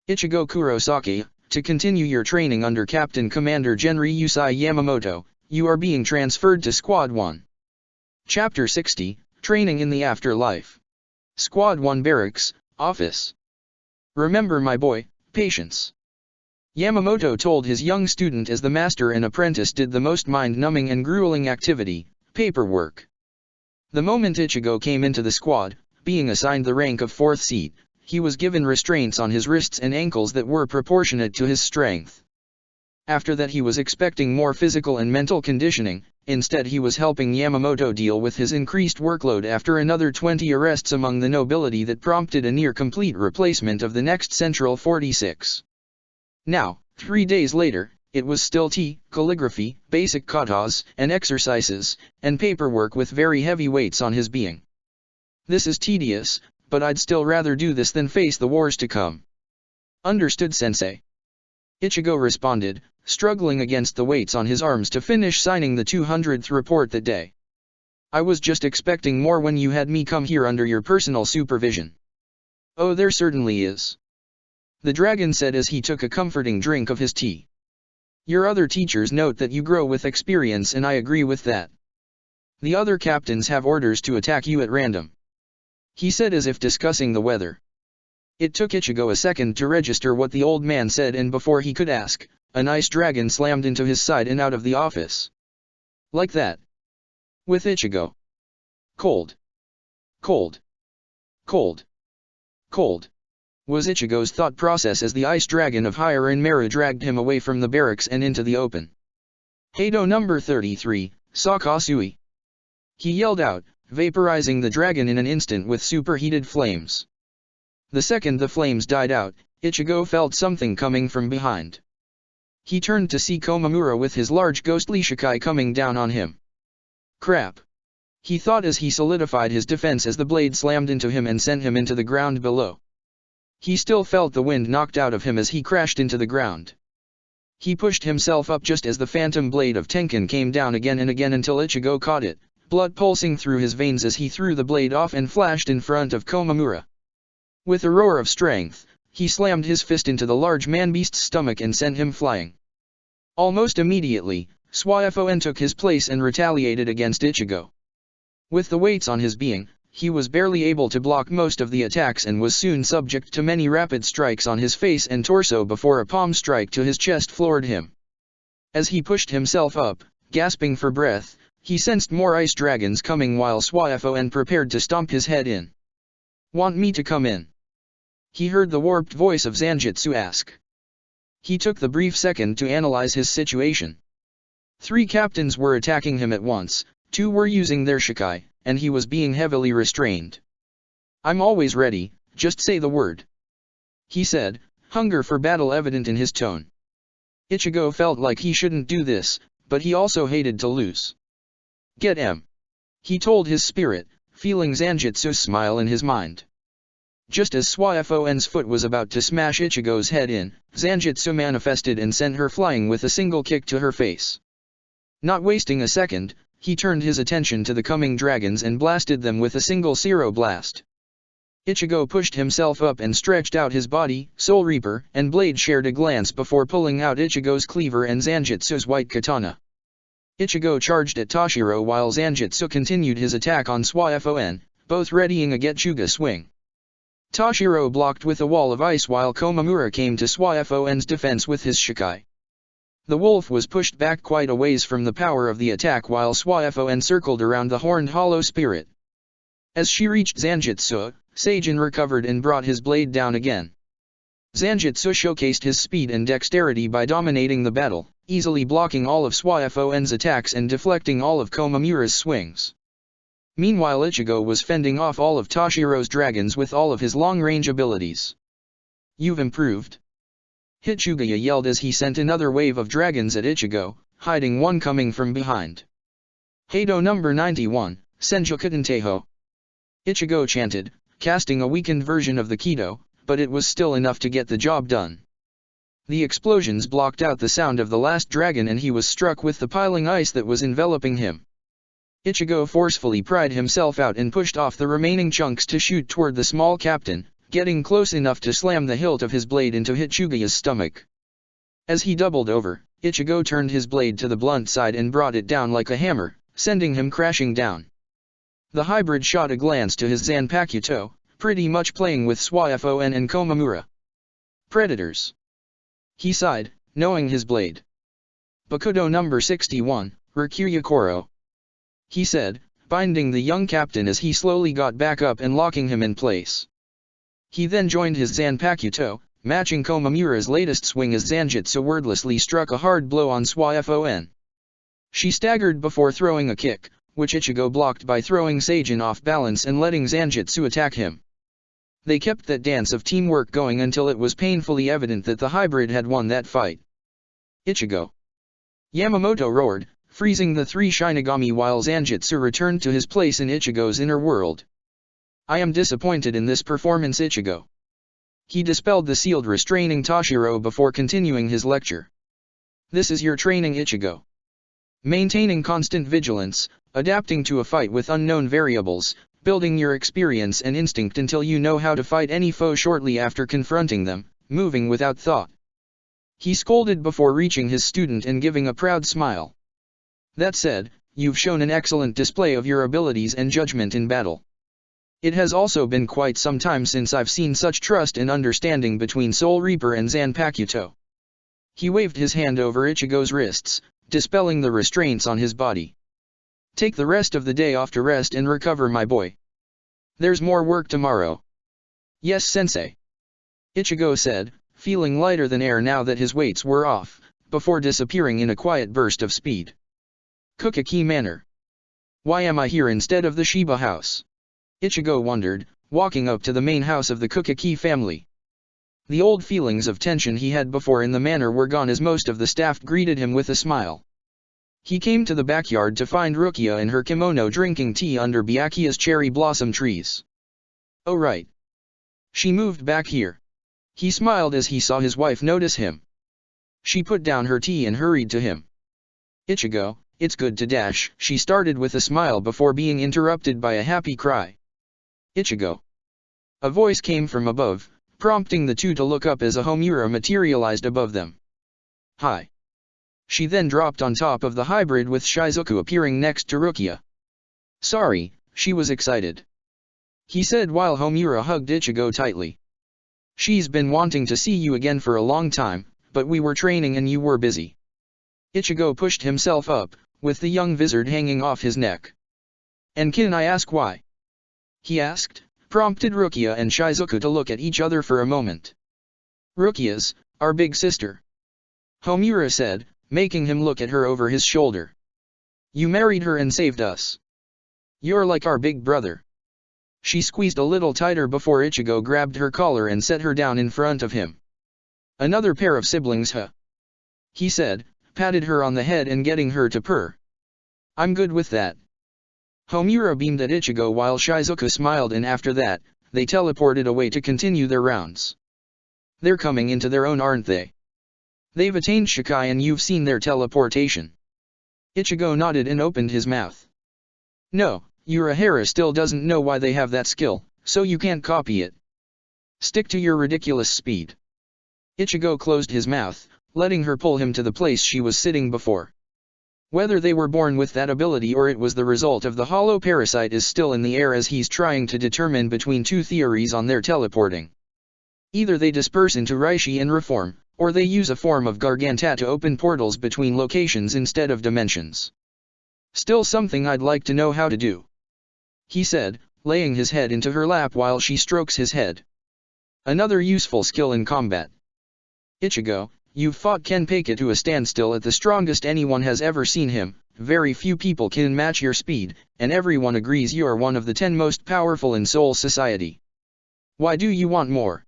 "Ichigo Kurosaki, to continue your training under Captain Commander Genri Yusai Yamamoto, you are being transferred to Squad 1. Chapter 60, Training in the Afterlife. Squad 1 Barracks, Office. Remember my boy, patience." Yamamoto told his young student as the master and apprentice did the most mind-numbing and grueling activity, paperwork. The moment Ichigo came into the squad, being assigned the rank of 4th seat, he was given restraints on his wrists and ankles that were proportionate to his strength. After that he was expecting more physical and mental conditioning, instead he was helping Yamamoto deal with his increased workload after another 20 arrests among the nobility that prompted a near-complete replacement of the next Central 46. Now, 3 days later, it was still tea, calligraphy, basic katas, and exercises, and paperwork with very heavy weights on his being. "This is tedious, but I'd still rather do this than face the wars to come." "Understood, sensei." Ichigo responded, struggling against the weights on his arms to finish signing the 200th report that day. "I was just expecting more when you had me come here under your personal supervision." "Oh, there certainly is," the dragon said as he took a comforting drink of his tea. "Your other teachers note that you grow with experience and I agree with that. The other captains have orders to attack you at random," he said as if discussing the weather. It took Ichigo a second to register what the old man said and before he could ask, an ice dragon slammed into his side and out of the office. Like that. With Ichigo. Cold. Cold. Cold. Cold. Was Ichigo's thought process as the ice dragon of Higher and Mera dragged him away from the barracks and into the open. "Heido number 33, Sakasui!" he yelled out, vaporizing the dragon in an instant with superheated flames. The second the flames died out, Ichigo felt something coming from behind. He turned to see Komamura with his large ghostly shikai coming down on him. "Crap!" he thought as he solidified his defense as the blade slammed into him and sent him into the ground below. He still felt the wind knocked out of him as he crashed into the ground. He pushed himself up just as the phantom blade of Tenkan came down again and again until Ichigo caught it, blood pulsing through his veins as he threw the blade off and flashed in front of Komamura. With a roar of strength, he slammed his fist into the large man-beast's stomach and sent him flying. Almost immediately, Swaifon took his place and retaliated against Ichigo. With the weights on his being, he was barely able to block most of the attacks and was soon subject to many rapid strikes on his face and torso before a palm strike to his chest floored him. As he pushed himself up, gasping for breath, he sensed more ice dragons coming while Swaifon prepared to stomp his head in. "Want me to come in?" he heard the warped voice of Zanjitsu ask. He took the brief second to analyze his situation. 3 captains were attacking him at once, 2 were using their shikai, and he was being heavily restrained. "I'm always ready, just say the word," he said, hunger for battle evident in his tone. Ichigo felt like he shouldn't do this, but he also hated to lose. "Get him," he told his spirit, feeling Zanjitsu's smile in his mind. Just as Swaifon's foot was about to smash Ichigo's head in, Zanjitsu manifested and sent her flying with a single kick to her face. Not wasting a second, he turned his attention to the coming dragons and blasted them with a single Zero Blast. Ichigo pushed himself up and stretched out his body. Soul Reaper and Blade shared a glance before pulling out Ichigo's cleaver and Zanjutsu's white katana. Ichigo charged at Toshiro while Zanjutsu continued his attack on Swaifon, both readying a Getsuga swing. Toshiro blocked with a wall of ice while Komamura came to Swaifon's defense with his Shikai. The wolf was pushed back quite a ways from the power of the attack while Swaifon circled around the horned hollow spirit. As she reached Zanjutsu, Seijin recovered and brought his blade down again. Zanjutsu showcased his speed and dexterity by dominating the battle, easily blocking all of Swaifon's attacks and deflecting all of Komamura's swings. Meanwhile Ichigo was fending off all of Toshiro's dragons with all of his long-range abilities. "You've improved," Hitsugaya yelled as he sent another wave of dragons at Ichigo, hiding one coming from behind. "Heido number 91, Senjukutenteho," Ichigo chanted, casting a weakened version of the Kido, but it was still enough to get the job done. The explosions blocked out the sound of the last dragon and he was struck with the piling ice that was enveloping him. Ichigo forcefully pried himself out and pushed off the remaining chunks to shoot toward the small captain, getting close enough to slam the hilt of his blade into Hitsugaya's stomach. As he doubled over, Ichigo turned his blade to the blunt side and brought it down like a hammer, sending him crashing down. The hybrid shot a glance to his Zanpakuto, pretty much playing with Swaifon and Komamura. "Predators," he sighed, knowing his blade. "Bakudo number 61, Rikuyakoro," he said, binding the young captain as he slowly got back up and locking him in place. He then joined his Zanpakuto, matching Komamura's latest swing as Zanjutsu wordlessly struck a hard blow on Swaifon. She staggered before throwing a kick, which Ichigo blocked by throwing Seijin off balance and letting Zanjutsu attack him. They kept that dance of teamwork going until it was painfully evident that the hybrid had won that fight. "Ichigo!" Yamamoto roared, freezing the three Shinigami while Zanjutsu returned to his place in Ichigo's inner world. "I am disappointed in this performance, Ichigo." He dispelled the sealed restraining Toshiro before continuing his lecture. "This is your training, Ichigo. Maintaining constant vigilance, adapting to a fight with unknown variables, building your experience and instinct until you know how to fight any foe shortly after confronting them, moving without thought." He scolded before reaching his student and giving a proud smile. "That said, you've shown an excellent display of your abilities and judgment in battle. It has also been quite some time since I've seen such trust and understanding between Soul Reaper and Zanpakuto." He waved his hand over Ichigo's wrists, dispelling the restraints on his body. "Take the rest of the day off to rest and recover, my boy. There's more work tomorrow." "Yes, sensei," Ichigo said, feeling lighter than air now that his weights were off, before disappearing in a quiet burst of speed. "Kukaki Manor. Why am I here instead of the Shiba house?" Ichigo wondered, walking up to the main house of the Kukaki family. The old feelings of tension he had before in the manor were gone as most of the staff greeted him with a smile. He came to the backyard to find Rukia in her kimono drinking tea under Byakuya's cherry blossom trees. "Oh right. She moved back here." He smiled as he saw his wife notice him. She put down her tea and hurried to him. "Ichigo, it's good to dash," she started with a smile before being interrupted by a happy cry. "Ichigo." A voice came from above, prompting the two to look up as a Homura materialized above them. "Hi." She then dropped on top of the hybrid with Shizuku appearing next to Rukia. "Sorry," she was excited. He said while Homura hugged Ichigo tightly. "She's been wanting to see you again for a long time, but we were training and you were busy." Ichigo pushed himself up, with the young wizard hanging off his neck. "And can I ask why?" he asked, prompted Rukia and Shizuku to look at each other for a moment. "Rukia's our big sister," Homura said, making him look at her over his shoulder. "You married her and saved us. You're like our big brother." She squeezed a little tighter before Ichigo grabbed her collar and set her down in front of him. "Another pair of siblings, huh?" he said, patted her on the head and getting her to purr. "I'm good with that." Homura beamed at Ichigo while Shizuku smiled, and after that, they teleported away to continue their rounds. "They're coming into their own, aren't they? They've attained Shikai and you've seen their teleportation." Ichigo nodded and opened his mouth. "No, Urahara still doesn't know why they have that skill, so you can't copy it. Stick to your ridiculous speed. Ichigo closed his mouth, letting her pull him to the place she was sitting before. Whether they were born with that ability or it was the result of the hollow parasite is still in the air, as he's trying to determine between two theories on their teleporting. Either they disperse into Reishi and reform, or they use a form of Garganta to open portals between locations instead of dimensions. Still something I'd like to know how to do, he said, laying his head into her lap while she strokes his head. Another useful skill in combat. Ichigo, you've fought Kenpei to a standstill at the strongest anyone has ever seen him. Very few people can match your speed, and everyone agrees you are one of the 10 most powerful in Soul Society. Why do you want more?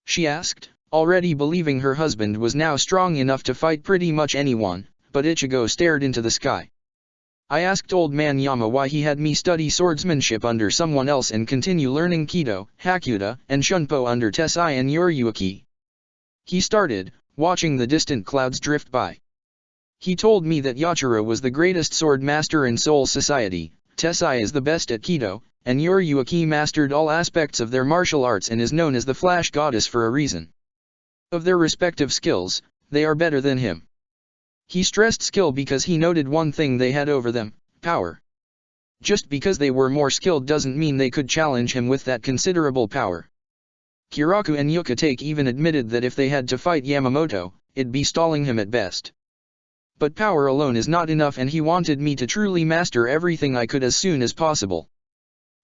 She asked, already believing her husband was now strong enough to fight pretty much anyone, but Ichigo stared into the sky. I asked old man Yama why he had me study swordsmanship under someone else and continue learning Kido, Hakuda, and Shunpo under Tessai and Yoryuki. He started, watching the distant clouds drift by. He told me that Yachiro was the greatest sword master in Soul Society, Tessai is the best at Kido, and Yoryuki mastered all aspects of their martial arts and is known as the Flash Goddess for a reason. Of their respective skills, they are better than him. He stressed skill because he noted one thing they had over them: power. Just because they were more skilled doesn't mean they could challenge him with that considerable power. Kiraku and Yukatake even admitted that if they had to fight Yamamoto, it'd be stalling him at best. But power alone is not enough, and he wanted me to truly master everything I could as soon as possible.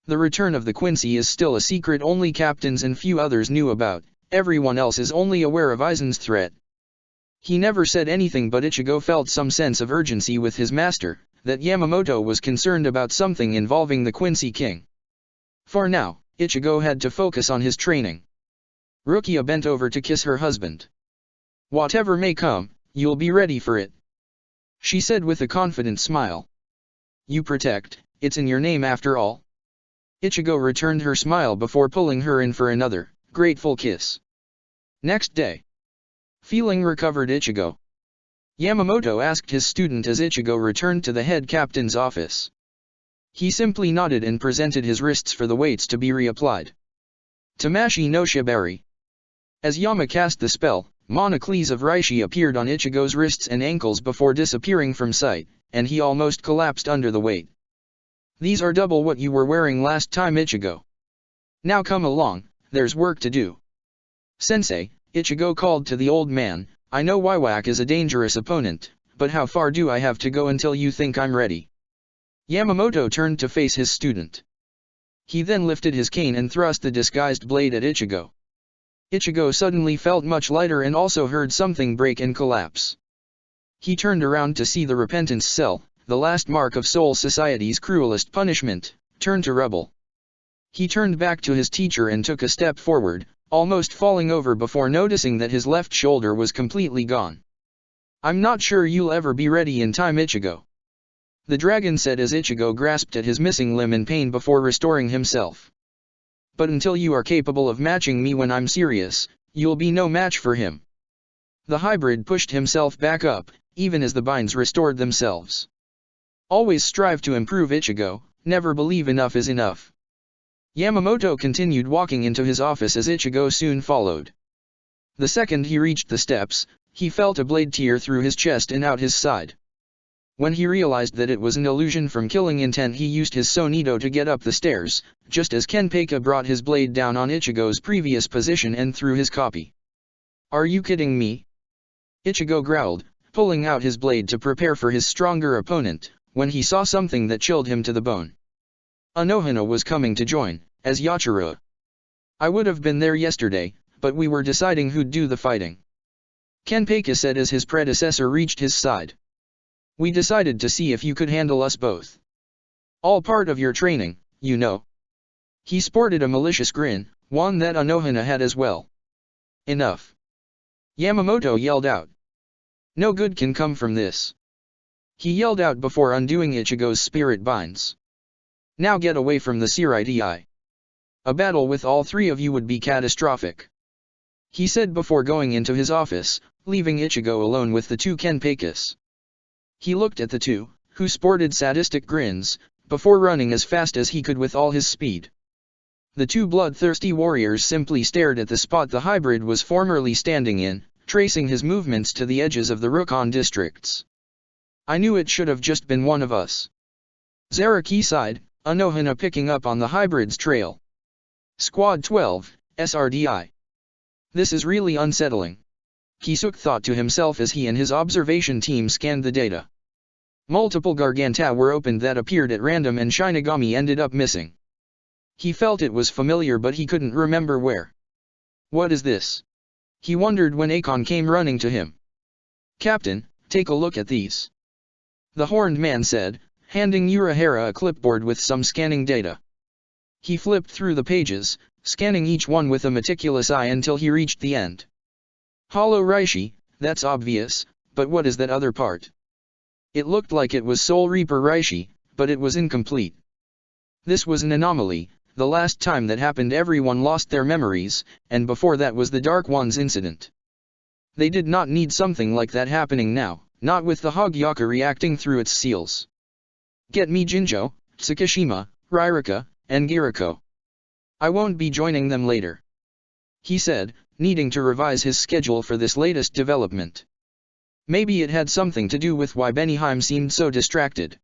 The return of the Quincy is still a secret only captains and few others knew about, everyone else is only aware of Aizen's threat. He never said anything, but Ichigo felt some sense of urgency with his master, that Yamamoto was concerned about something involving the Quincy King. For now, Ichigo had to focus on his training. Rukia bent over to kiss her husband. Whatever may come, you'll be ready for it, she said with a confident smile. You protect, it's in your name after all. Ichigo returned her smile before pulling her in for another, grateful kiss. Next day. Feeling recovered Ichigo, Yamamoto asked his student as Ichigo returned to the head captain's office. He simply nodded and presented his wrists for the weights to be reapplied. Tamashi no Shibari. As Yama cast the spell, monocles of Reishi appeared on Ichigo's wrists and ankles before disappearing from sight, and he almost collapsed under the weight. These are double what you were wearing last time, Ichigo. Now come along, there's work to do. Sensei, Ichigo called to the old man, I know Wiwak is a dangerous opponent, but how far do I have to go until you think I'm ready? Yamamoto turned to face his student. He then lifted his cane and thrust the disguised blade at Ichigo. Ichigo suddenly felt much lighter and also heard something break and collapse. He turned around to see the repentance cell, the last mark of Soul Society's cruelest punishment, turn to rubble. He turned back to his teacher and took a step forward, almost falling over before noticing that his left shoulder was completely gone. I'm not sure you'll ever be ready in time, Ichigo, the dragon said as Ichigo grasped at his missing limb in pain before restoring himself. But until you are capable of matching me when I'm serious, you'll be no match for him. The hybrid pushed himself back up, even as the binds restored themselves. Always strive to improve, Ichigo, never believe enough is enough. Yamamoto continued walking into his office as Ichigo soon followed. The second he reached the steps, he felt a blade tear through his chest and out his side. When he realized that it was an illusion from killing intent, he used his Sonido to get up the stairs, just as Kenpei brought his blade down on Ichigo's previous position and threw his copy. Are you kidding me? Ichigo growled, pulling out his blade to prepare for his stronger opponent, when he saw something that chilled him to the bone. Anohana was coming to join, as Yachiro. I would have been there yesterday, but we were deciding who'd do the fighting, Kenpei said as his predecessor reached his side. We decided to see if you could handle us both. All part of your training, you know. He sported a malicious grin, one that Anohana had as well. Enough. Yamamoto yelled out. No good can come from this. He yelled out before undoing Ichigo's spirit binds. Now get away from the Siriti. A battle with all three of you would be catastrophic, he said before going into his office, leaving Ichigo alone with the two Kenpeikas. He looked at the two, who sported sadistic grins, before running as fast as he could with all his speed. The two bloodthirsty warriors simply stared at the spot the hybrid was formerly standing in, tracing his movements to the edges of the Rukon districts. I knew it should have just been one of us. Zaraki sighed, Anohana picking up on the hybrid's trail. Squad 12, SRDI. This is really unsettling. Kisuk thought to himself as he and his observation team scanned the data. Multiple Garganta were opened that appeared at random and Shinigami ended up missing. He felt it was familiar but he couldn't remember where. What is this? He wondered when Akon came running to him. Captain, take a look at these. The horned man said, handing Urahara a clipboard with some scanning data. He flipped through the pages, scanning each one with a meticulous eye until he reached the end. Hollow Reishi, that's obvious, but what is that other part? It looked like it was Soul Reaper Reishi, but it was incomplete. This was an anomaly. The last time that happened everyone lost their memories, and before that was the Dark One's incident. They did not need something like that happening now, not with the Hogyaka reacting through its seals. Get me Jinjo, Tsukishima, Ririka, and Giriko. I won't be joining them later. He said, needing to revise his schedule for this latest development. Maybe it had something to do with why Benihime seemed so distracted.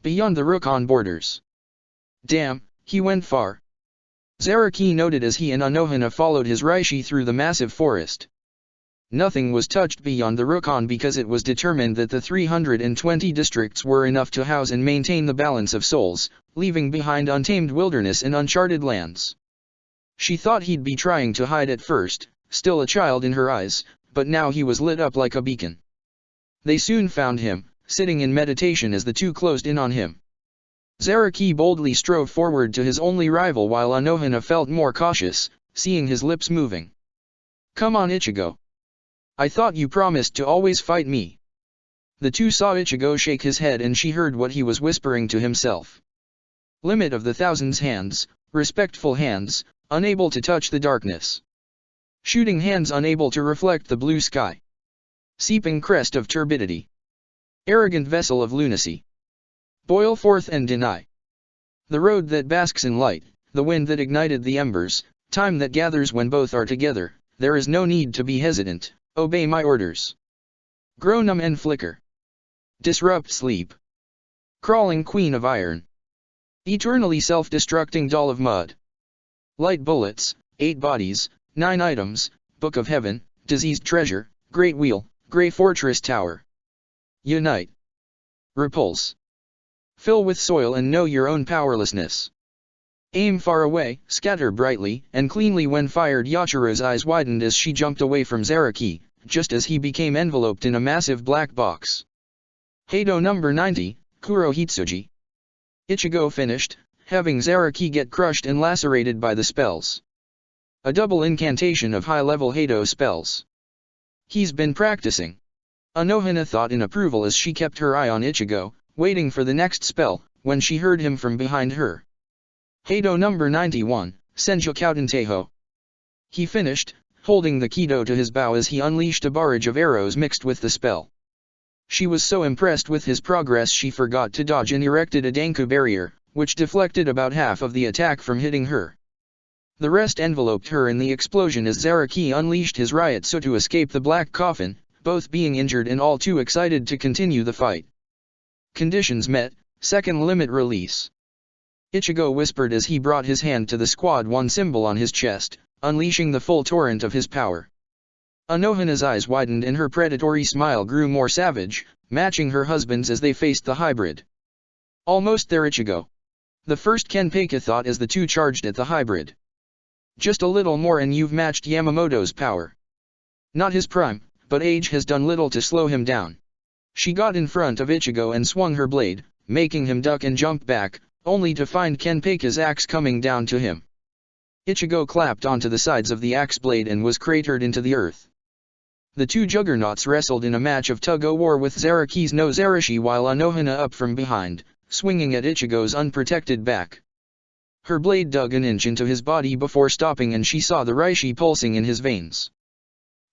Beyond the Rukon borders. Damn, he went far. Zaraki noted as he and Anohana followed his Reishi through the massive forest. Nothing was touched beyond the Rukon because it was determined that the 320 districts were enough to house and maintain the balance of souls, leaving behind untamed wilderness and uncharted lands. She thought he'd be trying to hide at first, still a child in her eyes, but now he was lit up like a beacon. They soon found him, sitting in meditation as the two closed in on him. Zaraki boldly strode forward to his only rival while Anohana felt more cautious, seeing his lips moving. Come on Ichigo. I thought you promised to always fight me. The two saw Ichigo shake his head and she heard what he was whispering to himself. Limit of the Thousand's hands, respectful hands, unable to touch the darkness. Shooting hands unable to reflect the blue sky. Seeping crest of turbidity. Arrogant vessel of lunacy. Boil forth and deny. The road that basks in light, the wind that ignited the embers, time that gathers when both are together, there is no need to be hesitant, obey my orders. Grow numb and flicker. Disrupt sleep. Crawling queen of iron. Eternally self-destructing doll of mud. Light bullets, 8 bodies, 9 items, Book of Heaven, diseased treasure, great wheel, grey fortress tower. Unite. Repulse. Fill with soil and know your own powerlessness. Aim far away, scatter brightly and cleanly when fired. Yachiro's eyes widened as she jumped away from Zaraki, just as he became enveloped in a massive black box. Heido number 90, Kuro Hitsuji. Ichigo finished, having Zaraki get crushed and lacerated by the spells. A double incantation of high-level Heido spells. He's been practicing. Anohana thought in approval as she kept her eye on Ichigo, waiting for the next spell, when she heard him from behind her. Heido number 91, Senju Kautenteho. He finished, holding the Kido to his bow as he unleashed a barrage of arrows mixed with the spell. She was so impressed with his progress she forgot to dodge and erected a Danku barrier, which deflected about half of the attack from hitting her. The rest enveloped her in the explosion as Zaraki unleashed his Ryotsu to escape the black coffin, both being injured and all too excited to continue the fight. Conditions met, second limit release. Ichigo whispered as he brought his hand to the Squad 1 symbol on his chest, unleashing the full torrent of his power. Anohana's eyes widened and her predatory smile grew more savage, matching her husband's as they faced the hybrid. Almost there Ichigo. The first Kenpeka thought as the two charged at the hybrid. Just a little more and you've matched Yamamoto's power. Not his prime, but age has done little to slow him down. She got in front of Ichigo and swung her blade, making him duck and jump back, only to find Kenpeka's axe coming down to him. Ichigo clapped onto the sides of the axe blade and was cratered into the earth. The two juggernauts wrestled in a match of tug-o-war with Zaraki's no Zarashi while Anohana up from behind, swinging at Ichigo's unprotected back. Her blade dug an inch into his body before stopping and she saw the Reishi pulsing in his veins.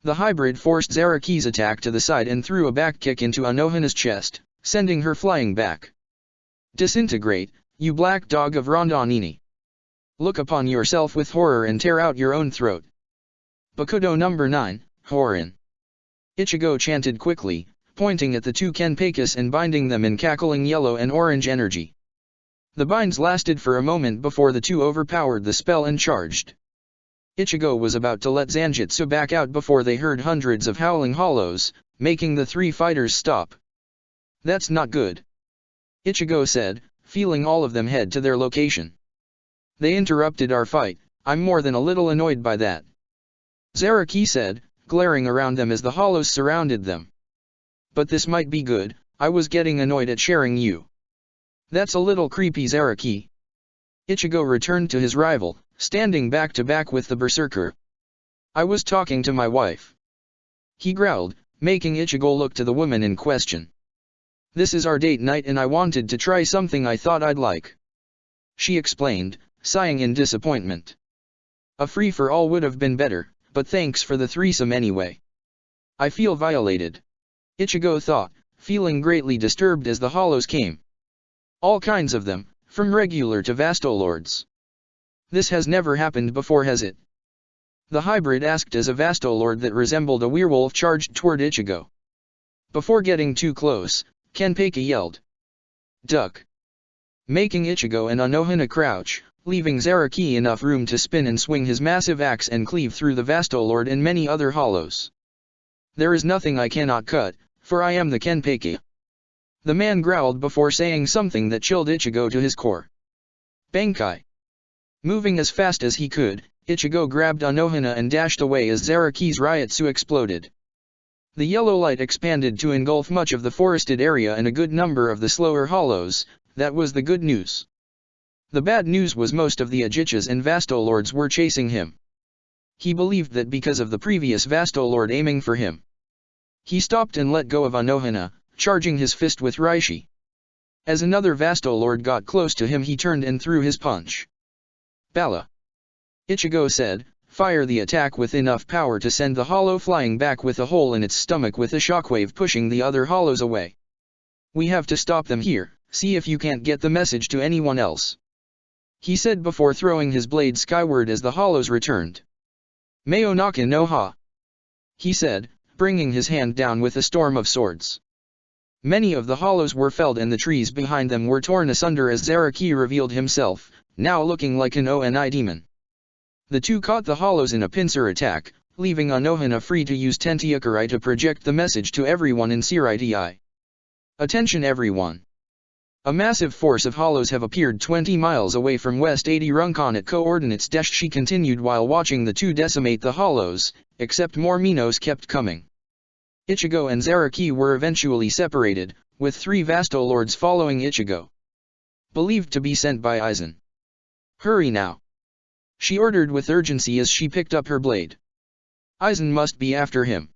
The hybrid forced Zaraki's attack to the side and threw a back kick into Anohana's chest, sending her flying back. Disintegrate, you black dog of Rondonini. Look upon yourself with horror and tear out your own throat. Bakudo number 9, Horin. Ichigo chanted quickly, pointing at the two Kenpakus and binding them in cackling yellow and orange energy. The binds lasted for a moment before the two overpowered the spell and charged. Ichigo was about to let Zanjutsu back out before they heard hundreds of howling hollows, making the three fighters stop. That's not good, Ichigo said, feeling all of them head to their location. They interrupted our fight. I'm more than a little annoyed by that, Zaraki said, glaring around them as the hollows surrounded them. But this might be good. I was getting annoyed at sharing you. That's a little creepy, Zaraki. Ichigo returned to his rival, standing back to back with the berserker. I was talking to my wife, he growled, making Ichigo look to the woman in question. This is our date night and I wanted to try something I thought I'd like, she explained, sighing in disappointment. A free-for-all would have been better, but thanks for the threesome anyway. I feel violated, Ichigo thought, feeling greatly disturbed as the hollows came. All kinds of them, from regular to Vastolords. This has never happened before, has it? The hybrid asked as a Vastolord that resembled a werewolf charged toward Ichigo. Before getting too close, Kenpeki yelled, "Duck!" making Ichigo and Anohana crouch, leaving Zaraki enough room to spin and swing his massive axe and cleave through the Vastolord and many other hollows. There is nothing I cannot cut, for I am the Kenpeki. The man growled before saying something that chilled Ichigo to his core. Bankai! Moving as fast as he could, Ichigo grabbed Anohana and dashed away as Zaraki's Ryutsu exploded. The yellow light expanded to engulf much of the forested area and a good number of the slower hollows. That was the good news. The bad news was most of the Ajichas and Vastolords were chasing him. He believed that because of the previous Vastolord aiming for him. He stopped and let go of Anohana, charging his fist with Reishi. As another Vastolord got close to him, he turned and threw his punch. Bala! Ichigo said, fire the attack with enough power to send the hollow flying back with a hole in its stomach with a shockwave pushing the other hollows away. We have to stop them here, see if you can't get the message to anyone else, he said before throwing his blade skyward as the hollows returned. Mayonaka no ha, he said, bringing his hand down with a storm of swords. Many of the hollows were felled and the trees behind them were torn asunder as Zaraki revealed himself, now looking like an Oni demon. The two caught the hollows in a pincer attack, leaving Anohana free to use Tentiakurai to project the message to everyone in Siriti. Attention everyone! A massive force of hollows have appeared 20 miles away from West 80 Runkan at coordinates - she continued while watching the two decimate the hollows, except more Minos kept coming. Ichigo and Zaraki were eventually separated, with 3 Vastolords following Ichigo. Believed to be sent by Aizen. Hurry now! She ordered with urgency as she picked up her blade. Aizen must be after him.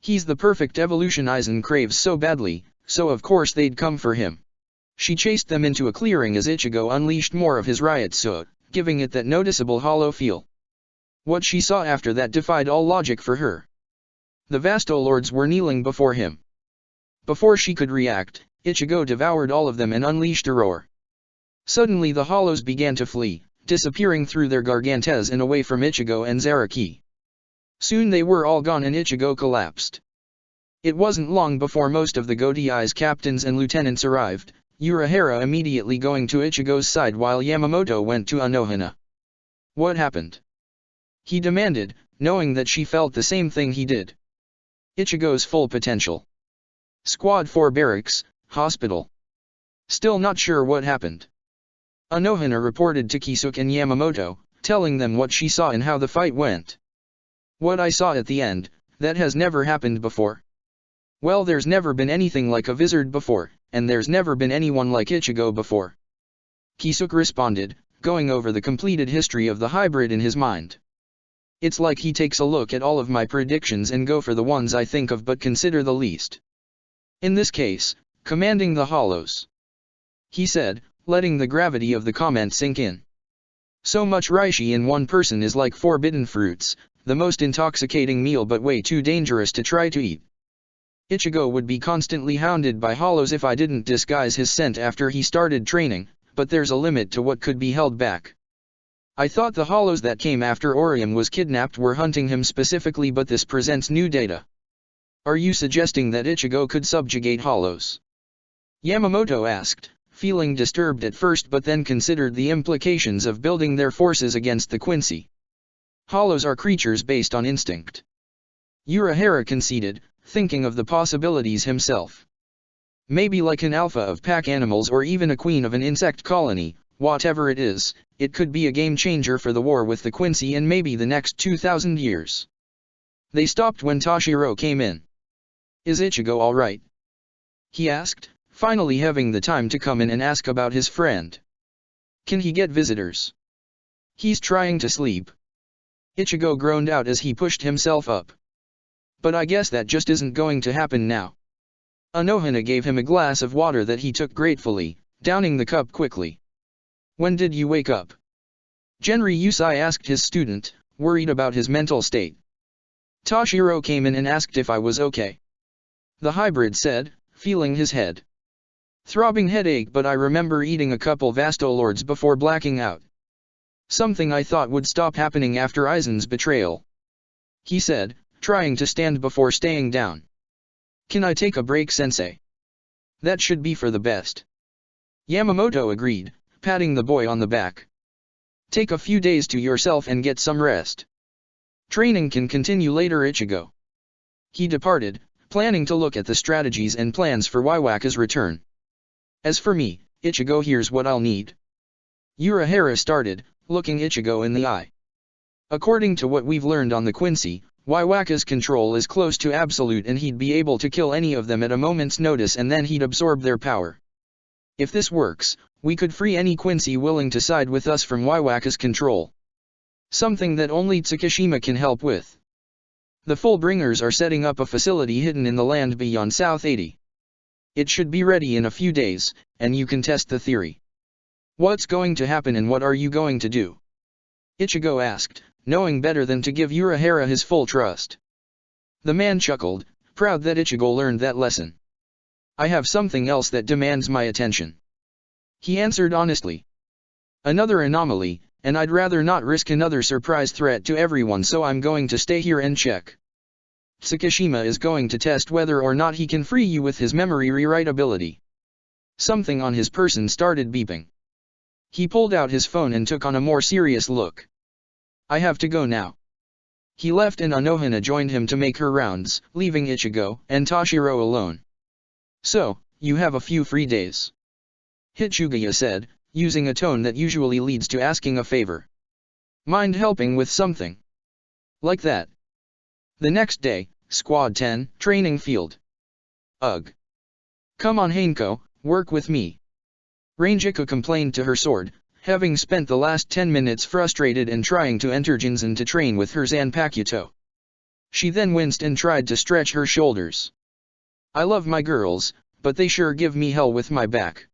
He's the perfect evolution Aizen craves so badly, so of course they'd come for him. She chased them into a clearing as Ichigo unleashed more of his Ryutsu, giving it that noticeable hollow feel. What she saw after that defied all logic for her. The Vastolords were kneeling before him. Before she could react, Ichigo devoured all of them and unleashed a roar. Suddenly the hollows began to flee, disappearing through their gargantes and away from Ichigo and Zaraki. Soon they were all gone and Ichigo collapsed. It wasn't long before most of the Godei's captains and lieutenants arrived, Urahara immediately going to Ichigo's side while Yamamoto went to Anohana. What happened? He demanded, knowing that she felt the same thing he did. Ichigo's full potential. Squad 4 Barracks, Hospital. Still not sure what happened. Anohana reported to Kisuke and Yamamoto, telling them what she saw and how the fight went. What I saw at the end, that has never happened before. Well, there's never been anything like a wizard before, and there's never been anyone like Ichigo before. Kisuke responded, going over the completed history of the hybrid in his mind. It's like he takes a look at all of my predictions and go for the ones I think of but consider the least. In this case, commanding the hollows, he said, letting the gravity of the comment sink in. So much reishi in one person is like forbidden fruits, the most intoxicating meal but way too dangerous to try to eat. Ichigo would be constantly hounded by hollows if I didn't disguise his scent after he started training, but there's a limit to what could be held back. I thought the hollows that came after Orium was kidnapped were hunting him specifically, but this presents new data. Are you suggesting that Ichigo could subjugate hollows? Yamamoto asked, feeling disturbed at first but then considered the implications of building their forces against the Quincy. Hollows are creatures based on instinct. Urahara conceded, thinking of the possibilities himself. Maybe like an alpha of pack animals or even a queen of an insect colony, whatever it is, it could be a game changer for the war with the Quincy and maybe the next 2,000 years. They stopped when Toshiro came in. Is Ichigo alright? He asked, finally having the time to come in and ask about his friend. Can he get visitors? He's trying to sleep. Ichigo groaned out as he pushed himself up. But I guess that just isn't going to happen now. Anohana gave him a glass of water that he took gratefully, downing the cup quickly. When did you wake up? Genri Yusai asked his student, worried about his mental state. Toshiro came in and asked if I was okay. The hybrid said, feeling his head. Throbbing headache, but I remember eating a couple Vastolords before blacking out. Something I thought would stop happening after Aizen's betrayal. He said, trying to stand before staying down. Can I take a break, sensei? That should be for the best. Yamamoto agreed, patting the boy on the back. Take a few days to yourself and get some rest. Training can continue later, Ichigo. He departed, planning to look at the strategies and plans for Waiwaka's return. As for me, Ichigo, here's what I'll need. Urahara started, looking Ichigo in the eye. According to what we've learned on the Quincy, Waiwaka's control is close to absolute and he'd be able to kill any of them at a moment's notice and then he'd absorb their power. If this works, we could free any Quincy willing to side with us from Waiwaka's control. Something that only Tsukishima can help with. The Fullbringers are setting up a facility hidden in the land beyond South 80. It should be ready in a few days, and you can test the theory. What's going to happen and what are you going to do? Ichigo asked, knowing better than to give Urahara his full trust. The man chuckled, proud that Ichigo learned that lesson. I have something else that demands my attention. He answered honestly. Another anomaly, and I'd rather not risk another surprise threat to everyone, so I'm going to stay here and check. Tsukishima is going to test whether or not he can free you with his memory rewrite ability. Something on his person started beeping. He pulled out his phone and took on a more serious look. I have to go now. He left and Anohana joined him to make her rounds, leaving Ichigo and Toshiro alone. So, you have a few free days. Hitsugaya said, using a tone that usually leads to asking a favor. Mind helping with something? Like that. The next day, Squad 10, training field. Ugh. Come on Hanko, work with me. Rangiku complained to her sword, having spent the last 10 minutes frustrated and trying to enter Jinzan to train with her Zanpakuto. She then winced and tried to stretch her shoulders. I love my girls, but they sure give me hell with my back.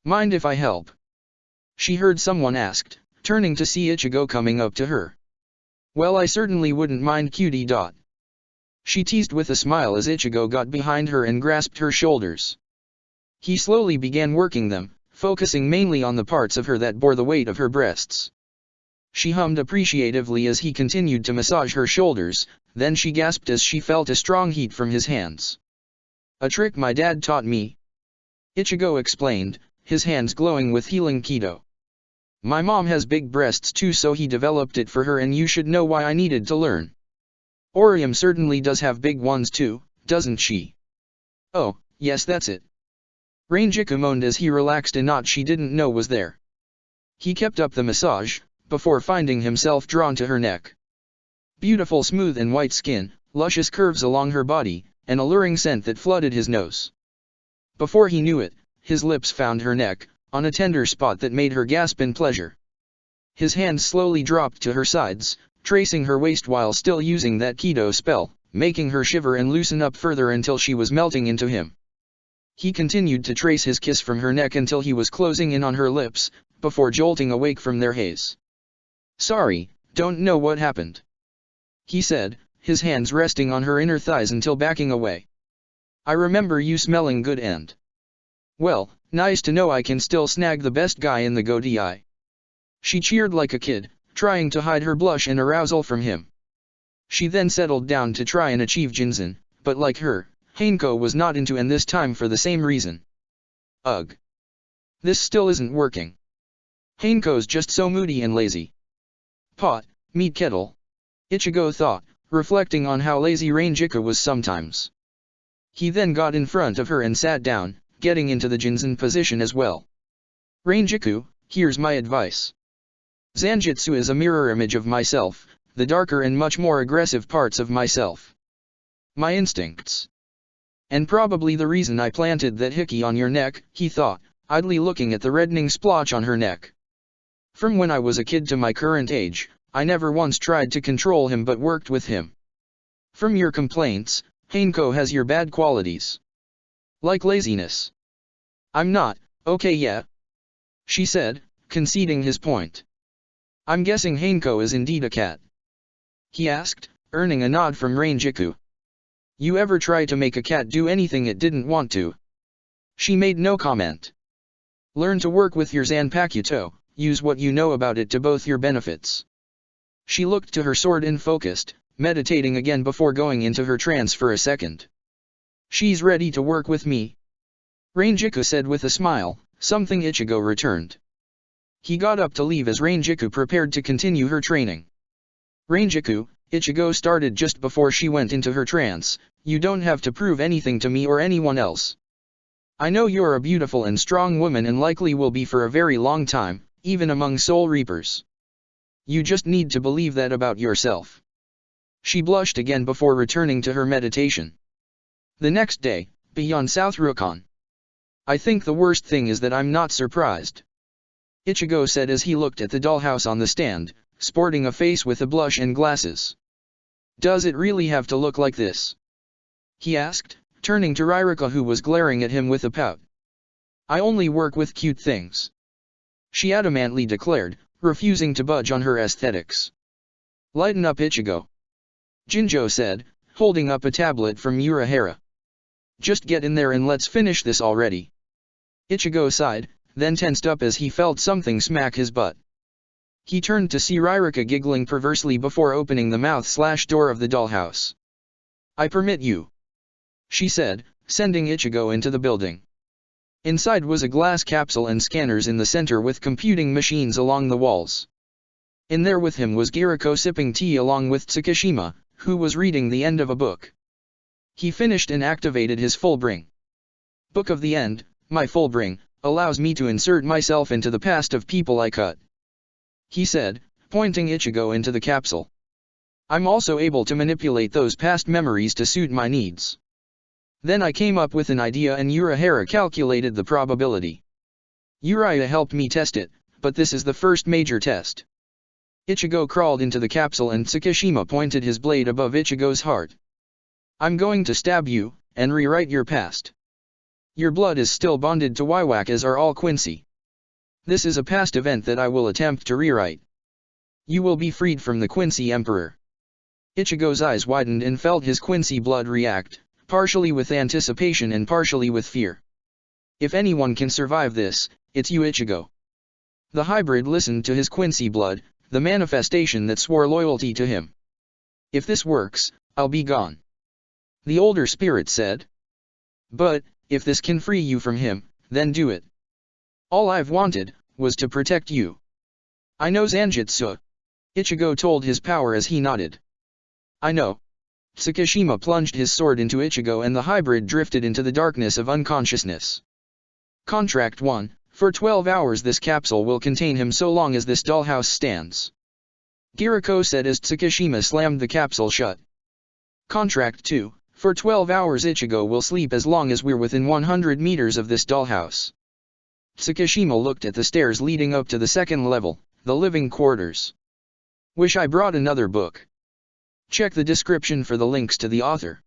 Mind if I help? She heard someone asked, turning to see Ichigo coming up to her. Well, I certainly wouldn't mind, cutie dot. She teased with a smile as Ichigo got behind her and grasped her shoulders. He slowly began working them, focusing mainly on the parts of her that bore the weight of her breasts. She hummed appreciatively as he continued to massage her shoulders, then she gasped as she felt a strong heat from his hands. A trick my dad taught me. Ichigo explained, his hands glowing with healing Kido. My mom has big breasts too, so he developed it for her, and you should know why I needed to learn. Orium certainly does have big ones too, doesn't she? Oh, yes, that's it. Rangiku moaned as he relaxed a knot she didn't know was there. He kept up the massage, before finding himself drawn to her neck. Beautiful smooth and white skin, luscious curves along her body, an alluring scent that flooded his nose. Before he knew it, his lips found her neck, on a tender spot that made her gasp in pleasure. His hands slowly dropped to her sides, tracing her waist while still using that Kido spell, making her shiver and loosen up further until she was melting into him. He continued to trace his kiss from her neck until he was closing in on her lips, before jolting awake from their haze. Sorry, don't know what happened. He said, his hands resting on her inner thighs until backing away. I remember you smelling good and... Well, nice to know I can still snag the best guy in the Godii. She cheered like a kid, trying to hide her blush and arousal from him. She then settled down to try and achieve Jinzen, but like her, Hanko was not into and this time for the same reason. Ugh. This still isn't working. Hanko's just so moody and lazy. Pot, meet kettle. Ichigo thought, reflecting on how lazy Rangiku was sometimes. He then got in front of her and sat down, getting into the Jinzen position as well. Rangiku, here's my advice. Zanjutsu is a mirror image of myself, the darker and much more aggressive parts of myself. My instincts. And probably the reason I planted that hickey on your neck, he thought, idly looking at the reddening splotch on her neck. From when I was a kid to my current age, I never once tried to control him but worked with him. From your complaints, Hanko has your bad qualities. Like laziness. I'm not, okay yeah. She said, conceding his point. I'm guessing Hanko is indeed a cat. He asked, earning a nod from Rangiku. You ever try to make a cat do anything it didn't want to? She made no comment. Learn to work with your Zanpakuto, use what you know about it to both your benefits. She looked to her sword and focused, meditating again before going into her trance for a second. She's ready to work with me. Rangiku said with a smile, something Ichigo returned. He got up to leave as Rangiku prepared to continue her training. Rangiku, Ichigo started just before she went into her trance, you don't have to prove anything to me or anyone else. I know you're a beautiful and strong woman and likely will be for a very long time, even among Soul Reapers. You just need to believe that about yourself. She blushed again before returning to her meditation. The next day, beyond South Rukon. I think the worst thing is that I'm not surprised. Ichigo said as he looked at the dollhouse on the stand, sporting a face with a blush and glasses. Does it really have to look like this? He asked, turning to Ririka who was glaring at him with a pout. I only work with cute things. She adamantly declared, refusing to budge on her aesthetics. Lighten up Ichigo. Jinjo said, holding up a tablet from Urahara. Just get in there and let's finish this already. Ichigo sighed, then tensed up as he felt something smack his butt. He turned to see Ririka giggling perversely before opening the mouth/door of the dollhouse. I permit you. She said, sending Ichigo into the building. Inside was a glass capsule and scanners in the center with computing machines along the walls. In there with him was Giriko sipping tea along with Tsukishima, who was reading the end of a book. He finished and activated his full bring. Book of the End, my full bring, allows me to insert myself into the past of people I cut. He said, pointing Ichigo into the capsule. I'm also able to manipulate those past memories to suit my needs. Then I came up with an idea and Urahara calculated the probability. Uriah helped me test it, but this is the first major test. Ichigo crawled into the capsule and Tsukishima pointed his blade above Ichigo's heart. I'm going to stab you, and rewrite your past. Your blood is still bonded to Wiwak as are all Quincy. This is a past event that I will attempt to rewrite. You will be freed from the Quincy Emperor. Ichigo's eyes widened and felt his Quincy blood react, partially with anticipation and partially with fear. If anyone can survive this, it's you Ichigo. The hybrid listened to his Quincy blood, the manifestation that swore loyalty to him. If this works, I'll be gone. The older spirit said. But, if this can free you from him, then do it. All I've wanted, was to protect you. I know Zanjutsu. Ichigo told his power as he nodded. I know. Tsukishima plunged his sword into Ichigo and the hybrid drifted into the darkness of unconsciousness. Contract 1, for 12 hours this capsule will contain him so long as this dollhouse stands. Giriko said as Tsukishima slammed the capsule shut. Contract 2, for 12 hours Ichigo will sleep as long as we're within 100 meters of this dollhouse. Tsukishima looked at the stairs leading up to the second level, the living quarters. Wish I brought another book. Check the description for the links to the author.